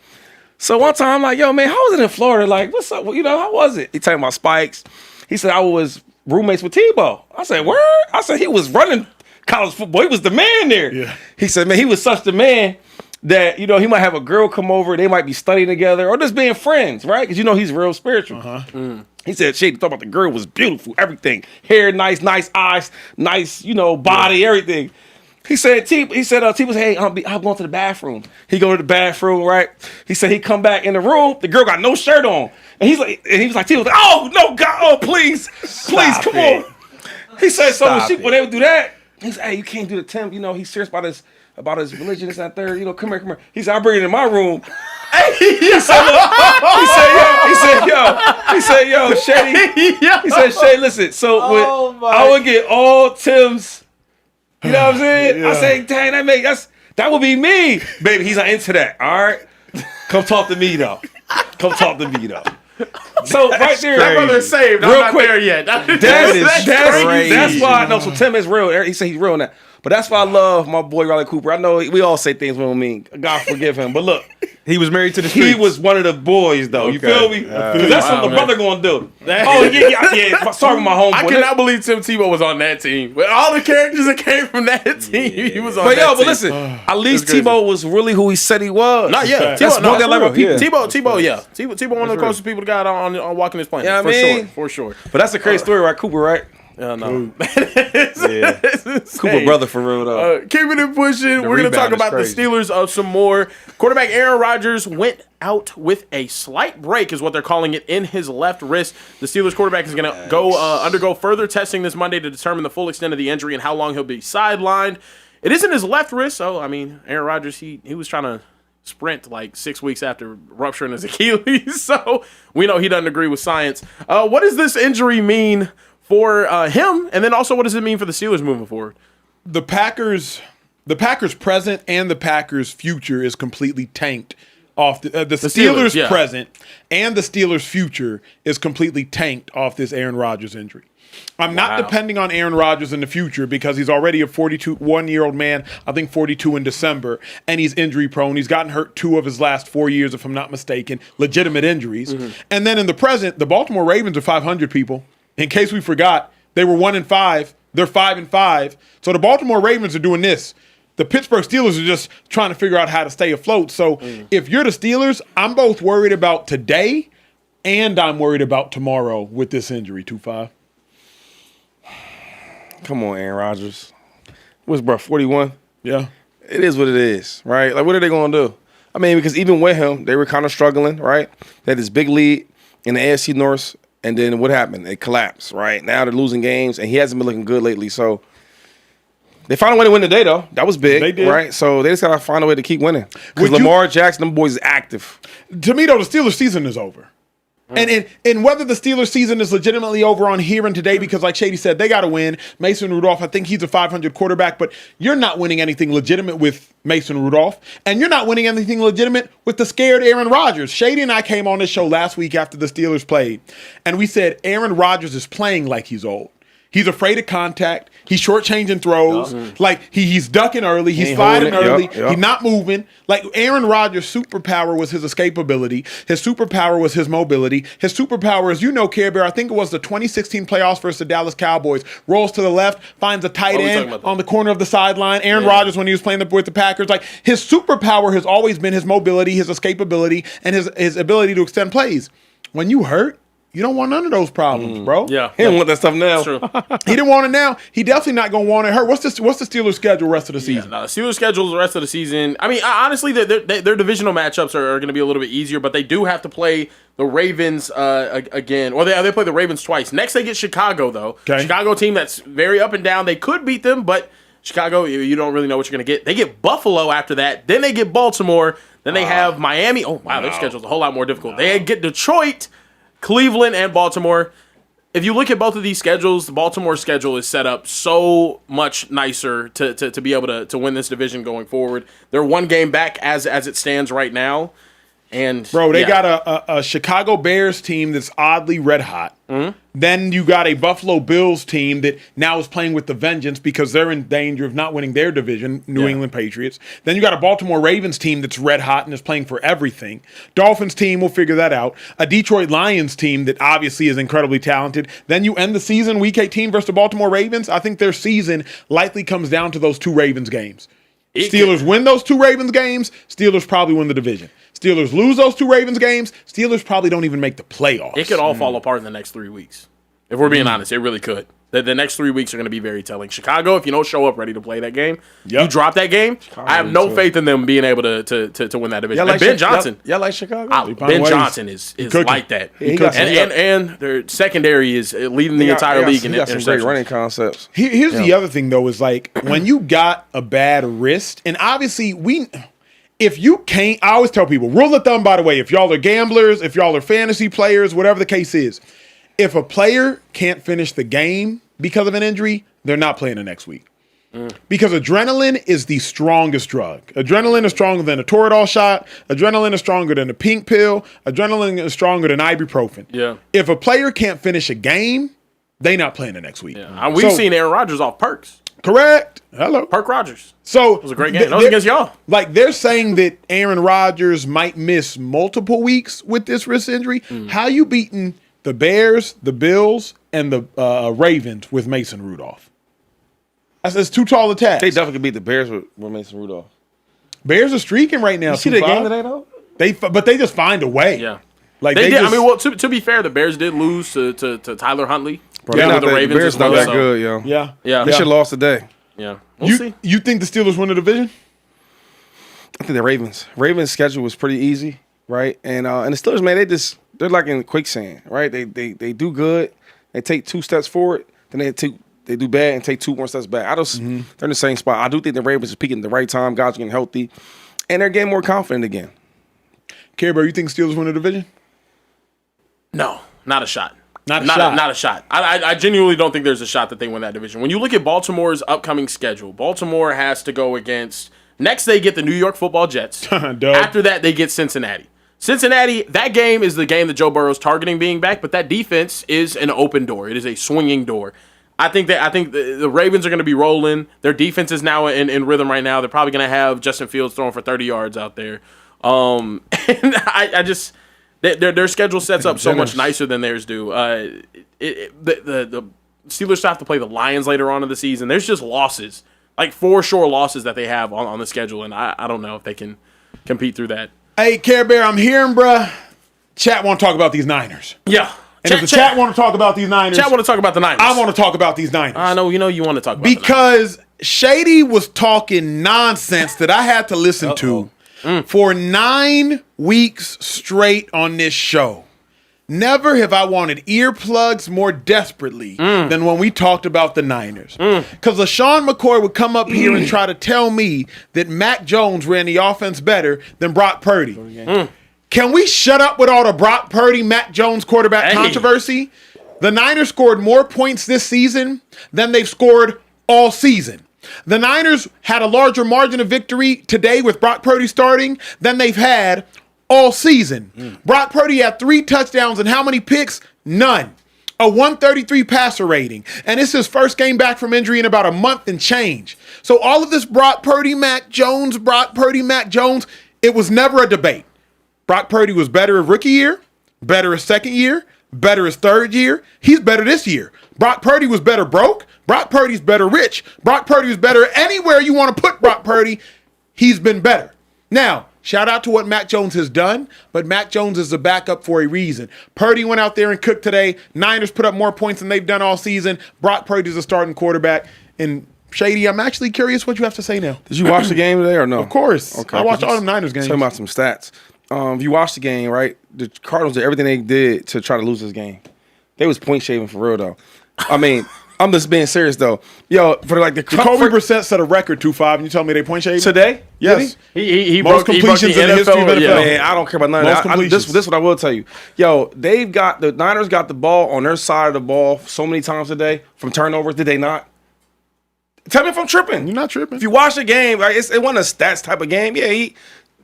Speaker 2: So one time I'm like, yo, man, how was it in Florida? Like, what's up? Well, you know, how was it? He talking about Spikes. He said, I was roommates with Tebow. I said, word? I said, he was running college football. He was the man there.
Speaker 1: Yeah.
Speaker 2: He said, man, he was such the man that, you know, he might have a girl come over. They might be studying together or just being friends, right? Because, you know, he's real spiritual. He said, shit, he thought about the girl was beautiful, everything. Hair, nice eyes, nice, you know, body, everything. He said, T said, hey, I'm going to the bathroom. He go to the bathroom, right? He said he come back in the room. The girl got no shirt on. And he was like, T was like, oh, no, God, oh, please, come on. He said, so when they would do that, he said, hey, you can't do the Tim. You know, he's serious about his religion, this, and that, third. You know, come here. He said, I'll bring it in my room. He said, yo, Shady. He said, Shay, listen, so I would get all Tim's, you know what I'm saying? I say, dang, that would be me. Baby, he's not into that, all right? Come talk to me, though. So right there,
Speaker 3: That brother is saved. I'm
Speaker 2: Real
Speaker 3: not
Speaker 2: quick.
Speaker 3: there yet.
Speaker 2: That's why I know. So Tim is real. He said he's real in that. But that's why I love my boy Riley Cooper. I know we all say things we don't mean. God forgive him. But look,
Speaker 4: He was married to the
Speaker 2: he
Speaker 4: streets.
Speaker 2: was one of the boys, though. You
Speaker 4: Okay.
Speaker 2: feel me? 'Cause that's what the brother gonna do. Oh yeah. Sorry, my homeboy.
Speaker 3: I cannot believe Tim Tebow was on that team. With all the characters that came from that team, he was on
Speaker 2: But
Speaker 3: that team.
Speaker 2: but listen, at least
Speaker 3: crazy.
Speaker 2: Tebow was really who he said he was.
Speaker 3: Not yet.
Speaker 2: That's
Speaker 3: Tebow, no,
Speaker 2: one that level of people.
Speaker 3: Tebow, yeah. Tebow, one of the closest people to God on walking this planet.
Speaker 2: Yeah, I
Speaker 3: for
Speaker 2: mean-
Speaker 3: sure. For sure.
Speaker 2: But that's a crazy story, right? Cooper, right?
Speaker 3: No.
Speaker 2: Cooper brother for real though.
Speaker 3: Keeping it pushing. We're going to
Speaker 4: rebound
Speaker 3: talk
Speaker 4: is
Speaker 3: about
Speaker 4: crazy.
Speaker 3: the Steelers some more. Quarterback Aaron Rodgers went out with a slight break, is what they're calling it, in his left wrist. The Steelers quarterback is going to undergo further testing this Monday to determine the full extent of the injury and how long he'll be sidelined. It isn't his left wrist, so I mean, Aaron Rodgers, he was trying to sprint like 6 weeks after rupturing his Achilles, so we know he doesn't agree with science. What does this injury mean for him, and then also what does it mean for the Steelers moving forward?
Speaker 1: The Packers present and the Packers future is completely tanked off the Steelers
Speaker 3: yeah.
Speaker 1: present and the Steelers future is completely tanked off this Aaron Rodgers injury. I'm not depending on Aaron Rodgers in the future because he's already a 41-year-old man, I think 42 in December, and he's injury prone. He's gotten hurt 2 of his last 4 years, if I'm not mistaken, legitimate injuries. And then in the present, the Baltimore Ravens are 500 people. In case we forgot, they were 1-5. They're 5-5. So the Baltimore Ravens are doing this. The Pittsburgh Steelers are just trying to figure out how to stay afloat. So if you're the Steelers, I'm both worried about today and I'm worried about tomorrow with this injury, 2-5.
Speaker 2: Come on, Aaron Rodgers. What's bro, 41?
Speaker 1: Yeah.
Speaker 2: It is what it is, right? Like, what are they gonna do?
Speaker 9: I mean, because even with him, they were kind of struggling, right? They had this big lead in the AFC North, and then what happened? It collapsed, right? Now they're losing games, and he hasn't been looking good lately. So they found a way to win today, though. That was big,
Speaker 1: They did.
Speaker 9: right? So they just got to find a way to keep winning. Because Lamar Jackson, them boys is active.
Speaker 1: To me, though, the Steelers' season is over. And whether the Steelers' season is legitimately over on here and today, because like Shady said, they got to win. Mason Rudolph, I think he's a 500 quarterback, but you're not winning anything legitimate with Mason Rudolph, and you're not winning anything legitimate with the scared Aaron Rodgers. Shady and I came on this show last week after the Steelers played, and we said Aaron Rodgers is playing like he's old. He's afraid of contact. He's shortchanging throws. Like he's ducking early. He's sliding early. He's not moving. Like Aaron Rodgers' superpower was his escapability. His superpower was his mobility. His superpower, as you know, Care Bear, I think it was the 2016 playoffs versus the Dallas Cowboys. Rolls to the left, finds a tight end on the corner of the sideline. Aaron Rodgers, when he was playing with the Packers, like his superpower has always been his mobility, his escapability, and his ability to extend plays. When you hurt, you don't want none of those problems, bro.
Speaker 3: Yeah.
Speaker 9: He didn't want that stuff now.
Speaker 3: True.
Speaker 1: He didn't want it now. He definitely not going to want it hurt. What's the Steelers' schedule rest of the season?
Speaker 3: The Steelers' schedule the rest of the season. I mean, honestly, their divisional matchups are going to be a little bit easier, but they do have to play the Ravens again. Or they play the Ravens twice. Next, they get Chicago, though.
Speaker 1: Okay.
Speaker 3: Chicago team that's very up and down. They could beat them, but Chicago, you don't really know what you're going to get. They get Buffalo after that. Then they get Baltimore. Then they have Miami. Oh, wow, their schedule's a whole lot more difficult. They get Detroit, Cleveland, and Baltimore. If you look at both of these schedules, the Baltimore schedule is set up so much nicer to be able to win this division going forward. They're one game back as it stands right now. And
Speaker 1: Bro, they got a Chicago Bears team that's oddly red hot.
Speaker 3: Mm-hmm.
Speaker 1: Then you got a Buffalo Bills team that now is playing with the vengeance because they're in danger of not winning their division, New England Patriots. Then you got a Baltimore Ravens team that's red hot and is playing for everything. Dolphins team will figure that out. A Detroit Lions team that obviously is incredibly talented. Then you end the season, Week 18 versus the Baltimore Ravens. I think their season likely comes down to those two Ravens games. Steelers win those two Ravens games, Steelers probably win the division. Steelers lose those two Ravens games, Steelers probably don't even make the playoffs.
Speaker 3: It could all fall apart in the next 3 weeks. If we're being honest, it really could. The next 3 weeks are going to be very telling. Chicago, if you don't show up ready to play that game, you drop that game, I have no faith in them being able to win that division.
Speaker 9: Like
Speaker 3: Ben Johnson.
Speaker 9: Y'all like Chicago?
Speaker 3: Ben Johnson is like that. And their secondary is leading the entire league in
Speaker 9: interceptions. He got some great running concepts.
Speaker 1: Here's the other thing, though, is like when you got a bad wrist, and obviously if you can't, I always tell people, rule of thumb, by the way, if y'all are gamblers, if y'all are fantasy players, whatever the case is, if a player can't finish the game because of an injury, they're not playing the next week. Because adrenaline is the strongest drug. Adrenaline is stronger than a Toradol shot. Adrenaline is stronger than a pink pill. Adrenaline is stronger than ibuprofen.
Speaker 3: Yeah.
Speaker 1: If a player can't finish a game, they not playing the next week.
Speaker 3: Yeah. We've seen Aaron Rodgers off perks.
Speaker 1: Correct. Hello.
Speaker 3: Perk Rodgers.
Speaker 1: So
Speaker 3: it was a great game. That was against y'all.
Speaker 1: Like they're saying that Aaron Rodgers might miss multiple weeks with this wrist injury. How you beating the Bears, the Bills, and the Ravens with Mason Rudolph? That's too tall a task.
Speaker 9: They definitely could beat the Bears with Mason Rudolph.
Speaker 1: Bears are streaking right now.
Speaker 9: You see the game today, though?
Speaker 1: But they just find a way.
Speaker 3: Yeah.
Speaker 1: Like
Speaker 3: they did.
Speaker 1: just,
Speaker 3: I mean, well, to be fair, the Bears did lose to Tyler Huntley.
Speaker 9: Bro, the Ravens Bears not that good, yo.
Speaker 1: Yeah.
Speaker 9: They should have lost today.
Speaker 3: Yeah. We'll see.
Speaker 1: You think the Steelers win the division?
Speaker 9: I think the Ravens. Ravens' schedule was pretty easy, right? And the Steelers, man, they're like in quicksand, right? They do good. They take 2 steps forward, then they do bad and take 2 more steps back. They're in the same spot. I do think the Ravens are peaking at the right time. Guys are getting healthy, and they're getting more confident again.
Speaker 1: Care Bear, you think Steelers win the division?
Speaker 3: No, not a shot.
Speaker 1: Not
Speaker 3: a shot. I genuinely don't think there's a shot that they win that division. When you look at Baltimore's upcoming schedule, Baltimore has to go against – next they get the New York Football Jets. After that, they get Cincinnati. Cincinnati, that game is the game that Joe Burrow's targeting being back, but that defense is an open door. It is a swinging door. I think the Ravens are going to be rolling. Their defense is now in rhythm right now. They're probably going to have Justin Fields throwing for 30 yards out there. And I just – their schedule sets up so much nicer than theirs do. The Steelers have to play the Lions later on in the season. There's just losses, like 4 sure losses that they have on the schedule, and I don't know if they can compete through that.
Speaker 1: Hey, Care Bear, I'm hearing, bruh. Chat want to talk about these Niners.
Speaker 3: Yeah.
Speaker 1: And if the chat want to talk about these Niners.
Speaker 3: Chat want to talk about the Niners.
Speaker 1: I want to talk about these Niners.
Speaker 3: I know, you want to talk about
Speaker 1: because Shady was talking nonsense that I had to listen to For 9 weeks straight on this show, never have I wanted earplugs more desperately than when we talked about the Niners. Because LaShawn McCoy would come up here and try to tell me that Mac Jones ran the offense better than Brock Purdy. Can we shut up with all the Brock Purdy, Mac Jones quarterback controversy? The Niners scored more points this season than they've scored all season. The Niners had a larger margin of victory today with Brock Purdy starting than they've had all season. Brock Purdy had 3 touchdowns and how many picks? None. A 133 passer rating. And it's his first game back from injury in about a month and change. So all of this Brock Purdy, Mac Jones, Brock Purdy, Mac Jones, it was never a debate. Brock Purdy was better his rookie year, better his second year, better his third year. He's better this year. Brock Purdy was better broke. Brock Purdy's better rich. Brock Purdy was better anywhere you want to put Brock Purdy. He's been better. Now, shout out to what Mac Jones has done, but Mac Jones is a backup for a reason. Purdy went out there and cooked today. Niners put up more points than they've done all season. Brock Purdy's a starting quarterback. And Shady, I'm actually curious what you have to say now.
Speaker 9: Did you watch the game today or no?
Speaker 1: Of course.
Speaker 9: Okay.
Speaker 1: I watched all them Niners games.
Speaker 9: Talking about some stats. If you watch the game, right, the Cardinals did everything they did to try to lose this game. They was point shaving for real, though. I mean, I'm just being serious, though. Yo, for like the
Speaker 1: Jacoby Brissett set a record 2-5, and you tell me they point shaving?
Speaker 9: Today?
Speaker 1: Yes.
Speaker 3: He
Speaker 1: Most completions in the history of NFL.
Speaker 9: Man, I don't care about none of that. This is what I will tell you. Yo, the Niners got the ball on their side of the ball so many times today from turnovers. Did they not? Tell me if I'm tripping.
Speaker 1: You're not tripping.
Speaker 9: If you watch the game, like, it wasn't a stats type of game. Yeah,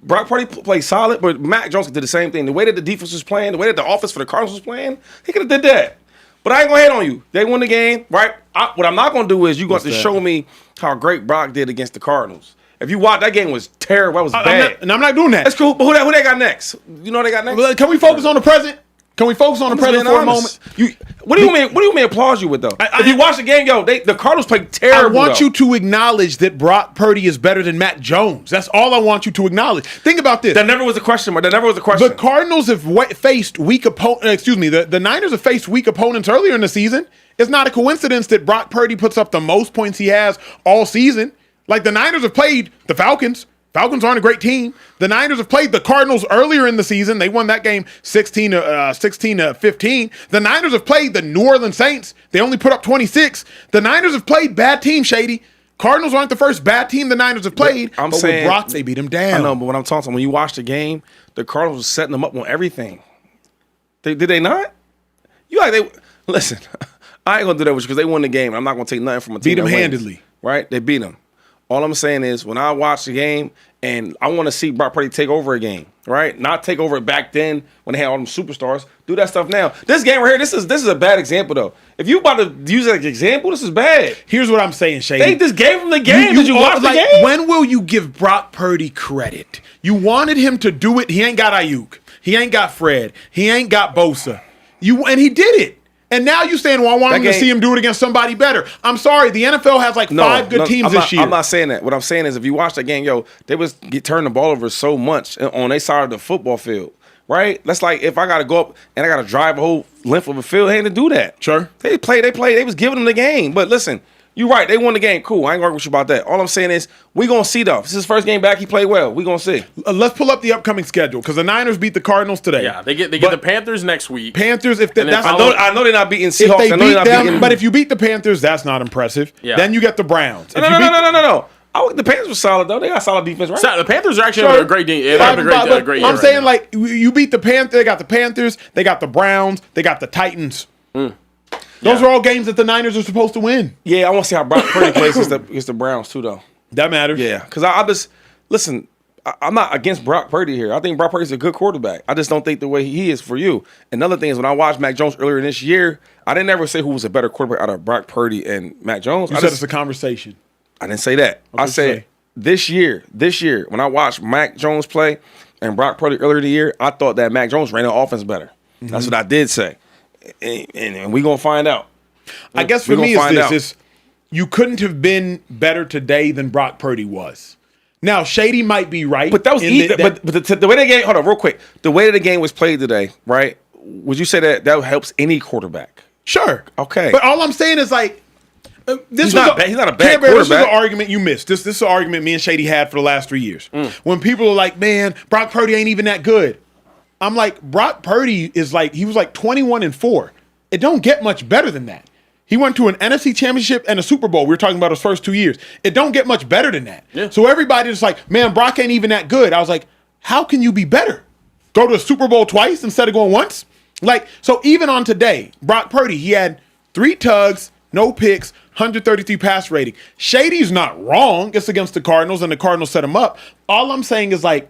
Speaker 9: Brock Purdy played solid, but Mac Jones did the same thing. The way that the defense was playing, the way that the offense for the Cardinals was playing, he could have did that. But I ain't going to hate on you. They won the game, right? What I'm not going to do is you're going to show me how great Brock did against the Cardinals. If you watch, that game was terrible. That was bad.
Speaker 1: I'm not doing that.
Speaker 9: That's cool, but who they got next? You know who they got next?
Speaker 1: Can we focus on the present? Can we focus on the present for a moment?
Speaker 9: What do you mean? What do you mean applause you with though? If you watch the game, the Cardinals played terrible.
Speaker 1: I want you to acknowledge that Brock Purdy is better than Mac Jones. That's all I want you to acknowledge. Think about this.
Speaker 9: That never was a question, but that never was a question.
Speaker 1: The Cardinals have faced weak opponents. The Niners have faced weak opponents earlier in the season. It's not a coincidence that Brock Purdy puts up the most points he has all season. Like the Niners have played the Falcons. Falcons aren't a great team. The Niners have played the Cardinals earlier in the season. They won that game 16-15. The Niners have played the New Orleans Saints. They only put up 26. The Niners have played bad teams, Shady. Cardinals aren't the first bad team the Niners have played.
Speaker 9: I'm
Speaker 1: but
Speaker 9: saying,
Speaker 1: with Brock, they beat them down.
Speaker 9: I know, but what I'm talking about, when you watch the game, the Cardinals was setting them up on everything. Did they not? Listen, I ain't going to do that with you because they won the game. I'm not going to take nothing from a team.
Speaker 1: Beat them handedly.
Speaker 9: Right? They beat them. All I'm saying is when I watch the game and I want to see Brock Purdy take over a game, right? Not take over it back then when they had all them superstars. Do that stuff now. This game right here, this is a bad example though. If you about to use it as an example, this is bad.
Speaker 1: Here's what I'm saying, Shady.
Speaker 9: They just gave him the game. Did you watch the game?
Speaker 1: When will you give Brock Purdy credit? You wanted him to do it. He ain't got Ayuk. He ain't got Fred. He ain't got Bosa. And he did it. And now you're saying, well, I want him to see him do it against somebody better. I'm sorry. The NFL has like 5 good teams this year.
Speaker 9: I'm not saying that. What I'm saying is if you watch that game, they was turning the ball over so much on their side of the football field, right? That's like if I got to go up and I got to drive a whole length of a field, they had to do that.
Speaker 1: Sure.
Speaker 9: They played. They was giving them the game. But listen, you're right. They won the game. Cool. I ain't going to argue with you about that. All I'm saying is we going to see, though. This is his first game back. He played well. We going to see.
Speaker 1: Let's pull up the upcoming schedule because the Niners beat the Cardinals today.
Speaker 3: Yeah, they get the Panthers next week.
Speaker 1: Panthers, I
Speaker 9: know they're not beating Seahawks.
Speaker 1: If they beat them, but if you beat the Panthers, that's not impressive. Yeah. Then you get the Browns.
Speaker 9: No. The Panthers were solid, though. They got solid defense, right?
Speaker 3: The Panthers are actually having a great team. Great year.
Speaker 1: I'm saying, like, you beat the Panthers. They got the Panthers. They got the Browns. They got the Titans. Those are all games that the Niners are supposed to win.
Speaker 9: Yeah, I want to see how Brock Purdy plays against the Browns, too, though.
Speaker 1: That matters.
Speaker 9: Yeah, because I'm not against Brock Purdy here. I think Brock Purdy's a good quarterback. I just don't think the way he is for you. Another thing is when I watched Mac Jones earlier this year, I didn't ever say who was a better quarterback out of Brock Purdy and Mac Jones.
Speaker 1: You said it's a conversation.
Speaker 9: I didn't say that. I said this year, when I watched Mac Jones play and Brock Purdy earlier in the year, I thought that Mac Jones ran the offense better. Mm-hmm. That's what I did say. And we're going to find out.
Speaker 1: I guess for me is you couldn't have been better today than Brock Purdy was. Now, Shady might be right.
Speaker 9: But that was the way the game, hold on real quick. The way that the game was played today, right? Would you say that helps any quarterback?
Speaker 1: Sure.
Speaker 9: Okay.
Speaker 1: But all I'm saying is like,
Speaker 9: He's not a bad
Speaker 1: Care Bear, this is an
Speaker 9: quarterback.
Speaker 1: argument you missed. This is an argument me and Shady had for the last 3 years. When people are like, man, Brock Purdy ain't even that good. I'm like, Brock Purdy is like, he was like 21-4. It don't get much better than that. He went to an NFC championship and a Super Bowl. We were talking about his first 2 years. It don't get much better than that. Yeah. So everybody's like, man, Brock ain't even that good. I was like, how can you be better? Go to a Super Bowl twice instead of going once? Like, so even on today, Brock Purdy, he had 3 tugs, no picks, 133 pass rating. Shady's not wrong. It's against the Cardinals, and the Cardinals set him up. All I'm saying is, like,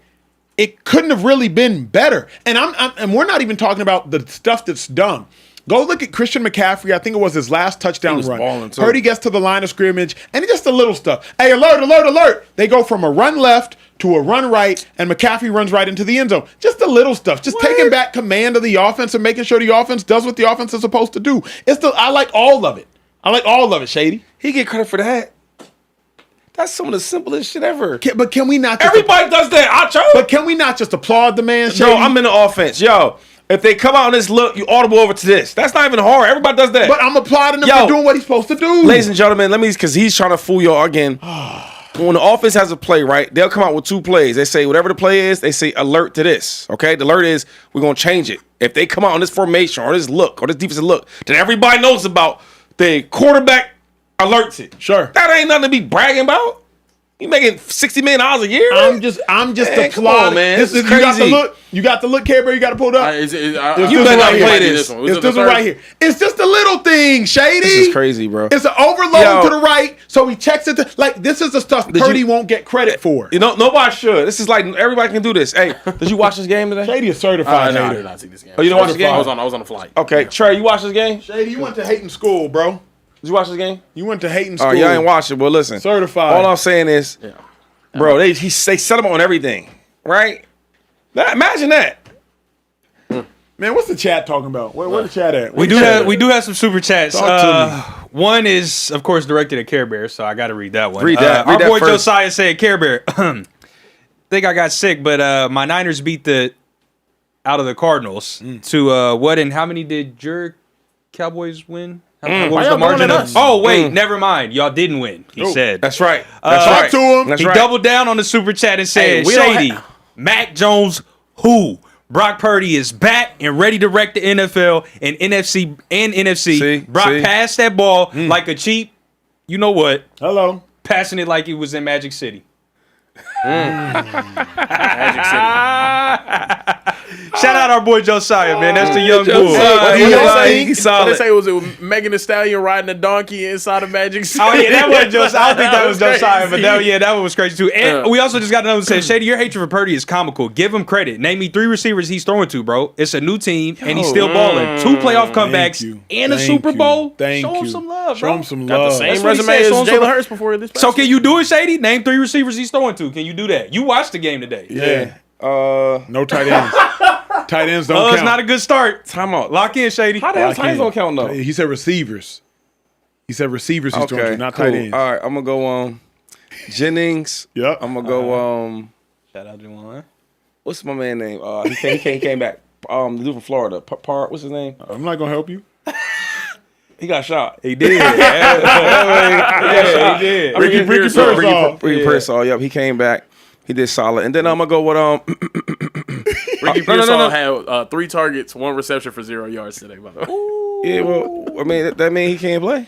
Speaker 1: it couldn't have really been better. And and we're not even talking about the stuff that's dumb. Go look at Christian McCaffrey. I think it was his last touchdown run. Purdy gets to the line of scrimmage, and it's just the little stuff. Hey, alert, alert, alert. They go from a run left to a run right, and McCaffrey runs right into the end zone. Just the little stuff. Just taking back command of the offense and making sure the offense does what the offense is supposed to do. I like all of it. I like all of it, Shady.
Speaker 9: He get credit for that. That's some of the simplest shit ever.
Speaker 1: But can we not?
Speaker 2: Everybody does that. I chose.
Speaker 1: But can we not just applaud the man, Shady?
Speaker 9: No, I'm in the offense. Yo, if they come out on this look, you audible over to this. That's not even hard. Everybody does that.
Speaker 1: But I'm applauding him for doing what he's supposed to do.
Speaker 9: Ladies and gentlemen, because he's trying to fool y'all again. When the offense has a play, right, they'll come out with 2 plays. They say whatever the play is, they say alert to this, okay? The alert is we're going to change it. If they come out on this formation or this look or this defensive look that everybody knows about, the quarterback alerts it.
Speaker 1: Sure.
Speaker 9: That ain't nothing to be bragging about. You making $60 million a year?
Speaker 1: I'm just applauding.
Speaker 9: Come on, man. This is crazy.
Speaker 1: You got the look, Care Bear. You got to pull it up.
Speaker 9: You better not play this.
Speaker 1: It's this one right here. It's just a little thing, Shady.
Speaker 9: This is crazy, bro.
Speaker 1: It's an overload to the right, so he checks it. This is the stuff Purdy won't get credit for.
Speaker 9: You know, nobody should. This is like everybody can do this. Hey, did you watch this game today?
Speaker 1: Shady is certified.
Speaker 3: No, I did not see this game.
Speaker 9: Oh, you didn't watch the game?
Speaker 3: I was on the flight.
Speaker 9: Okay, Trey, you watch this game?
Speaker 1: Shady, you went to hating school, bro.
Speaker 9: Did you watch this game?
Speaker 1: You went to hating school.
Speaker 9: Oh, y'all ain't watch it, but listen.
Speaker 1: Certified.
Speaker 9: All I'm saying is, bro, they set him on everything, right? Now, imagine that.
Speaker 1: Man, what's the chat talking about? Where the chat at?
Speaker 4: We do have some super chats. One is, of course, directed at Care Bear, so I got to read that one.
Speaker 9: Read that.
Speaker 4: Our boy Josiah said, Care Bear, think I got sick, but my Niners beat out of the Cardinals to what and how many did your Cowboys win? What was the margin of? Oh, wait, never mind. Y'all didn't win, he said.
Speaker 9: That's right.
Speaker 1: Talk to him.
Speaker 9: That's
Speaker 4: he
Speaker 9: right.
Speaker 4: doubled down on the super chat and said, Shady, Mac Jones, who? Brock Purdy is back and ready to wreck the NFL and NFC.
Speaker 9: See?
Speaker 4: Brock passed that ball like a cheap, you know what?
Speaker 1: Hello.
Speaker 4: Passing it like he was in Magic City.
Speaker 3: Magic City.
Speaker 4: Shout out our boy Josiah, man. That's the young bull.
Speaker 9: He's solid.
Speaker 3: They say it was Megan Thee Stallion riding a donkey inside of Magic City.
Speaker 4: Oh yeah, that was Josiah. I don't think that was Josiah, but that one was crazy too. And we also just got another one that says, Shady, your hatred for Purdy is comical. Give him credit. Name me 3 receivers he's throwing to, bro. It's a new team, and he's still balling. 2 playoff comebacks and a Super Bowl. Show him some love, bro.
Speaker 1: Show him some love.
Speaker 3: Got the same resume as Jalen Hurts before this.
Speaker 4: So can you do it, Shady? Name 3 receivers he's throwing to. Can you do that? You watched the game today.
Speaker 1: Yeah. No tight ends. Tight ends don't count.
Speaker 4: It's not a good start.
Speaker 9: Time out.
Speaker 4: Lock in, Shady.
Speaker 9: How the hell tight ends don't count, though?
Speaker 1: He said receivers. He's throwing to, not tight ends.
Speaker 9: All right, I'm going to go Jennings.
Speaker 1: Yep.
Speaker 9: I'm going to go
Speaker 4: Shout out to Juwan.
Speaker 9: what's my man name? He came back. The dude from Florida. What's his name?
Speaker 1: I'm not going to help you.
Speaker 9: He got shot.
Speaker 4: He did. He did.
Speaker 9: Ricky Pearsall. Yep, he came back. He did solid. And then I'm going to go with
Speaker 3: Ricky Pearsall had 3 targets, 1 reception for 0 yards today, by the way.
Speaker 9: Yeah, well, I mean, that mean he can't play?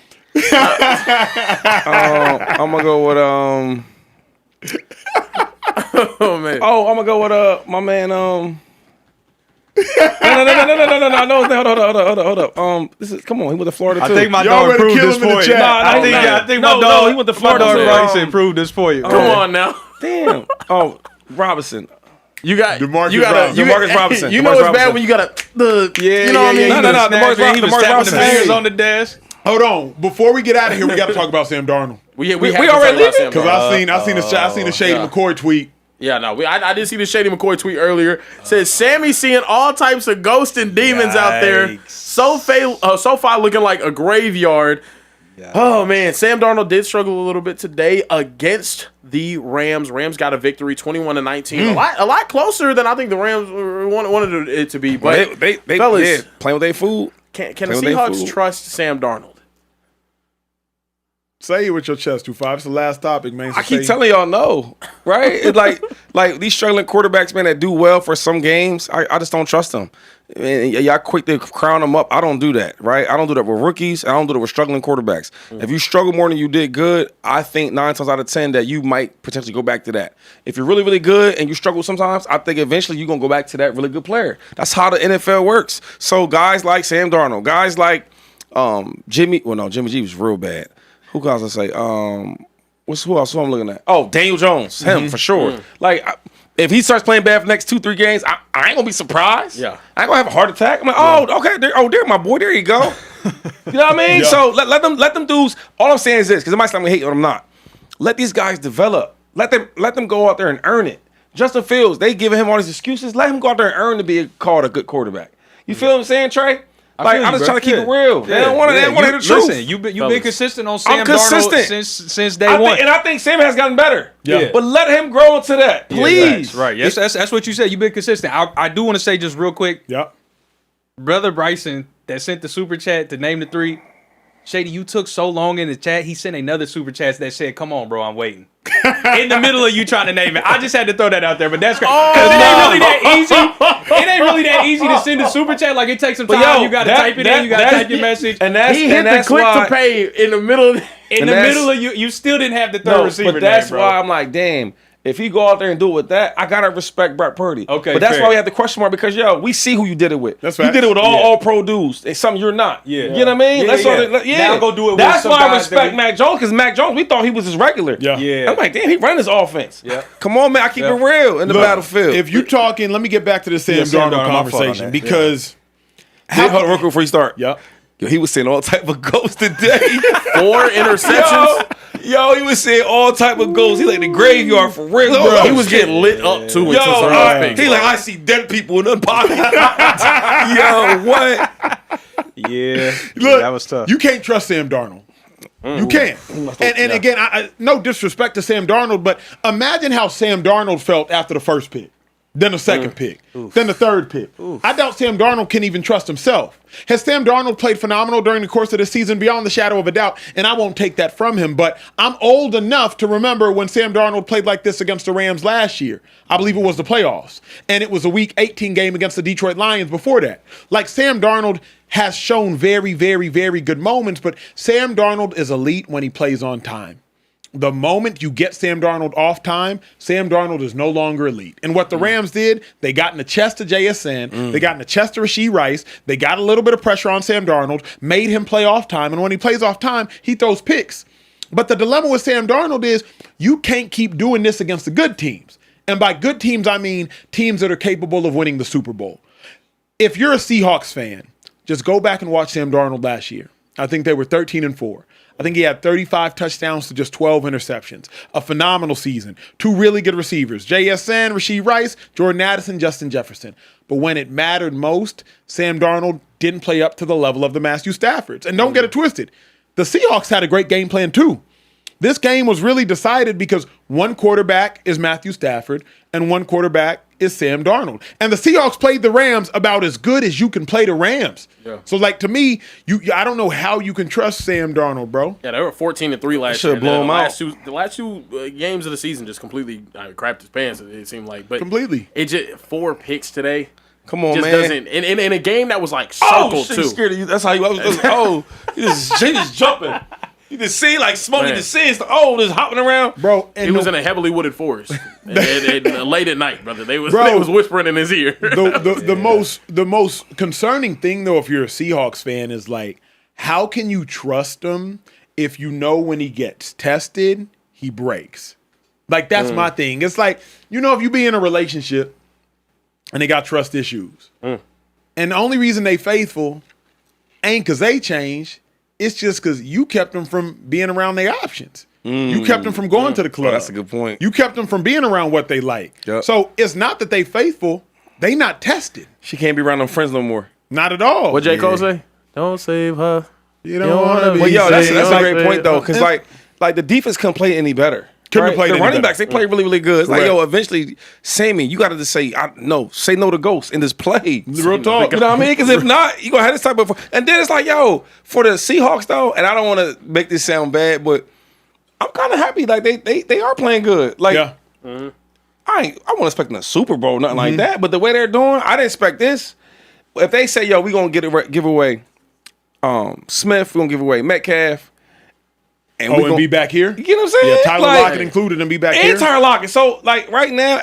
Speaker 9: I'm going to go with
Speaker 3: Oh, man.
Speaker 9: I'm going to go with my man No. Hold up. This is come on. He went to Florida too.
Speaker 4: I think my
Speaker 1: Y'all
Speaker 4: dog
Speaker 1: better
Speaker 4: proved
Speaker 1: kill
Speaker 4: this
Speaker 1: him in the
Speaker 4: for you.
Speaker 1: chat.
Speaker 4: I think my dog. He went to Florida. My dog Bryson proved this for you.
Speaker 3: Come on now.
Speaker 9: Damn. Robinson.
Speaker 3: You got
Speaker 1: DeMarcus
Speaker 9: Robinson.
Speaker 3: You know it's bad when you got you know what I mean?
Speaker 9: No.
Speaker 4: He was tapping the fingers on the desk.
Speaker 1: Hold on. Before we get out of here, we got to talk about Sam Darnold.
Speaker 3: We
Speaker 9: already leaving?
Speaker 1: Because I seen a Shady McCoy tweet.
Speaker 3: Yeah, no, I did see the Shady McCoy tweet earlier. Says Sammy seeing all types of ghosts and demons out there. SoFi looking like a graveyard. Yeah. Oh man, Sam Darnold did struggle a little bit today against the Rams. Rams got a victory, 21-19. A lot closer than I think the Rams wanted it to be. But
Speaker 9: they
Speaker 3: fellas,
Speaker 9: playing with their food.
Speaker 3: Can the Seahawks trust Sam Darnold?
Speaker 1: Say it with your chest, 2-5. It's the last topic, man. So
Speaker 9: I keep telling y'all no, right? It's like these struggling quarterbacks, man, that do well for some games. I just don't trust them. And y'all quick to crown them up. I don't do that, right? I don't do that with rookies. I don't do that with struggling quarterbacks. If you struggle more than you did good, I think 9 times out of 10 that you might potentially go back to that. If you're really, really good and you struggle sometimes, I think eventually you're going to go back to that really good player. That's how the NFL works. So guys like Sam Darnold, guys like Jimmy G was real bad. Who else I say? Who else I'm looking at? Oh, Daniel Jones. Him, for sure. Like, if he starts playing bad for the next 2-3 games, I ain't going to be surprised. Yeah. I ain't going to have a heart attack. I'm like, okay. There my boy. There you go. You know what I mean? Yeah. So let them dudes. All I'm saying is this, because it might sound like hate, but I'm not. Let these guys develop. Let them go out there and earn it. Justin Fields, they giving him all these excuses. Let him go out there and earn to be called a good quarterback. You feel what I'm saying, Trey? Like, I'm just trying to keep it real. They don't want to hear the truth.
Speaker 4: Listen, you've been consistent on Sam Darnold since day one.
Speaker 9: And I think Sam has gotten better. Yeah. But let him grow into that, please.
Speaker 4: Right. Yes, that's what you said. You've been consistent. I do want to say just real quick.
Speaker 1: Yep.
Speaker 4: Brother Bryson that sent the super chat to name the 3. Shady, you took so long in the chat. He sent another super chat that said, "Come on, bro, I'm waiting." In the middle of you trying to name it, I just had to throw that out there. But that's great because it ain't really that easy. It ain't really that easy to send a super chat. Like it takes some time. You got to type it in. You got to type your message.
Speaker 3: And he hit the click to pay in the middle.
Speaker 4: In the middle of you still didn't have the third receiver.
Speaker 9: But that's why I'm like, damn. If he go out there and do it with that, I gotta respect Brock Purdy.
Speaker 4: Okay,
Speaker 9: but that's why we have the question mark because we see who you did it with.
Speaker 1: That's
Speaker 9: right. You did it with all pro dudes. It's something you're not. Yeah, you know what I mean.
Speaker 4: Now go do it.
Speaker 9: That's why I respect Mac Jones because Mac Jones, we thought he was his regular. Yeah. I'm like, damn, he running his offense. Yeah. Come on, man, I keep it real in the battlefield.
Speaker 1: If you talking, let me get back to the Sam Darnold conversation because
Speaker 9: hold on, real quick before you start.
Speaker 1: Yeah.
Speaker 9: Yo, he was saying all type of ghosts today.
Speaker 3: 4 interceptions.
Speaker 9: Yo, he was saying all type of ghosts. He like the graveyard for real, bro.
Speaker 3: He was getting lit up too.
Speaker 9: He like, I see dead people in the pocket. Yo, what?
Speaker 5: Yeah,
Speaker 1: look,
Speaker 5: that was tough.
Speaker 1: You can't trust Sam Darnold. You can't. And again, I no disrespect to Sam Darnold, but imagine how Sam Darnold felt after the first pick. Then the second pick. Then the third pick. I doubt Sam Darnold can even trust himself. Has Sam Darnold played phenomenal during the course of the season? Beyond the shadow of a doubt. And I won't take that from him. But I'm old enough to remember when Sam Darnold played like this against the Rams last year. I believe it was the playoffs. And it was a Week 18 game against the Detroit Lions before that. Like Sam Darnold has shown very, very, very good moments. But Sam Darnold is elite when he plays on time. The moment you get Sam Darnold off time, Sam Darnold is no longer elite. And what the Rams did, they got in the chest of JSN, they got in the chest of Rashee Rice, they got a little bit of pressure on Sam Darnold, made him play off time, and when he plays off time, he throws picks. But the dilemma with Sam Darnold is you can't keep doing this against the good teams. And by good teams, I mean teams that are capable of winning the Super Bowl. If you're a Seahawks fan, just go back and watch Sam Darnold last year. I think they were 13-4. I think he had 35 touchdowns to just 12 interceptions. A phenomenal season. 2 really good receivers. JSN, Rashee Rice, Jordan Addison, Justin Jefferson. But when it mattered most, Sam Darnold didn't play up to the level of the Matthew Staffords. And don't get it twisted. The Seahawks had a great game plan too. This game was really decided because one quarterback is Matthew Stafford and one quarterback is Sam Darnold. And the Seahawks played the Rams about as good as you can play the Rams. Yeah. So, like, to me, I don't know how you can trust Sam Darnold, bro.
Speaker 3: Yeah, they were 14-3 last year.
Speaker 9: Blow him out.
Speaker 3: The last two games of the season just completely crapped his pants, it seemed like. But
Speaker 1: completely.
Speaker 3: It just 4 picks today.
Speaker 9: Come on,
Speaker 3: just
Speaker 9: man.
Speaker 3: Doesn't, in a game that was like circled, too.
Speaker 9: He's scared of you. That's how you was. He just jumping. You just see like smoking the scenes. Just hopping around,
Speaker 1: bro.
Speaker 3: And he was in a heavily wooded forest and late at night, brother. They was whispering in his ear.
Speaker 1: The most concerning thing though, if you're a Seahawks fan, is like, how can you trust him if you know when he gets tested, he breaks? Like that's my thing. It's like, if you be in a relationship and they got trust issues, and the only reason they faithful ain't because they changed. It's just because you kept them from being around their options. You kept them from going to the club.
Speaker 9: Oh, that's a good point.
Speaker 1: You kept them from being around what they like. Yep. So it's not that they faithful. They not tested.
Speaker 9: She can't be around them friends no more.
Speaker 1: Not at all.
Speaker 3: What J. Cole say? Don't save her.
Speaker 1: You don't want to be
Speaker 9: Well, that's a great point, though, because like the defense couldn't play any better.
Speaker 1: Couldn't have played
Speaker 9: the
Speaker 1: any
Speaker 9: running
Speaker 1: better.
Speaker 9: backs, they play really, really good. It's like,
Speaker 1: Correct.
Speaker 9: yo, eventually, Sammy, you got to just say no to Ghost in this play.
Speaker 1: Real talk.
Speaker 9: You know what I mean? Because if not, you going to have this type of. And then it's like, yo, for the Seahawks, though, and I don't want to make this sound bad, but I'm kind of happy. Like, they are playing good. Like,
Speaker 1: Yeah.
Speaker 9: I wasn't expecting a Super Bowl, nothing like that. But the way they're doing, I didn't expect this. If they say, yo, we're going to give away Smith, we're going to give away Metcalf. And
Speaker 1: And be back here?
Speaker 9: You know what I'm saying?
Speaker 1: Yeah, Tyler
Speaker 9: Like,
Speaker 1: Lockett included and be back here.
Speaker 9: and Tyler Lockett. So, like, right now,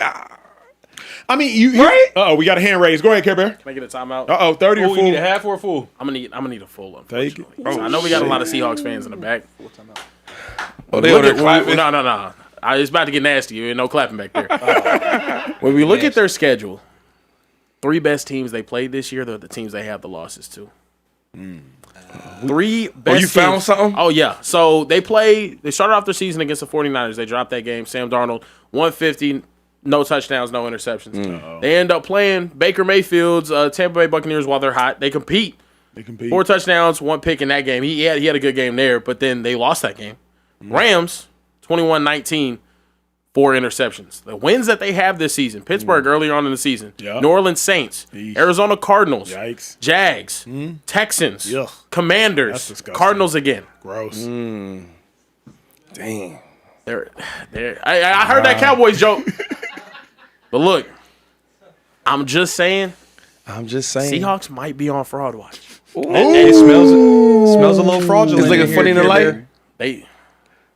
Speaker 1: I mean,
Speaker 9: Right?
Speaker 1: we got a hand raised. Go ahead, Care Bear.
Speaker 3: Can I get a timeout?
Speaker 1: 30 or
Speaker 4: Oh, you
Speaker 1: full.
Speaker 4: need a half or a full?
Speaker 3: I'm gonna need a full,
Speaker 1: Take it.
Speaker 3: unfortunately. So I know we got a lot of Seahawks fans in the back.
Speaker 9: they over there clapping.
Speaker 3: No. It's about to get nasty. Ain't no clapping back there. When we look at their schedule, 3 best teams they played this year, they're the teams they have the losses to. 3 best
Speaker 9: you found
Speaker 3: teams.
Speaker 9: something?
Speaker 3: Oh, yeah. So they started off their season against the 49ers. They dropped that game. Sam Darnold, 150, no touchdowns, no interceptions. They end up playing Baker Mayfield's Tampa Bay Buccaneers while they're hot. They compete. 4 touchdowns, 1 pick in that game. He had a good game there, but then they lost that game. Rams, 21-19, 4 interceptions. The wins that they have this season, Pittsburgh earlier on in the season, New Orleans Saints, Arizona Cardinals,
Speaker 1: Yikes.
Speaker 3: Jags, Texans,
Speaker 1: Yuck. That's
Speaker 3: Commanders,
Speaker 1: disgusting.
Speaker 3: Cardinals again.
Speaker 1: Gross.
Speaker 9: Damn.
Speaker 3: I heard that Cowboys joke. But look, I'm just saying, Seahawks might be on fraud watch.
Speaker 4: It smells a little fraudulent.
Speaker 9: It's looking funny in the light.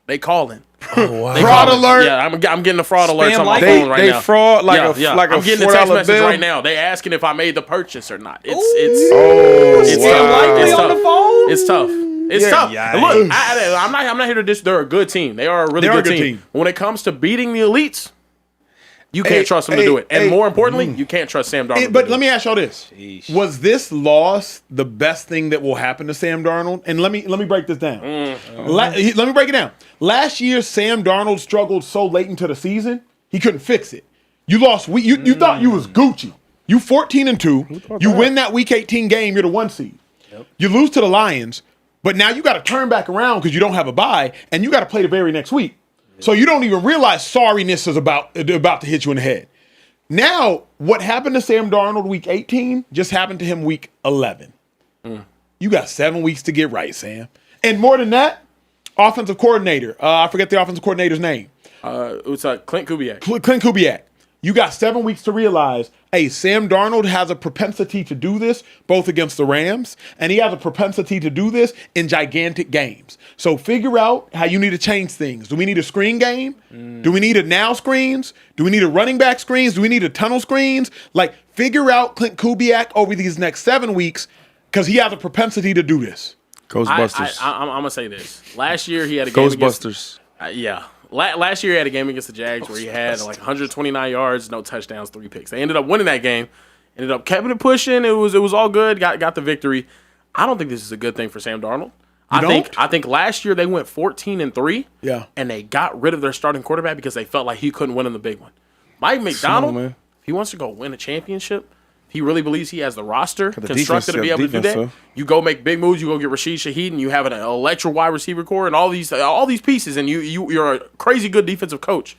Speaker 3: They calling.
Speaker 9: Oh, wow.
Speaker 1: Fraud alert.
Speaker 3: Yeah, I'm getting a fraud alerts on my
Speaker 4: like
Speaker 3: phone right
Speaker 9: They
Speaker 3: now.
Speaker 9: fraud like
Speaker 3: Yeah,
Speaker 9: a like
Speaker 3: I'm
Speaker 9: a
Speaker 3: getting a text
Speaker 9: $4
Speaker 3: message
Speaker 9: bill
Speaker 3: right now. They asking if I made the purchase or not. It's
Speaker 4: Likely
Speaker 3: tough.
Speaker 4: on the phone?
Speaker 3: It's tough. It's tough.
Speaker 1: Yikes.
Speaker 3: And look, I'm not here to diss. They're a good team. They are a really good team. When it comes to beating the elites, you can't trust them to do it. And more importantly, you can't trust Sam Darnold.
Speaker 1: But let me ask y'all this: was this loss the best thing that will happen to Sam Darnold? And let me break this down. Let me break it down. Last year, Sam Darnold struggled so late into the season, he couldn't fix it. You lost. You thought you was Gucci. You 14-2. You win that Week 18 game. You're the 1 seed. You lose to the Lions, but now you got to turn back around because you don't have a bye, and you got to play the very next week. So you don't even realize sorriness is about to hit you in the head. Now, what happened to Sam Darnold Week 18 just happened to him Week 11. You got 7 weeks to get right, Sam. And more than that, offensive coordinator. I forget the offensive coordinator's name.
Speaker 3: it was Clint Kubiak.
Speaker 1: Clint Kubiak. You got 7 weeks to realize, hey, Sam Darnold has a propensity to do this both against the Rams, and he has a propensity to do this in gigantic games. So figure out how you need to change things. Do we need a screen game? Do we need a now screens? Do we need a running back screens? Do we need a tunnel screens? Like, figure out Clint Kubiak over these next 7 weeks because he has a propensity to do this.
Speaker 9: Ghostbusters.
Speaker 3: I'm going to say this. Last year, he had a game
Speaker 9: Ghostbusters.
Speaker 3: yeah. Last year, he had a game against the Jags where he had like 129 yards, no touchdowns, 3 picks. They ended up winning that game. Ended up keeping it pushing. It was all good. Got the victory. I don't think this is a good thing for Sam Darnold. I think last year they went 14-3.
Speaker 1: Yeah.
Speaker 3: And they got rid of their starting quarterback because they felt like he couldn't win in the big one. Mike McDonald, if he wants to go win a championship, he really believes he has the roster constructed to be able to do that.
Speaker 9: So.
Speaker 3: You go make big moves. You go get Rashid Shaheed, and you have an electric wide receiver core and all these pieces, and you're a crazy good defensive coach.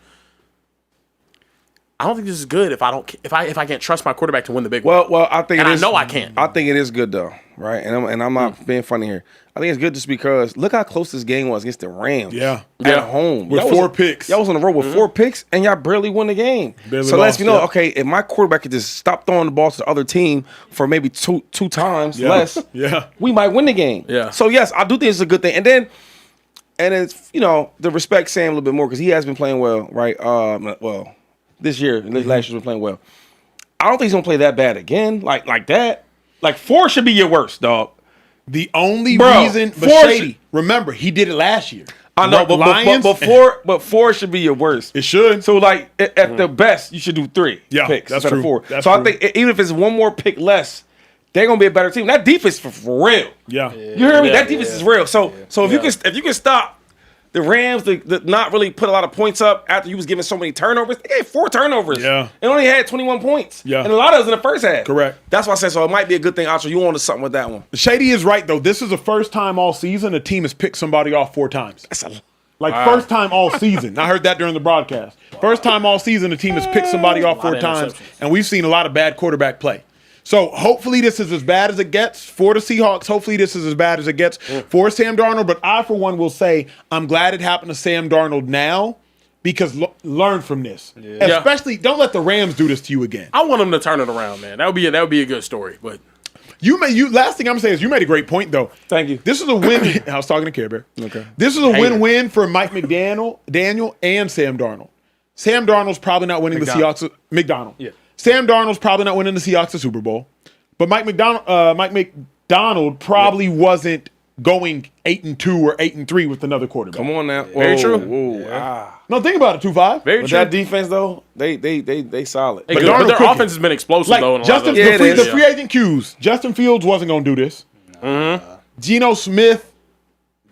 Speaker 3: I don't think this is good if I can't trust my quarterback to win the big one.
Speaker 9: Well, I think
Speaker 3: I know I can't.
Speaker 9: I think it is good though, right? And I'm not being funny here. I think it's good just because look how close this game was against the Rams.
Speaker 1: Yeah.
Speaker 9: At home
Speaker 1: With 4 picks.
Speaker 9: Y'all was on the road with 4 picks, and y'all barely won the game. So let's okay, if my quarterback could just stop throwing the ball to the other team for maybe two times less, we might win the game.
Speaker 3: Yeah.
Speaker 9: So yes, I do think it's a good thing. And it's the respect Sam a little bit more because he has been playing well, right? This year, last year, been playing well. I don't think he's gonna play that bad again, like that. Like 4 should be your worst, dog.
Speaker 1: The only reason, but Shady, remember, he did it last year.
Speaker 9: I know, but 4 should be your worst.
Speaker 1: It should.
Speaker 9: So, like, at the best, you should do 3 picks
Speaker 1: that's
Speaker 9: instead
Speaker 1: true.
Speaker 9: of 4.
Speaker 1: That's
Speaker 9: so
Speaker 1: true.
Speaker 9: I think even if it's 1 more pick less, they're gonna be a better team. That defense for real.
Speaker 1: Yeah.
Speaker 9: You hear me? That defense is real. So if you can stop the Rams to not really put a lot of points up after you was giving so many turnovers. They had 4 turnovers.
Speaker 1: Yeah.
Speaker 9: And only had 21 points.
Speaker 1: Yeah.
Speaker 9: And a lot of those in the first half.
Speaker 1: Correct.
Speaker 9: That's why I said so. It might be a good thing. Archer, you wanted something with that one.
Speaker 1: Shady is right, though. This is the first time all season a team has picked somebody off 4 times. Like, first time all season. I heard that during the broadcast. First time all season, the team has picked somebody off 4 times, and we've seen a lot of bad quarterback play. So hopefully this is as bad as it gets for the Seahawks. Hopefully this is as bad as it gets for Sam Darnold. But I, for one, will say I'm glad it happened to Sam Darnold now because learn from this. Yeah. Especially, don't let the Rams do this to you again.
Speaker 3: I want them to turn it around, man. That would be a good story. But
Speaker 1: last thing I'm saying is you made a great point, though.
Speaker 9: Thank you.
Speaker 1: This is a win. I was talking to Care Bear. Okay. This is a win-win for Mike Daniel, and Sam Darnold. Sam Darnold's probably not winning the Seahawks. McDonald. Yeah. Sam Darnold's probably not winning the Seahawks the Super Bowl. But Mike McDonald probably wasn't going 8-2 or 8-3 with another quarterback.
Speaker 9: Come on now.
Speaker 3: Very true.
Speaker 1: No, think about it, 2-5.
Speaker 3: Very
Speaker 9: But
Speaker 3: true.
Speaker 9: that defense though, they solid.
Speaker 3: But their offense has been explosive though. In
Speaker 1: the free agent Qs. Justin Fields wasn't going to do this. Geno Smith.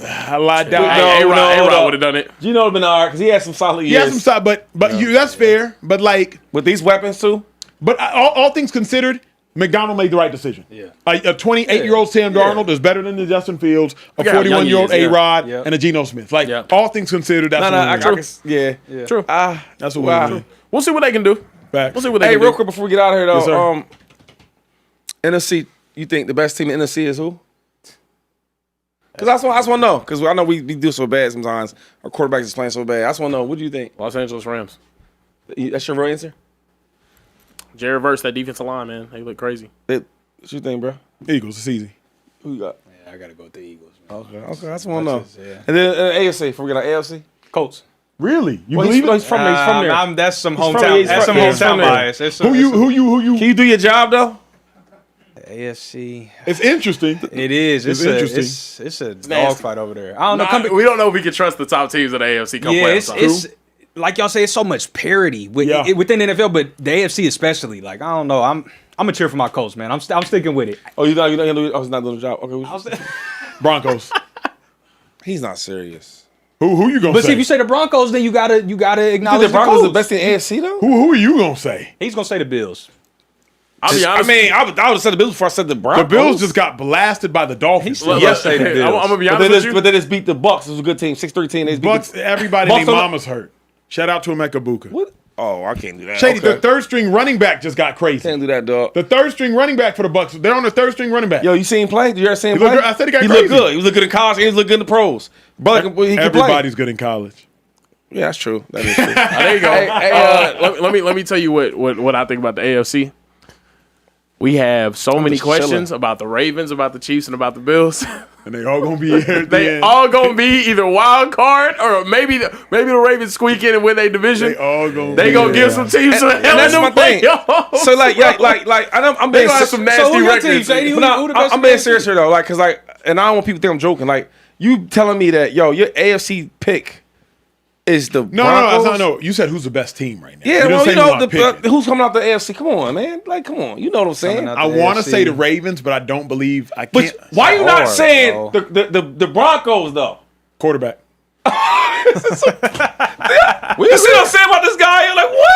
Speaker 1: I lied down.
Speaker 3: A-Rod would have done it.
Speaker 9: Geno would have been all right because he had some solid years.
Speaker 1: But that's fair. But like
Speaker 9: with these weapons too.
Speaker 1: But all things considered, McDonald made the right decision. Yeah. A 28-year-old Sam Darnold is better than the Justin Fields, a 41-year-old A-Rod, and a Geno Smith. Like, all things considered, that's what
Speaker 3: we're
Speaker 1: doing.
Speaker 3: True.
Speaker 1: That's what we're doing.
Speaker 3: We'll see what they can do.
Speaker 1: Facts.
Speaker 3: We'll see what they can do.
Speaker 9: Real quick before we get out of here, though.
Speaker 1: Yes,
Speaker 9: NFC, you think the best team in the NFC is who? Because I just want to know. Because I know we do so bad sometimes. Our quarterbacks is playing so bad. I just want to know. What do you think?
Speaker 3: Los Angeles Rams.
Speaker 9: That's your real answer?
Speaker 3: Jared Verse, that defensive line, man. They look crazy.
Speaker 9: What you think, bro?
Speaker 1: Eagles. It's easy.
Speaker 9: Who you got?
Speaker 4: Yeah, I got to go with the Eagles, man.
Speaker 9: Okay. I just want to know. And then AFC, before we get out AFC?
Speaker 3: Colts.
Speaker 1: Really? You believe it?
Speaker 9: He's from there.
Speaker 4: That's some hometown. That's some hometown bias.
Speaker 1: Who you?
Speaker 9: Can you do your job though?
Speaker 4: AFC.
Speaker 1: It's interesting.
Speaker 4: It is. It's
Speaker 1: interesting.
Speaker 4: It's a dogfight over there. I don't know.
Speaker 3: We don't know if we can trust the top teams of the AFC.
Speaker 4: It's like y'all say, it's so much parity within the NFL, but the AFC especially. Like I don't know. I'm gonna cheer for my Colts, man. I'm sticking with it.
Speaker 9: Oh, he's not doing the job. Okay.
Speaker 1: Broncos.
Speaker 9: He's not serious.
Speaker 1: Who you gonna say?
Speaker 4: But see, if you say the Broncos, then you gotta acknowledge
Speaker 9: the Broncos
Speaker 4: Colts.
Speaker 9: the best in AFC though.
Speaker 1: Who are you gonna say?
Speaker 4: He's gonna say the Bills.
Speaker 3: I'll be honest.
Speaker 9: I would have said the Bills before I said the Broncos.
Speaker 1: The Bills just got blasted by the Dolphins.
Speaker 4: Yes, say the Bills.
Speaker 3: I'm gonna be honest with you.
Speaker 9: But they just beat the Bucks. It was a good team. 6-3 team. They beat
Speaker 1: Bucks. Everybody named Mama's hurt. Shout out to Emeka Buka.
Speaker 9: What? Oh, I can't do that.
Speaker 1: Shady, the third string running back just got crazy.
Speaker 9: Can't do that, dog.
Speaker 1: The third string running back for the Bucks. They're on the third string running back.
Speaker 9: Yo, you seen him play? Did you ever see him play?
Speaker 1: I said he got crazy.
Speaker 9: He looked good. He looked good in college and he looked good in the pros. Brother, he can
Speaker 1: Everybody's
Speaker 9: play.
Speaker 1: good in college.
Speaker 9: Yeah, that's true. That is true.
Speaker 3: There you go. Let me tell you what I think about the AFC. We have so many questions about the Ravens, about the Chiefs, and about the Bills.
Speaker 1: And they all gonna be here.
Speaker 3: They all gonna be either wild card or maybe the Ravens squeak in and win their division.
Speaker 1: They
Speaker 3: gonna give some teams some hell
Speaker 9: that's
Speaker 3: in
Speaker 9: my
Speaker 3: the
Speaker 9: thing.
Speaker 3: playoffs.
Speaker 9: So I'm being serious.
Speaker 3: some nasty records.
Speaker 9: I'm being serious here though, because and I don't want people to think I'm joking. Like you telling me that your AFC pick is the Broncos?
Speaker 1: No. You said who's the best team right now.
Speaker 9: Yeah, who's coming out the AFC? Come on, man. Like, come on. You know what I'm saying?
Speaker 1: I want to say the Ravens, but I don't believe I can't.
Speaker 9: But why are you not saying the Broncos though?
Speaker 1: Quarterback.
Speaker 9: You see what I'm saying about this guy? You're like, what?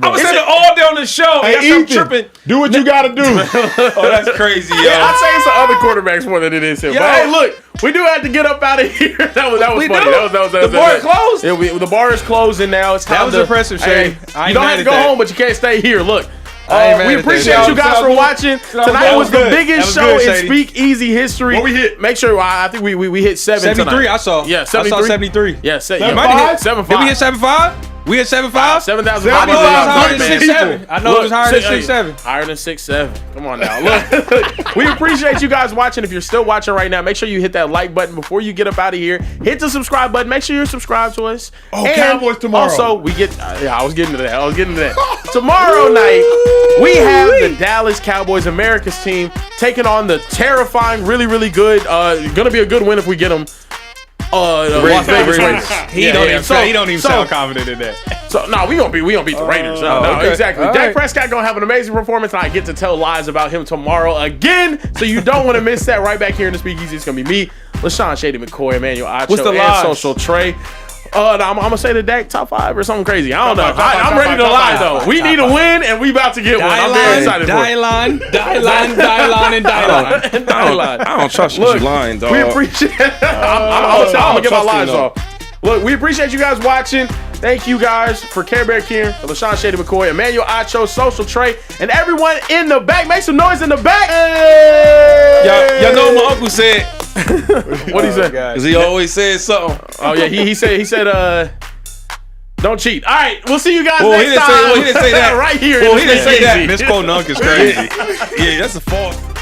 Speaker 9: I'm saying it all day on the show.
Speaker 1: Hey,
Speaker 9: I'm tripping.
Speaker 1: Do what you gotta do.
Speaker 9: Oh, that's crazy, yo.
Speaker 3: Yeah, I'd say it's the other quarterbacks more than it is him.
Speaker 9: Yo.
Speaker 3: But hey, look, we do have to get up out of here. That was funny.
Speaker 9: The bar is closed?
Speaker 3: Yeah, the bar is closing now. It's time
Speaker 4: That was impressive, Shady.
Speaker 3: You don't have to go home, but you can't stay here. Look. We appreciate
Speaker 9: that.
Speaker 3: you guys for watching. Tonight was the biggest show in
Speaker 4: Shady.
Speaker 3: Speakeasy history.
Speaker 1: What we hit?
Speaker 3: Make sure, I think we hit
Speaker 4: 73,
Speaker 3: tonight.
Speaker 4: I saw.
Speaker 3: Yeah,
Speaker 4: I saw 73.
Speaker 3: Yeah,
Speaker 1: Seven
Speaker 3: might have
Speaker 1: five?
Speaker 3: hit 7.5.
Speaker 4: Did we hit 7.5? We hit 7.5?
Speaker 3: 7,000.
Speaker 4: I know it was higher than
Speaker 3: Man.
Speaker 4: 6.7. I know it was higher than 6.7.
Speaker 3: Higher than 6.7. Come on now. Look, we appreciate you guys watching. If you're still watching right now, make sure you hit that like button before you get up out of here. Hit the subscribe button. Make sure you're subscribed to us.
Speaker 1: Oh, Cowboys tomorrow.
Speaker 3: Also, we get. I was getting to that. Tomorrow night, we have the Dallas Cowboys, America's team, taking on the terrifying, really, really good. Gonna be a good win if we get them. Las Vegas Raiders.
Speaker 4: He don't even sound confident in that.
Speaker 3: So no, we gonna beat the Raiders.
Speaker 4: okay.
Speaker 3: Exactly.
Speaker 4: All
Speaker 3: Dak
Speaker 4: right.
Speaker 3: Prescott gonna have an amazing performance, and I get to tell lies about him tomorrow again. So you don't want to miss that. Right back here in the Speakeasy, it's gonna be me, LaShawn Shady McCoy, Emmanuel Acho,
Speaker 9: What's the
Speaker 3: and
Speaker 9: lies?
Speaker 3: Social Trey. I'm gonna say the Dak top 5 or something crazy. I don't know. I'm ready to
Speaker 1: top
Speaker 3: lie
Speaker 1: five,
Speaker 3: though.
Speaker 1: top
Speaker 3: We need a win, and we about to get one. I'm very excited for it.
Speaker 4: Die line.
Speaker 9: I don't trust you lying, dog.
Speaker 3: We appreciate it. I'm gonna get my lies off. Look, we appreciate you guys watching. Thank you guys for Care Bear Kieran, for LaShawn Shady McCoy, Emmanuel Acho, Social Trey, and everyone in the back. Make some noise in the back. Hey!
Speaker 2: Y'all know what my uncle said.
Speaker 3: What he said?
Speaker 2: Because he always says something.
Speaker 3: Oh yeah, he said don't cheat. All right, we'll see you guys
Speaker 2: Well,
Speaker 3: next time.
Speaker 2: he didn't say that.
Speaker 3: Right here.
Speaker 2: Well, he didn't say that.
Speaker 4: Misquote Nunk is crazy.
Speaker 2: Yeah, that's a fault.